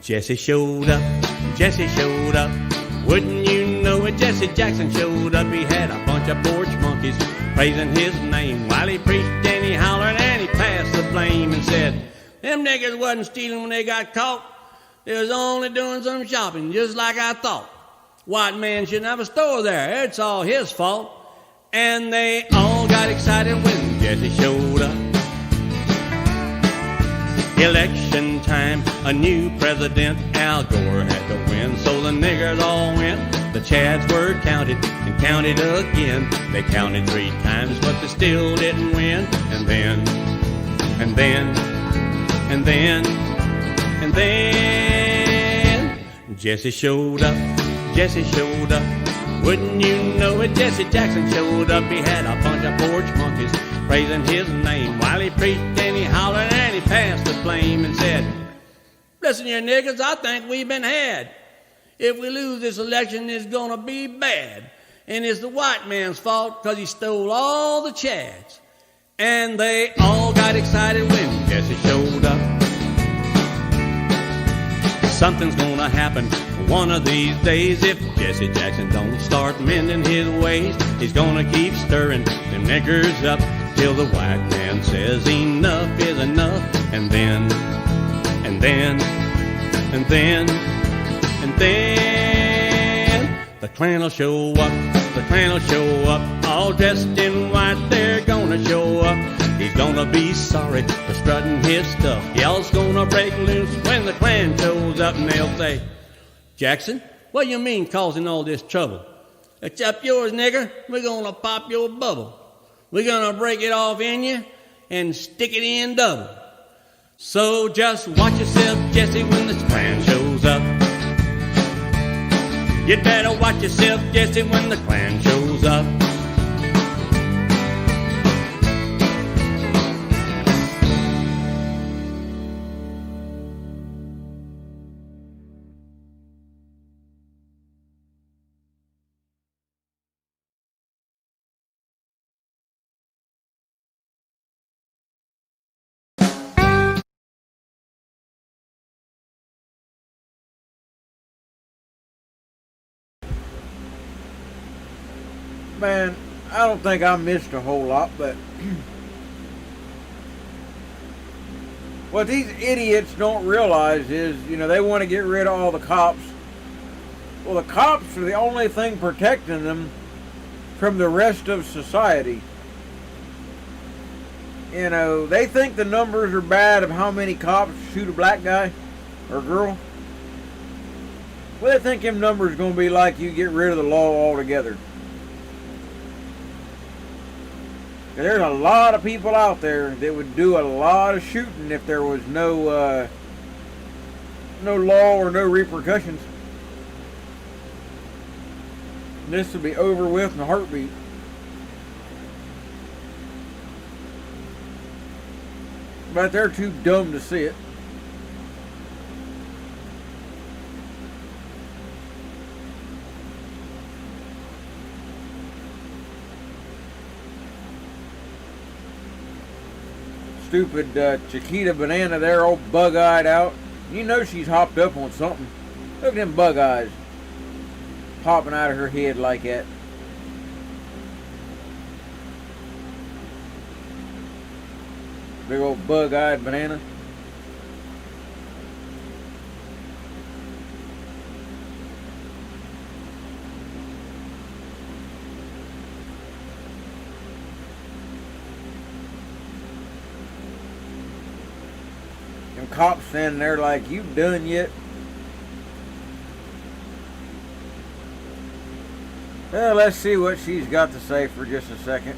Jesse showed up, Jesse showed up. Wouldn't you know it, Jesse Jackson showed up. He had a bunch of porch monkeys praising his name while he preached and he hollered and he passed the blame and said, them niggas wasn't stealing when they got caught. They was only doing some shopping, just like I thought. White man shouldn't have a store there, it's all his fault. And they all got excited when Jesse showed up. Election time, a new president, Al Gore had to win, so the niggers all went. The chads were counted and counted again. They counted 3 times, but they still didn't win. And then Jesse showed up, Jesse showed up. Wouldn't you know it, Jesse Jackson showed up. He had a bunch of porch monkeys praising his name while he preached and he hollered and he passed the flame and said, listen here niggas, I think we've been had. If we lose this election, it's gonna be bad. And it's the white man's fault, 'cause he stole all the chads. And they all got excited when Jesse showed up. Something's gonna happen one of these days if Jesse Jackson don't start mending his ways. He's gonna keep stirring them niggers up till the white man says enough is enough. And then the Klan will show up, the Klan will show up, all dressed in white, they're gonna show up. He's gonna be sorry for strutting his stuff. Y'all's gonna break loose when the Klan shows up, and they'll say, Jackson, what you mean causing all this trouble? Except yours, nigger, we're gonna pop your bubble. We're gonna break it off in you and stick it in double. So just watch yourself, Jesse, when the Klan shows up. You'd better watch yourself, Jesse, when the Klan shows up. Man, I don't think I missed a whole lot, but what these idiots don't realize is, you know, they want to get rid of all the cops. Well, the cops are the only thing protecting them from the rest of society. You know, they think the numbers are bad of how many cops shoot a black guy or girl. Well, they think them numbers are going to be like you get rid of the law altogether. There's a lot of people out there that would do a lot of shooting if there was no law or no repercussions. This would be over with in a heartbeat. But they're too dumb to see it. Stupid Chiquita Banana there, all bug-eyed out. You know she's hopped up on something. Look at them bug eyes popping out of her head like that. Big old bug-eyed banana. Them cops standing there like, you done yet? Well, let's see what she's got to say for just a second.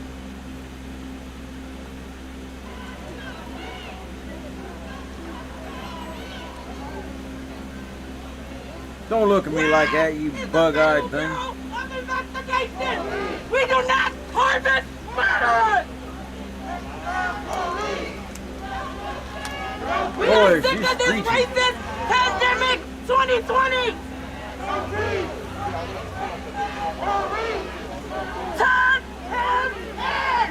Don't look at me like that, you bug-eyed thing. We do not harvest murder! We are sick of this racist pandemic 2020! Turn him in!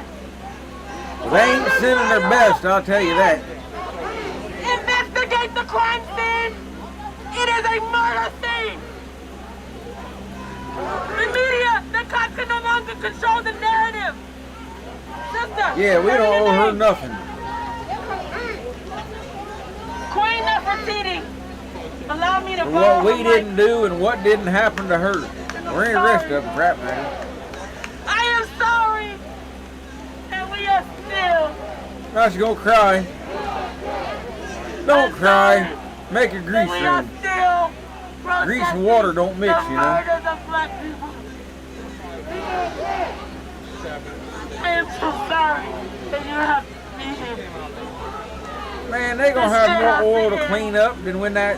Well, they ain't sending their best, I'll tell you that. Investigate the crime scene! It is a murder scene! The media, the cops can no longer control the narrative! Sister! Yeah, we don't owe her nothing. Queen Nefertiti, allow me to For what we didn't do and what didn't happen to her. Or any rest of them, crap, man. I am sorry! And we are still... Now she's gonna cry. Don't cry. Make her grease We are in. still Grease and water don't mix, the you know. murders of black people. I am so sorry that you have to be here. Man, they gonna have more oil to clean up than when that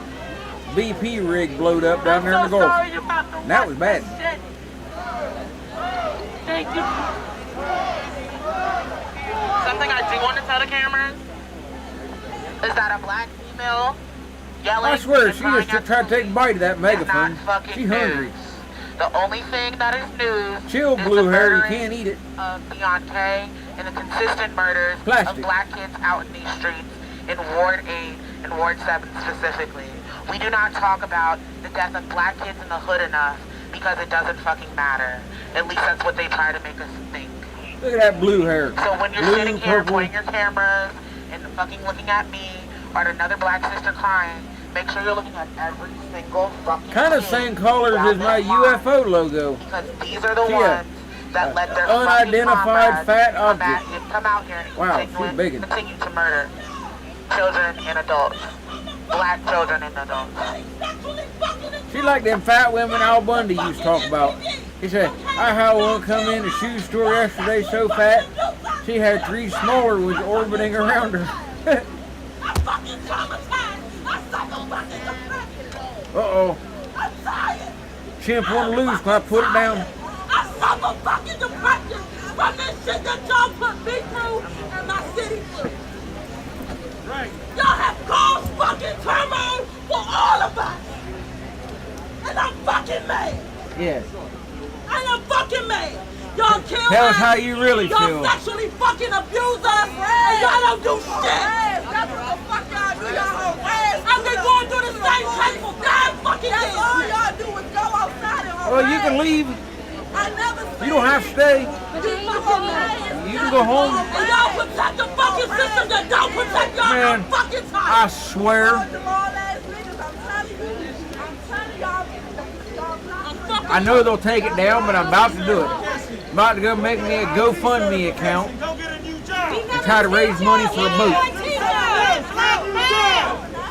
BP rig blowed up down there in the Gulf. And that was bad. Thank you. Something I do want to tell the cameras is that a black female yelling. I swear, she just tried to take a bite of that megaphone. She hungry. The only thing that is news Chill, is blue the hair, you murdering can't eat it. of Deontay and the consistent murders Plastic. of black kids out in these streets in Ward 8 and Ward 7 specifically. We do not talk about the death of black kids in the hood enough because it doesn't fucking matter. At least that's what they try to make us think. Look at that blue hair. So when you're Blue, sitting here purple. pointing your cameras and fucking looking at me or at another black sister crying, make sure you're looking at every single fucking Kind of kid same colors down as my that line. UFO logo. Because these are the See ones that let their unidentified fat come object. come out here and Wow, she's big. continue to murder children and adults. Black children and adults. She like them fat women Al Bundy used to talk about. He said, I had one come in the shoe store yesterday so fat, she had 3 smaller ones orbiting around her. Uh-oh. Chimp won't lose when I put it down. I'm so fucking depression from this shit that y'all put me through and my city through. Right. Y'all have caused fucking turmoil for all of us. And I'm fucking mad. Yeah. I am fucking mad. Y'all kill us. Tell us how you really y'all feel. Sexually fucking abuse us. And y'all don't do shit. That's what the fuck y'all do. Y'all I've been going through the same painful God fucking thing. All y'all do is go outside and Well, you can leave. I You don't have to stay. You can go home. And y'all protect the fucking system that don't protect y'all Man, fucking time. I swear. I know they'll take it down, but I'm about to do it. I'm about to go make me a GoFundMe account and try to raise money for a boat.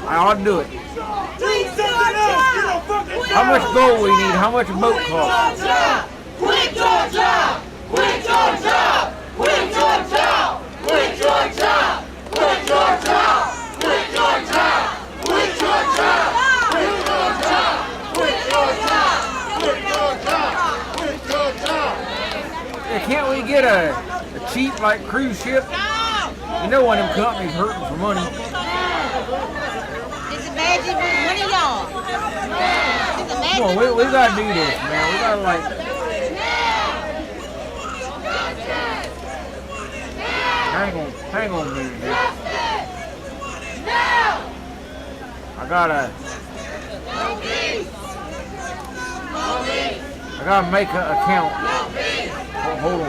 I ought to do it. How much gold we need? How much a boat costs? Quit your job! Quit your job! Quit your job! Quit your job! Quit your job! Quit your job! Quit your job! Quit your job! Quit your job! Quit your job! Quit your job! Yeah, can't we get a cheap like cruise ship? You know one of them companies hurting for money. It's a magic money, y'all. Come on, we gotta do this, man. We gotta like. Hang on a minute, man. I gotta make an account. Hold on.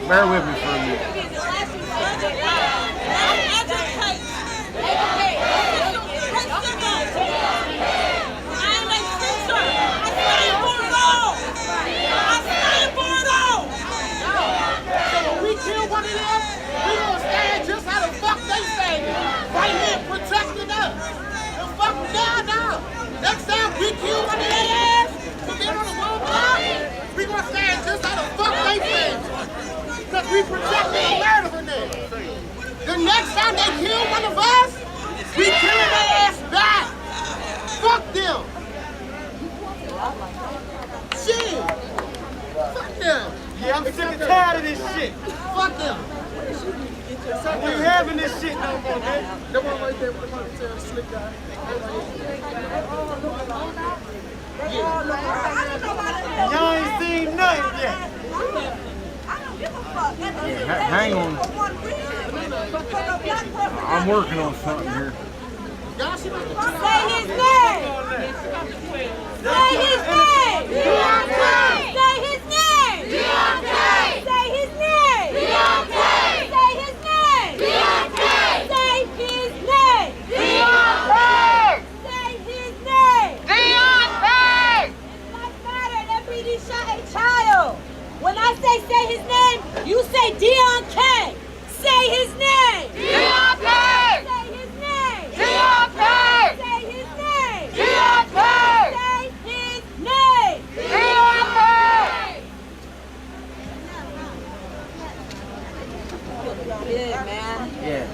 Bear with me for a minute. We kill one of them, we gonna stand just how the fuck they standing. Right here, protecting us. The fuck now. Next time we kill one of their ass, but they're on the wrong block, we gonna stand just how the fuck they stand. Because we protecting America from them. The next time they kill one of us, we killing their ass back. Fuck them. Shit. Fuck them. Yeah, I'm sick and tired of this shit. Fuck them. We ain't having this shit no more, man. The one right there with the money slick guy. Y'all ain't seen nothing yet. Yeah, hang on. I'm working on something here. Say his name! Say his name! Deontay! Say his name! Deontay! Say his name! Deontay! Say his name! Deontay! Say his name! Deontay! Say his name! Deontay! Life matter, that BD shot a child. When I say his name, you say Deontay. Say his name! Deontay! Say his name! Deontay! Say his name! Deontay! Say his name! Deontay! Yeah, man. Yeah.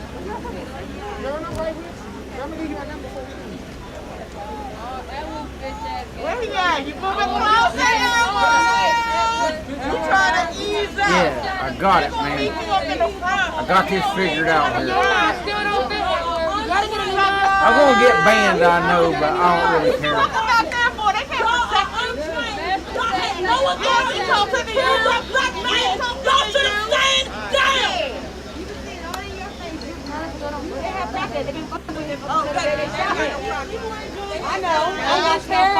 Where he at? You moving closer? You trying to ease up? Yeah, I got it, man. I got this figured out here. I'm gonna get banned, I know, but I don't really care. What about that for? They can't protect us. No one goes to talk to me. You're a black man. Y'all should have stayed down. I know. I'm not scared. I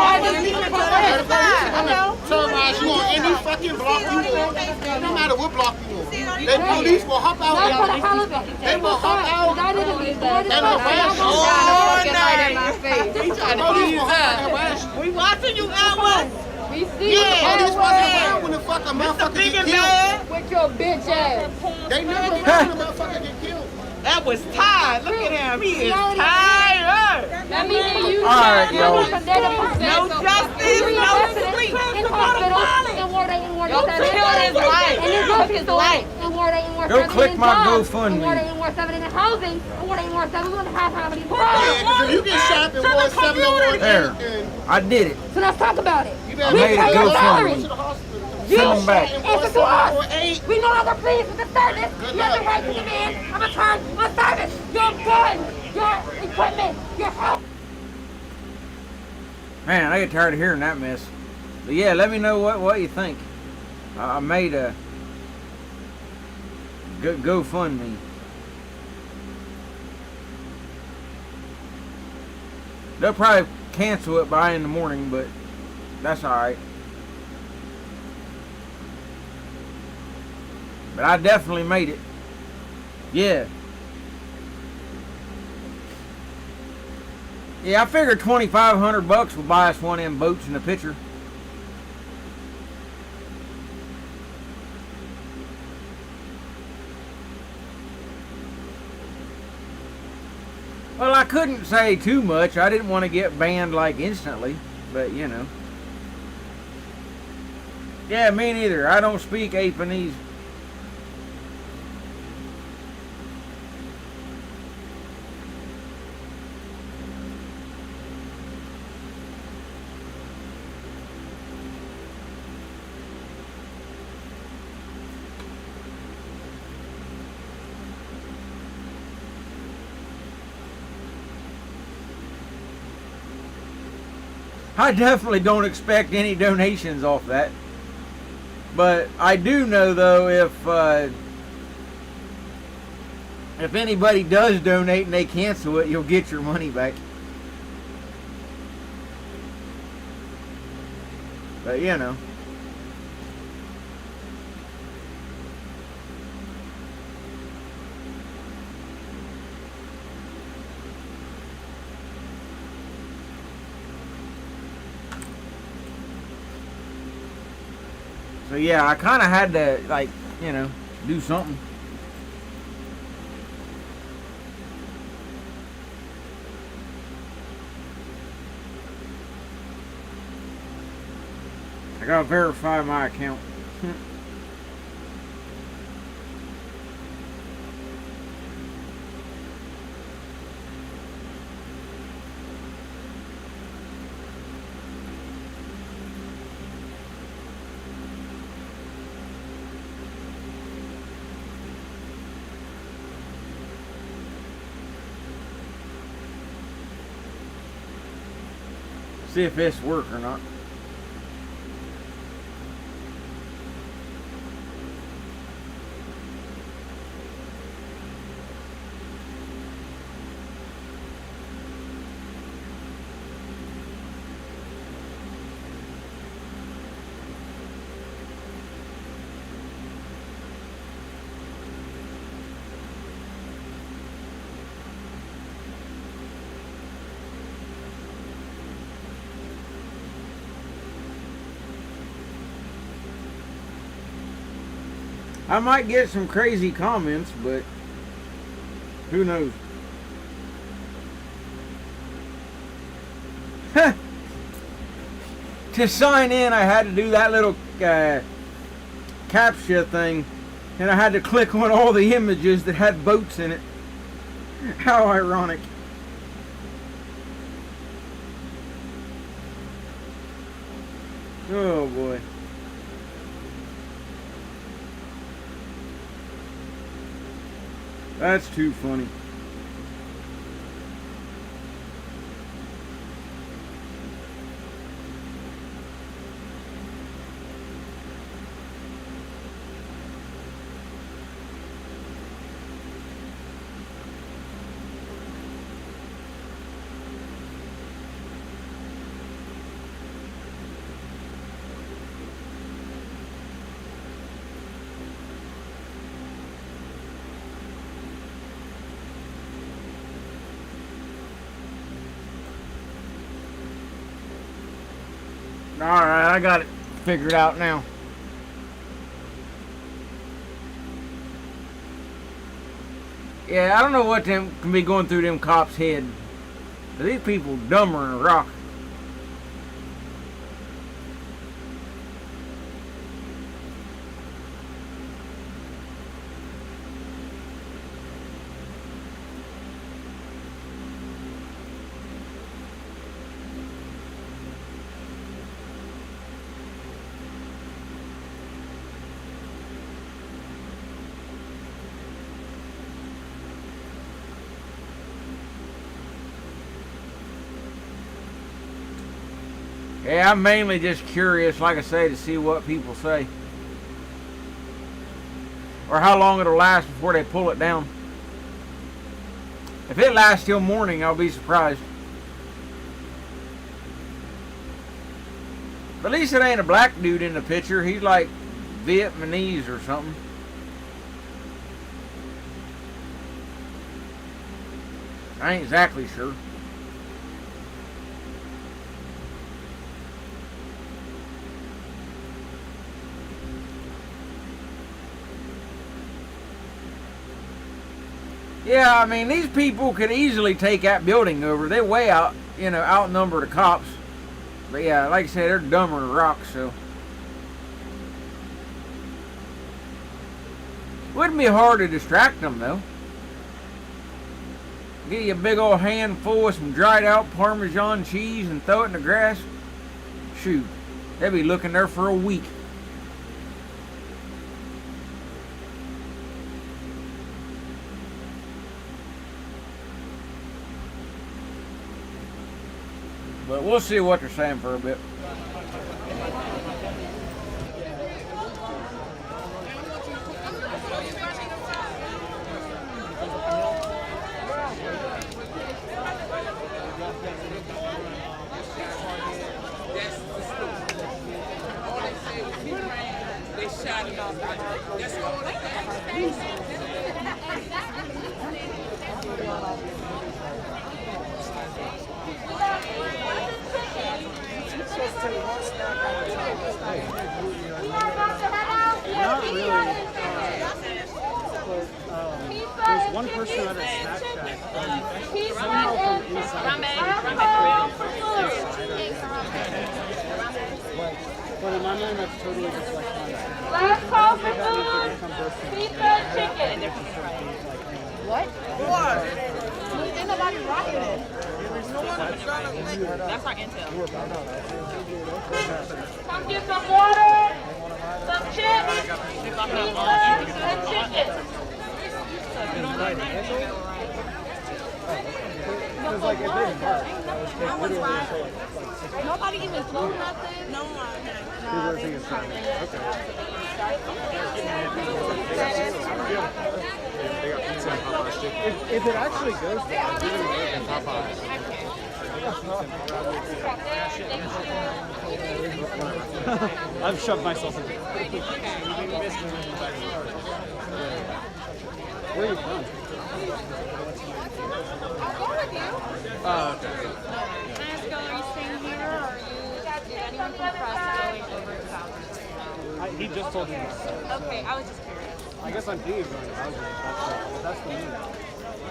know. Terrorize you on any fucking block you want. No matter what block you want. They police will hop out. They will hop out and harass you. We watching you, Elwood. We see you. The police wasn't around when the fuck a motherfucker get killed. With your bitch ass. They never around when a motherfucker get killed. That was tired. Look at him. He is tired. Let me hear you. All right, y'all. No justice, no sleep. Yo, kill his life. His life. Go click my GoFundMe. Yeah, if you get shot in Ward 701, There. I did it. So let's talk about it. You I made a GoFundMe. You Send them back. answer to us. We no longer pleased with the service. You have the right to demand a return on service. Your gun, your equipment, your health. Man, I get tired of hearing that mess. But yeah, let me know what you think. I made a GoFundMe. They'll probably cancel it by in the morning, but that's alright. But I definitely made it. Yeah. Yeah, I figured $2,500 will buy us one of them boats in the picture. Well, I couldn't say too much. I didn't want to get banned like instantly, but you know. Yeah, me neither. I don't speak Japanese. I definitely don't expect any donations off that. But I do know though if anybody does donate and they cancel it, you'll get your money back. But you know. So yeah, I kind of had to, like, you know, do something. I gotta verify my account. See if this works or not. I might get some crazy comments, but who knows? To sign in, I had to do that little CAPTCHA thing, and I had to click on all the images that had boats in it. How ironic. Oh boy. That's too funny. Alright, I got it figured out now. Yeah, I don't know what them can be going through them cops' head. These people dumber than a rock. Yeah, I'm mainly just curious, like I say, to see what people say. Or how long it'll last before they pull it down. If it lasts till morning, I'll be surprised. But at least it ain't a black dude in the picture. He's like Vietnamese or something. I ain't exactly sure. Yeah, I mean, these people could easily take that building over. They way out, outnumber the cops. But yeah, like I said, they're dumber than rocks, so. Wouldn't be hard to distract them, though. Get you a big old handful of some dried out Parmesan cheese and throw it in the grass. Shoot, they'd be looking there for a week. But we'll see what they're saying for a bit. They shot him out. That's all they Not really. There's one person at a Snapchat. Somehow from inside. But in my mind, that's totally just like Last call for food. Pizza, chicken. What? What? Ain't nobody rocking it. That's our intel. Come get some water, some chips, pizza, and chicken. Because like it didn't work. That was Nobody even told nothing. No one. If it actually goes down, it's even better than Popeyes. I've shoved myself in. Where are you from? I'll go with you. Oh, okay. Can I ask you, are you staying here, or are you, did anyone from press going over to South? He just told me. Okay, I was just curious. I guess I'm thinking of going to Housing. That's the move.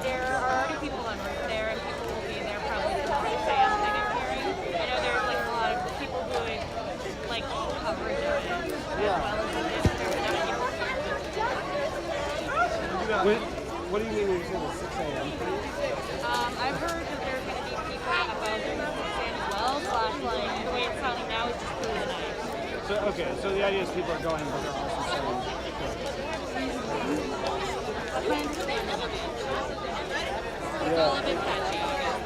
There are already people en route there, and people will be there probably for the 6 a.m. thing I'm hearing. I know there's like a lot of people doing like coverage of it. Yeah. What do you mean when you say the 6 a.m. thing? I've heard that there's going to be people above the 6 a.m. as well, slash like the way it's sounding now is just through the night. So okay, so the idea is people are going, but they're also saying. That's my understanding of it. It's all a bit catchy, I guess.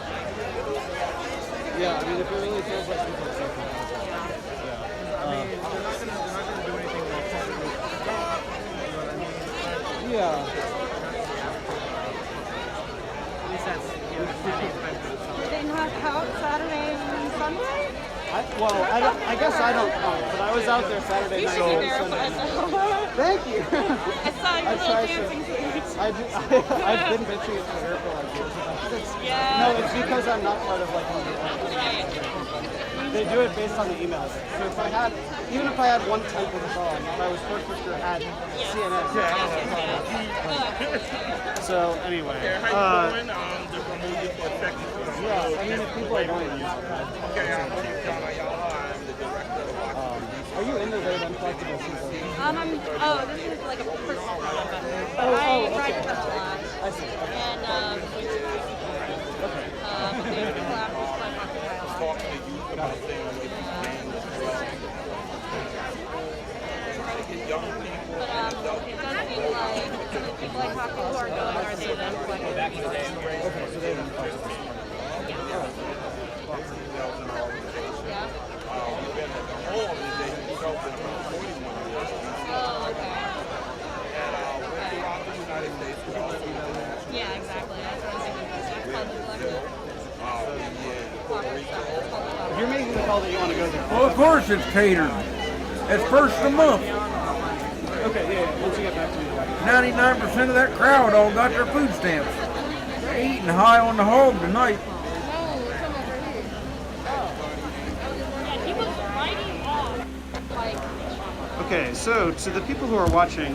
Yeah, I mean, if it really feels like people are taking it. Yeah. I mean, they're not going to do anything more publicly. Yeah. At least that's, They didn't have out Saturday and Sunday? I guess I don't know, but I was out there Saturday night and Sunday. Thank you. I saw your little dancing feet. I've been bitching at Twitter for like years about this. Yeah. No, it's because I'm not part of like one of the They do it based on the emails. So if I had, even if I had 1/10 of the phone, if I was first for sure at CNN. So anyway. Yeah, I mean if people are going to use it. Are you in the Raid Uncollectible season? This is like a personal one, but I write for them a lot. I see. And they collaborate with my pocket pile. But it does seem like people I talk to who are going are they them collecting. Back in the day. Okay, so they then collected. Yeah. Yeah, exactly. That's what I was thinking. If you're making the call that you want to go there. Well, of course it's catered. It's first of the month. Okay, yeah. Once you get back to me. 99% of that crowd all got their food stamps. They're eating high on the hog tonight. Okay, so to the people who are watching,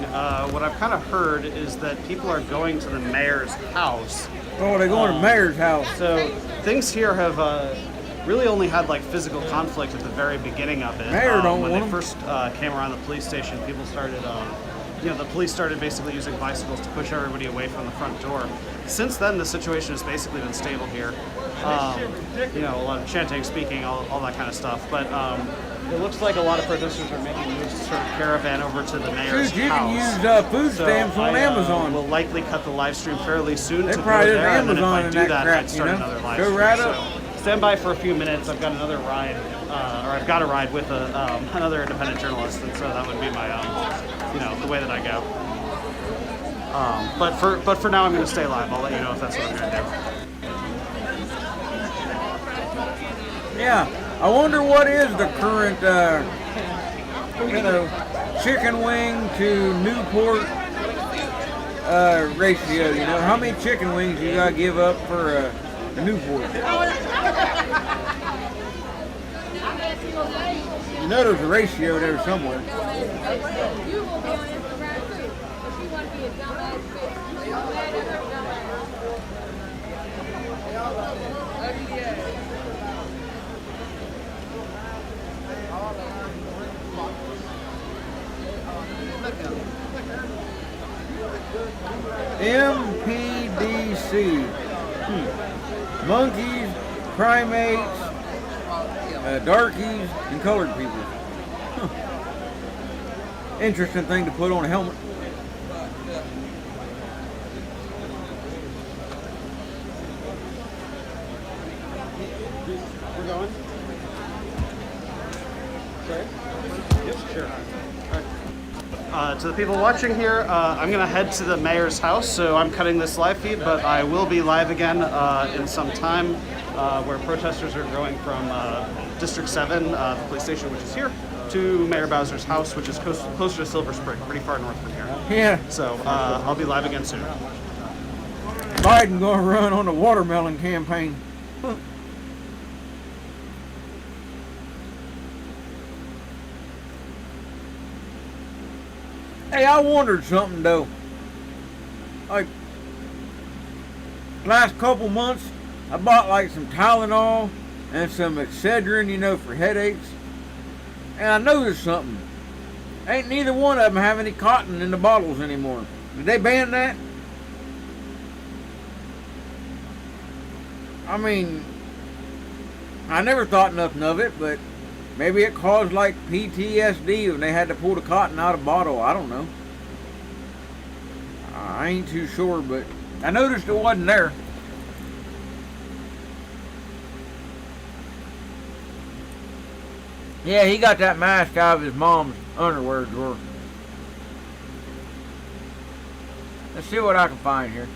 what I've kind of heard is that people are going to the mayor's house. Oh, they're going to the mayor's house. So things here have really only had like physical conflict at the very beginning of it. Mayor don't when want they 'em. first came around the police station, people started, the police started basically using bicycles to push everybody away from the front door. Since then, the situation has basically been stable here. A lot of chanting, speaking, all that kind of stuff. But it looks like a lot of protesters are making moves to sort of caravan over to the mayor's Shoot, you house. can use food stamps on Amazon. We'll likely cut the live stream fairly soon They to go probably there, have and then if Amazon I in do that that, crap, I'd start you know? another live Go stream. right So up. stand by for a few minutes. I've got another ride, or I've got a ride with another independent journalist, and so that would be my, the way that I go. But for now, I'm going to stay live. I'll let you know if that's what I'm going to do. Yeah, I wonder what is the current, chicken wing to Newport ratio. How many chicken wings you gotta give up for a Newport? There's a ratio there somewhere. MPDC. Monkeys, primates, darkies, and colored people. Huh. Interesting thing to put on a helmet. We're going? Sorry? Yep, sure. To the people watching here, I'm going to head to the mayor's house, so I'm cutting this live feed, but I will be live again in some time where protesters are going from District 7, the police station, which is here, to Mayor Bowser's house, which is closer to Silver Spring, pretty far north from here. Yeah. So I'll be live again soon. Biden gonna run on the watermelon campaign. Huh. Hey, I wondered something though. Like, last couple months, I bought like some Tylenol and some Excedrin, for headaches. And I noticed something. Ain't neither one of them have any cotton in the bottles anymore. Did they ban that? I mean, I never thought nothing of it, but maybe it caused like PTSD when they had to pull the cotton out of a bottle. I don't know. I ain't too sure, but I noticed it wasn't there. Yeah, he got that mask out of his mom's underwear drawer. Let's see what I can find here.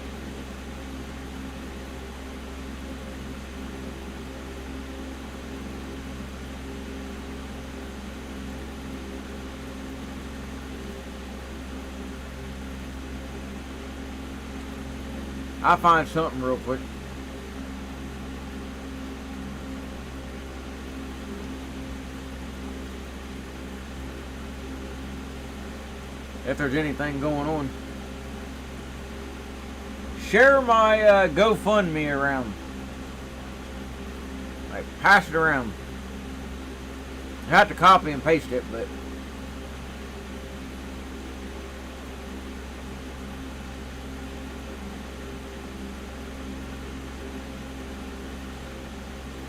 I'll find something real quick. If there's anything going on. Share my GoFundMe around. Like, pass it around. I have to copy and paste it, but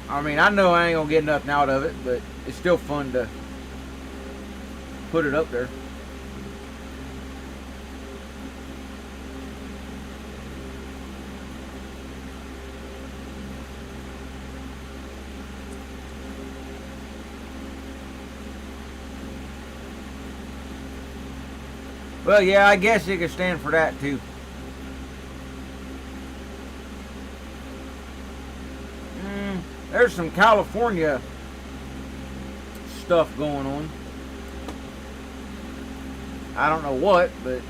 I mean, I know I ain't gonna get nothing out of it, but it's still fun to put it up there. Well, yeah, I guess it could stand for that too. There's some California stuff going on. I don't know what, but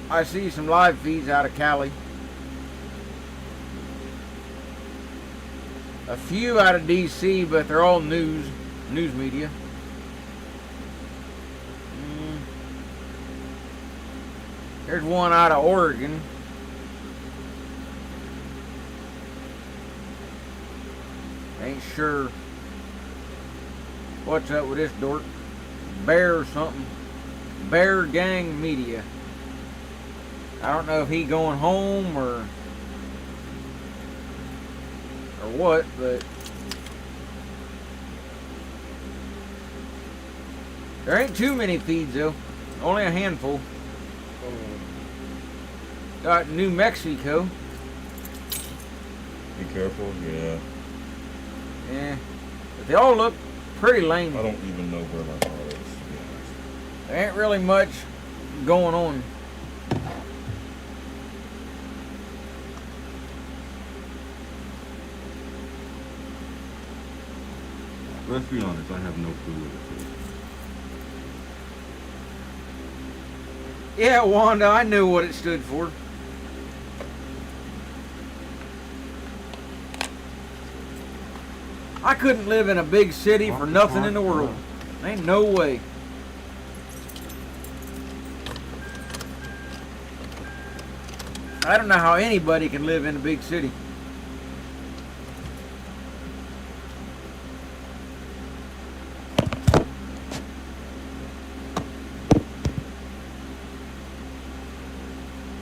I see some live feeds out of Cali. A few out of DC, but they're all news media. There's one out of Oregon. Ain't sure what's up with this dork. Bear or something. Bear Gang Media. I don't know if he going home or what, but there ain't too many feeds though. Only a handful. Got New Mexico. Be careful, yeah. Yeah. But they all look pretty lame. I don't even know where my car is, to be honest. There ain't really much going on. Let's be honest, I have no clue what it is. Yeah, Wanda, I knew what it stood for. I couldn't live in a big city for nothing in the world. Ain't no way. I don't know how anybody can live in a big city.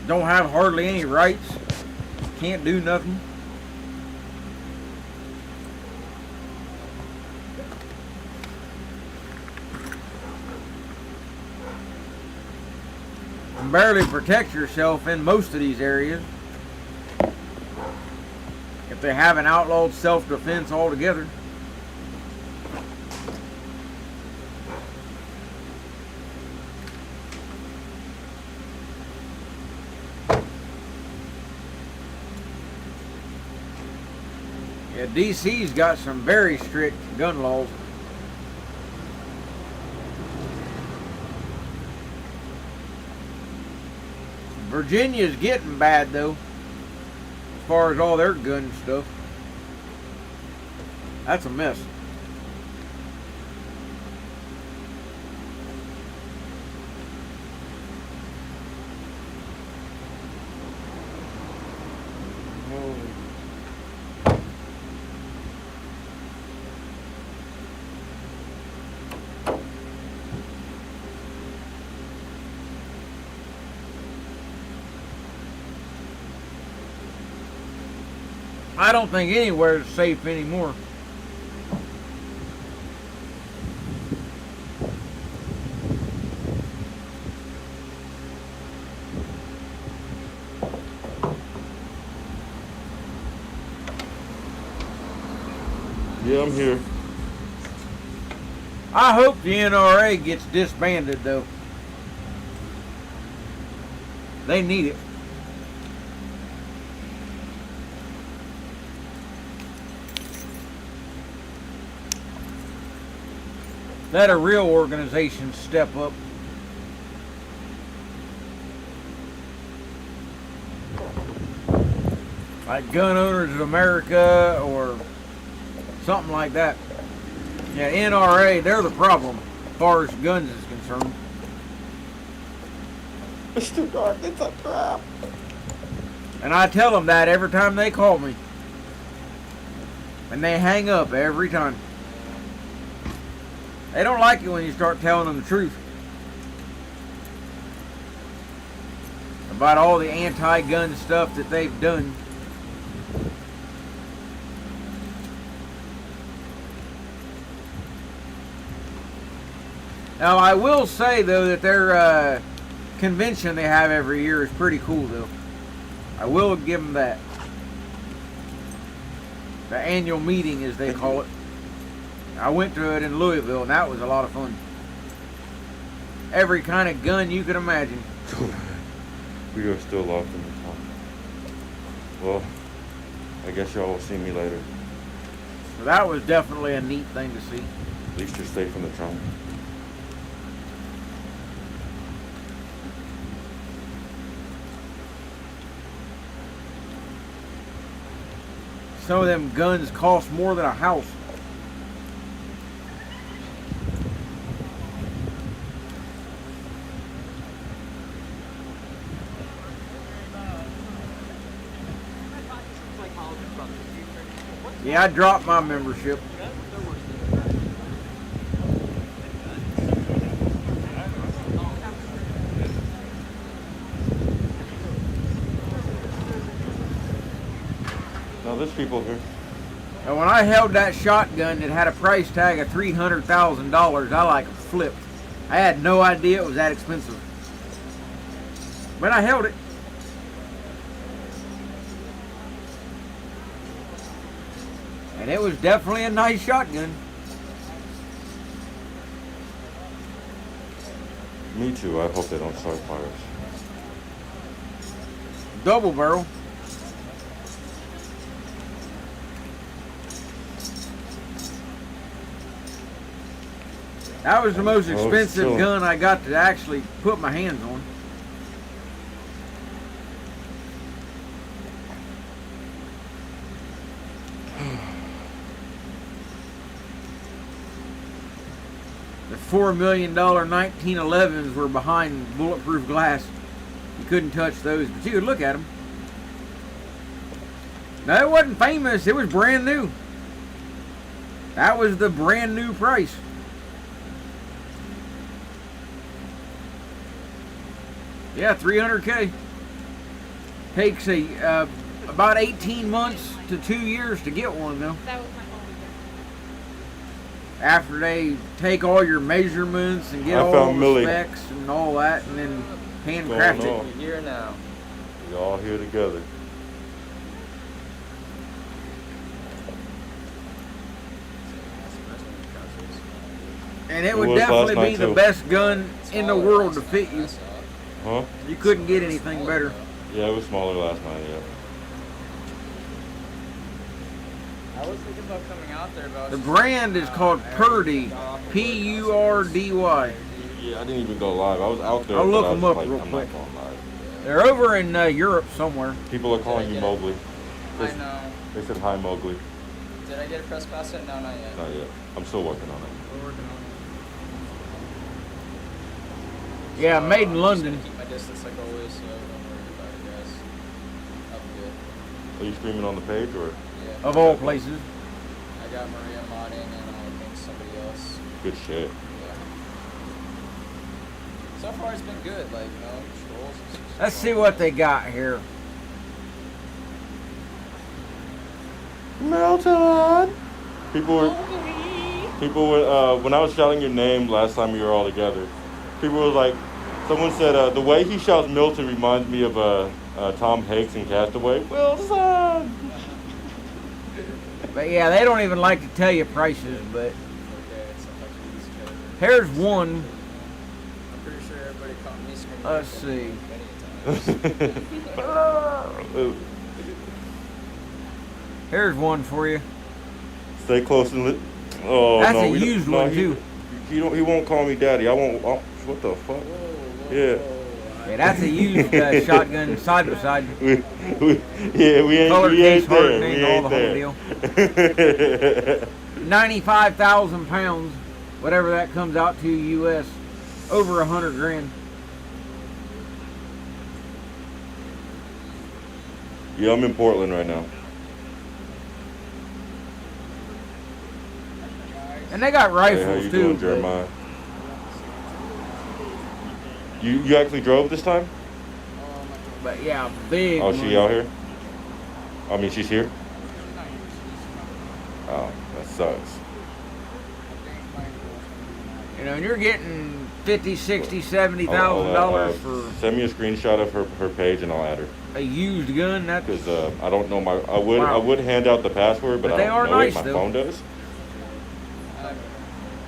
Don't have hardly any rights. Can't do nothing. can barely protect yourself in most of these areas. If they haven't outlawed self-defense altogether. Yeah, DC's got some very strict gun laws. Virginia's getting bad though, as far as all their gun stuff. That's a mess. I don't think anywhere is safe anymore. Yeah, I'm here. I hope the NRA gets disbanded though. They need it. Let a real organization step up. Like Gun Owners of America or something like that. Yeah, NRA, they're the problem as far as guns is concerned. It's too dark, it's a trap. And I tell them that every time they call me. And they hang up every time. They don't like it when you start telling them the truth about all the anti-gun stuff that they've done. Now I will say though that their convention they have every year is pretty cool though. I will give them that. The annual meeting as they call it. I went to it in Louisville, and that was a lot of fun. every kind of gun you could imagine. We are still locked in the tunnel. Well, I guess y'all will see me later. So that was definitely a neat thing to see. At least you're safe in the trunk. Some of them guns cost more than a house. Yeah, I dropped my membership. Now there's people here. And when I held that shotgun that had a price tag of $300,000, I like flipped. I had no idea it was that expensive. But I held it. And it was definitely a nice shotgun. Me too. I hope they don't start fires. Double barrel. That was the most expensive gun I got to actually put my hands on. The $4 million 1911s were behind bulletproof glass. You couldn't touch those, but you could look at them. No, it wasn't famous. It was brand new. That was the brand new price. Yeah, $300K. Takes about 18 months to 2 years to get one, though. That was my only After they take all your measurements and get all the specs and all that, and then handcraft it. You're here now. We're all here together. And it would definitely be the best gun in the world to fit you. Huh? You couldn't get anything better. Yeah, it was smaller last night, yeah. I was thinking about coming out there, but The brand is called Purdy. P-U-R-D-Y. Yeah, I didn't even go live. I was out there. I'll look but I them was up like, real I'm quick. not going live. They're over in Europe somewhere. People are calling you Mowgli. I know. They said hi, Mowgli. Did I get a press pass yet? No, not yet. Not yet. I'm still working on it. We're working on it. Yeah, made in London. Keep my distance like always, so don't worry about it, guys. I'll be good. Are you streaming on the page or? Yeah. Of all places. I got Maria modding and I think somebody else. Good shit. Yeah. So far it's been good, like, you know, scrolls. Let's see what they got here. Milton. People were when I was shouting your name last time we were all together. People were like, someone said the way he shouts Milton reminds me of Tom Hanks in Castaway. Wilson. But yeah, they don't even like to tell you prices, but here's one. I'm pretty sure everybody caught me screaming. Let's see. Here's one for you. Stay close and oh, that's no, a used one too. He won't call me daddy. I won't. Oh, what the fuck? Yeah. Yeah, that's a used shotgun side by side. We ain't Color case, there. hardening, all the whole deal. 95,000 pounds, whatever that comes out to U.S. Over 100 grand. Yeah, I'm in Portland right now. And they got rifles hey, how you too. Doing, Jeremiah? You actually drove this time? But yeah, big. Oh, she out here? I mean, she's here? Oh, that sucks. You know, and you're getting $50,000, $60,000, $70,000 for send me a screenshot of her page and I'll add her. A used gun. That's because I don't know my. I would hand out the password, but I don't know nice, it. My phone does.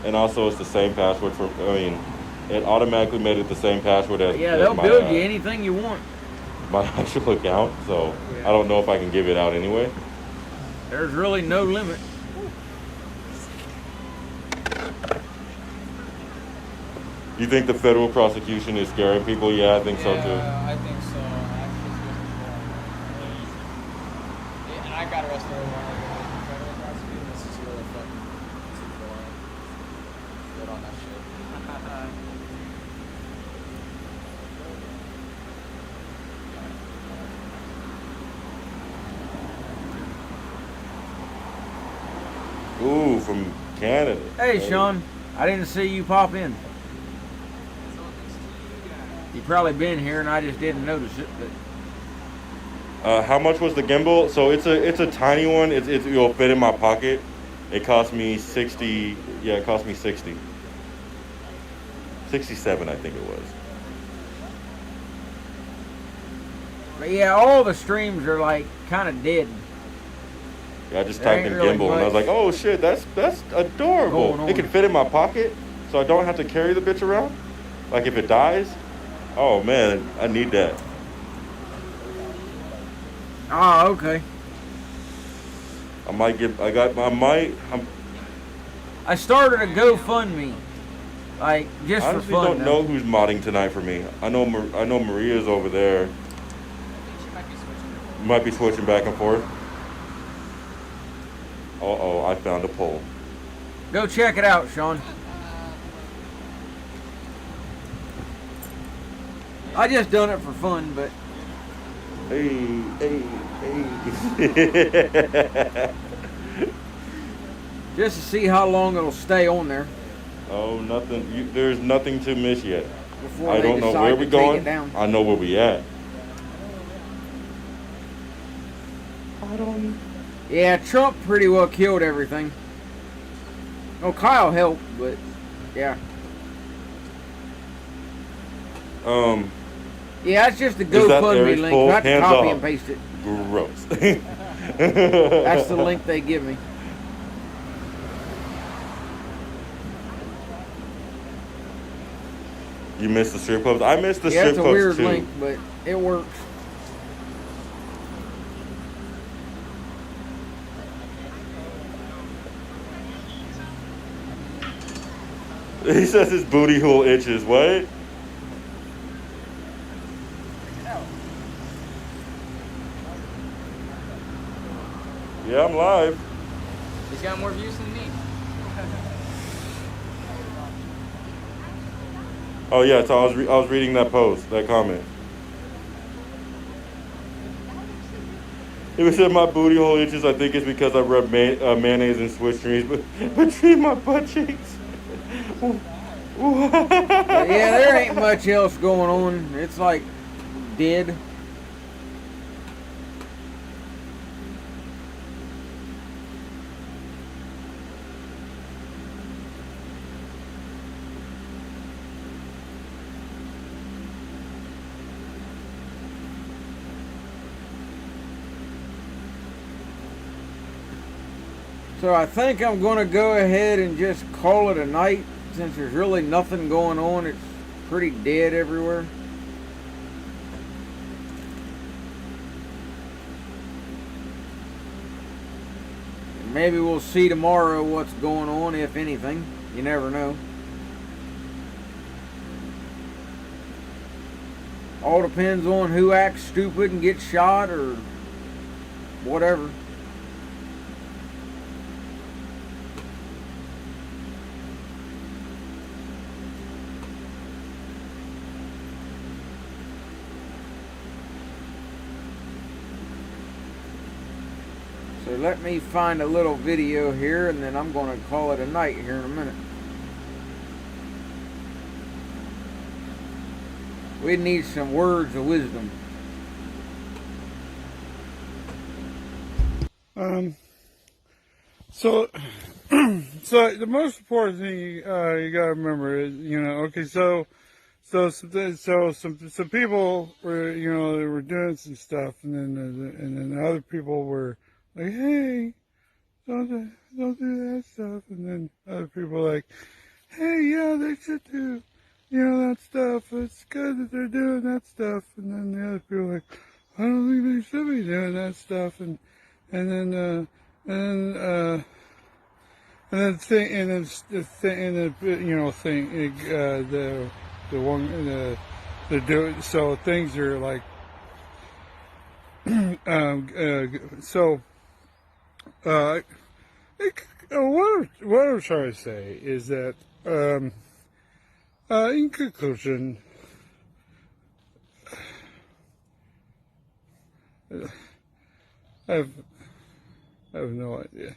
And also, it's the same password for. I mean, it automatically made it the same password as Yeah, as they'll my, build you anything you want. my actual account. So I don't know if I can give it out anyway. There's really no limit. You think the federal prosecution is scaring people? Yeah, I think so too. Yeah, I think so. And I got arrested over federal prosecution. This is really fucking too far. Good on that shit. Ooh, from Canada. Hey, Sean, I didn't see you pop in. You probably been here and I just didn't notice it. But How much was the gimbal? So it's a tiny one. It'll fit in my pocket. It cost me 60. Yeah, it cost me 60. 67, I think it was. But yeah, all the streams are like kind of dead. Yeah, I just There typed in ain't really gimbal and I was like, oh shit, that's adorable. Going on. It can fit in my pocket, so I don't have to carry the bitch around. Like if it dies, oh man, I need that. Ah, okay. I started a GoFundMe, like just I for honestly fun. don't know who's modding tonight for me. I know Maria's over there. Might be switching back and forth. Uh-oh, I found a poll. Go check it out, Sean. I just done it for fun, but hey. just to see how long it'll stay on there. Oh, nothing. There's nothing to miss yet. Before I they don't know decide where to we're take going. it down. I know where we at. I don't. Yeah, Trump pretty well killed everything. Oh, Kyle helped, but yeah. Yeah, it's just the GoFundMe link. You have to copy and paste it. Gross. That's the link they give me. You missed the strip clubs? I missed the Yeah, strip it's a clubs weird too. link, but it works. He says his booty hole itches. What? Yeah, I'm live. He's got more views than me. Oh yeah, so I was reading that post, that comment. It said my booty hole itches. I think it's because I rub mayonnaise and Swiss cheese between my butt cheeks. Yeah, there ain't much else going on. It's like dead. So I think I'm going to go ahead and just call it a night since there's really nothing going on. It's pretty dead everywhere. And maybe we'll see tomorrow what's going on, if anything. You never know. All depends on who acts stupid and gets shot or whatever. So let me find a little video here and then I'm going to call it a night here in a minute. We need some words of wisdom. So the most important thing you gotta remember is, okay, so some people were, they were doing some stuff, and then other people were like, hey, don't do that stuff, and then other people were like, hey, yeah, they should do you know, that stuff. It's good that they're doing that stuff. And then the other people are like, I don't think they should be doing that stuff. And then the do so things are like what I'm trying to say is that in conclusion, I have no idea.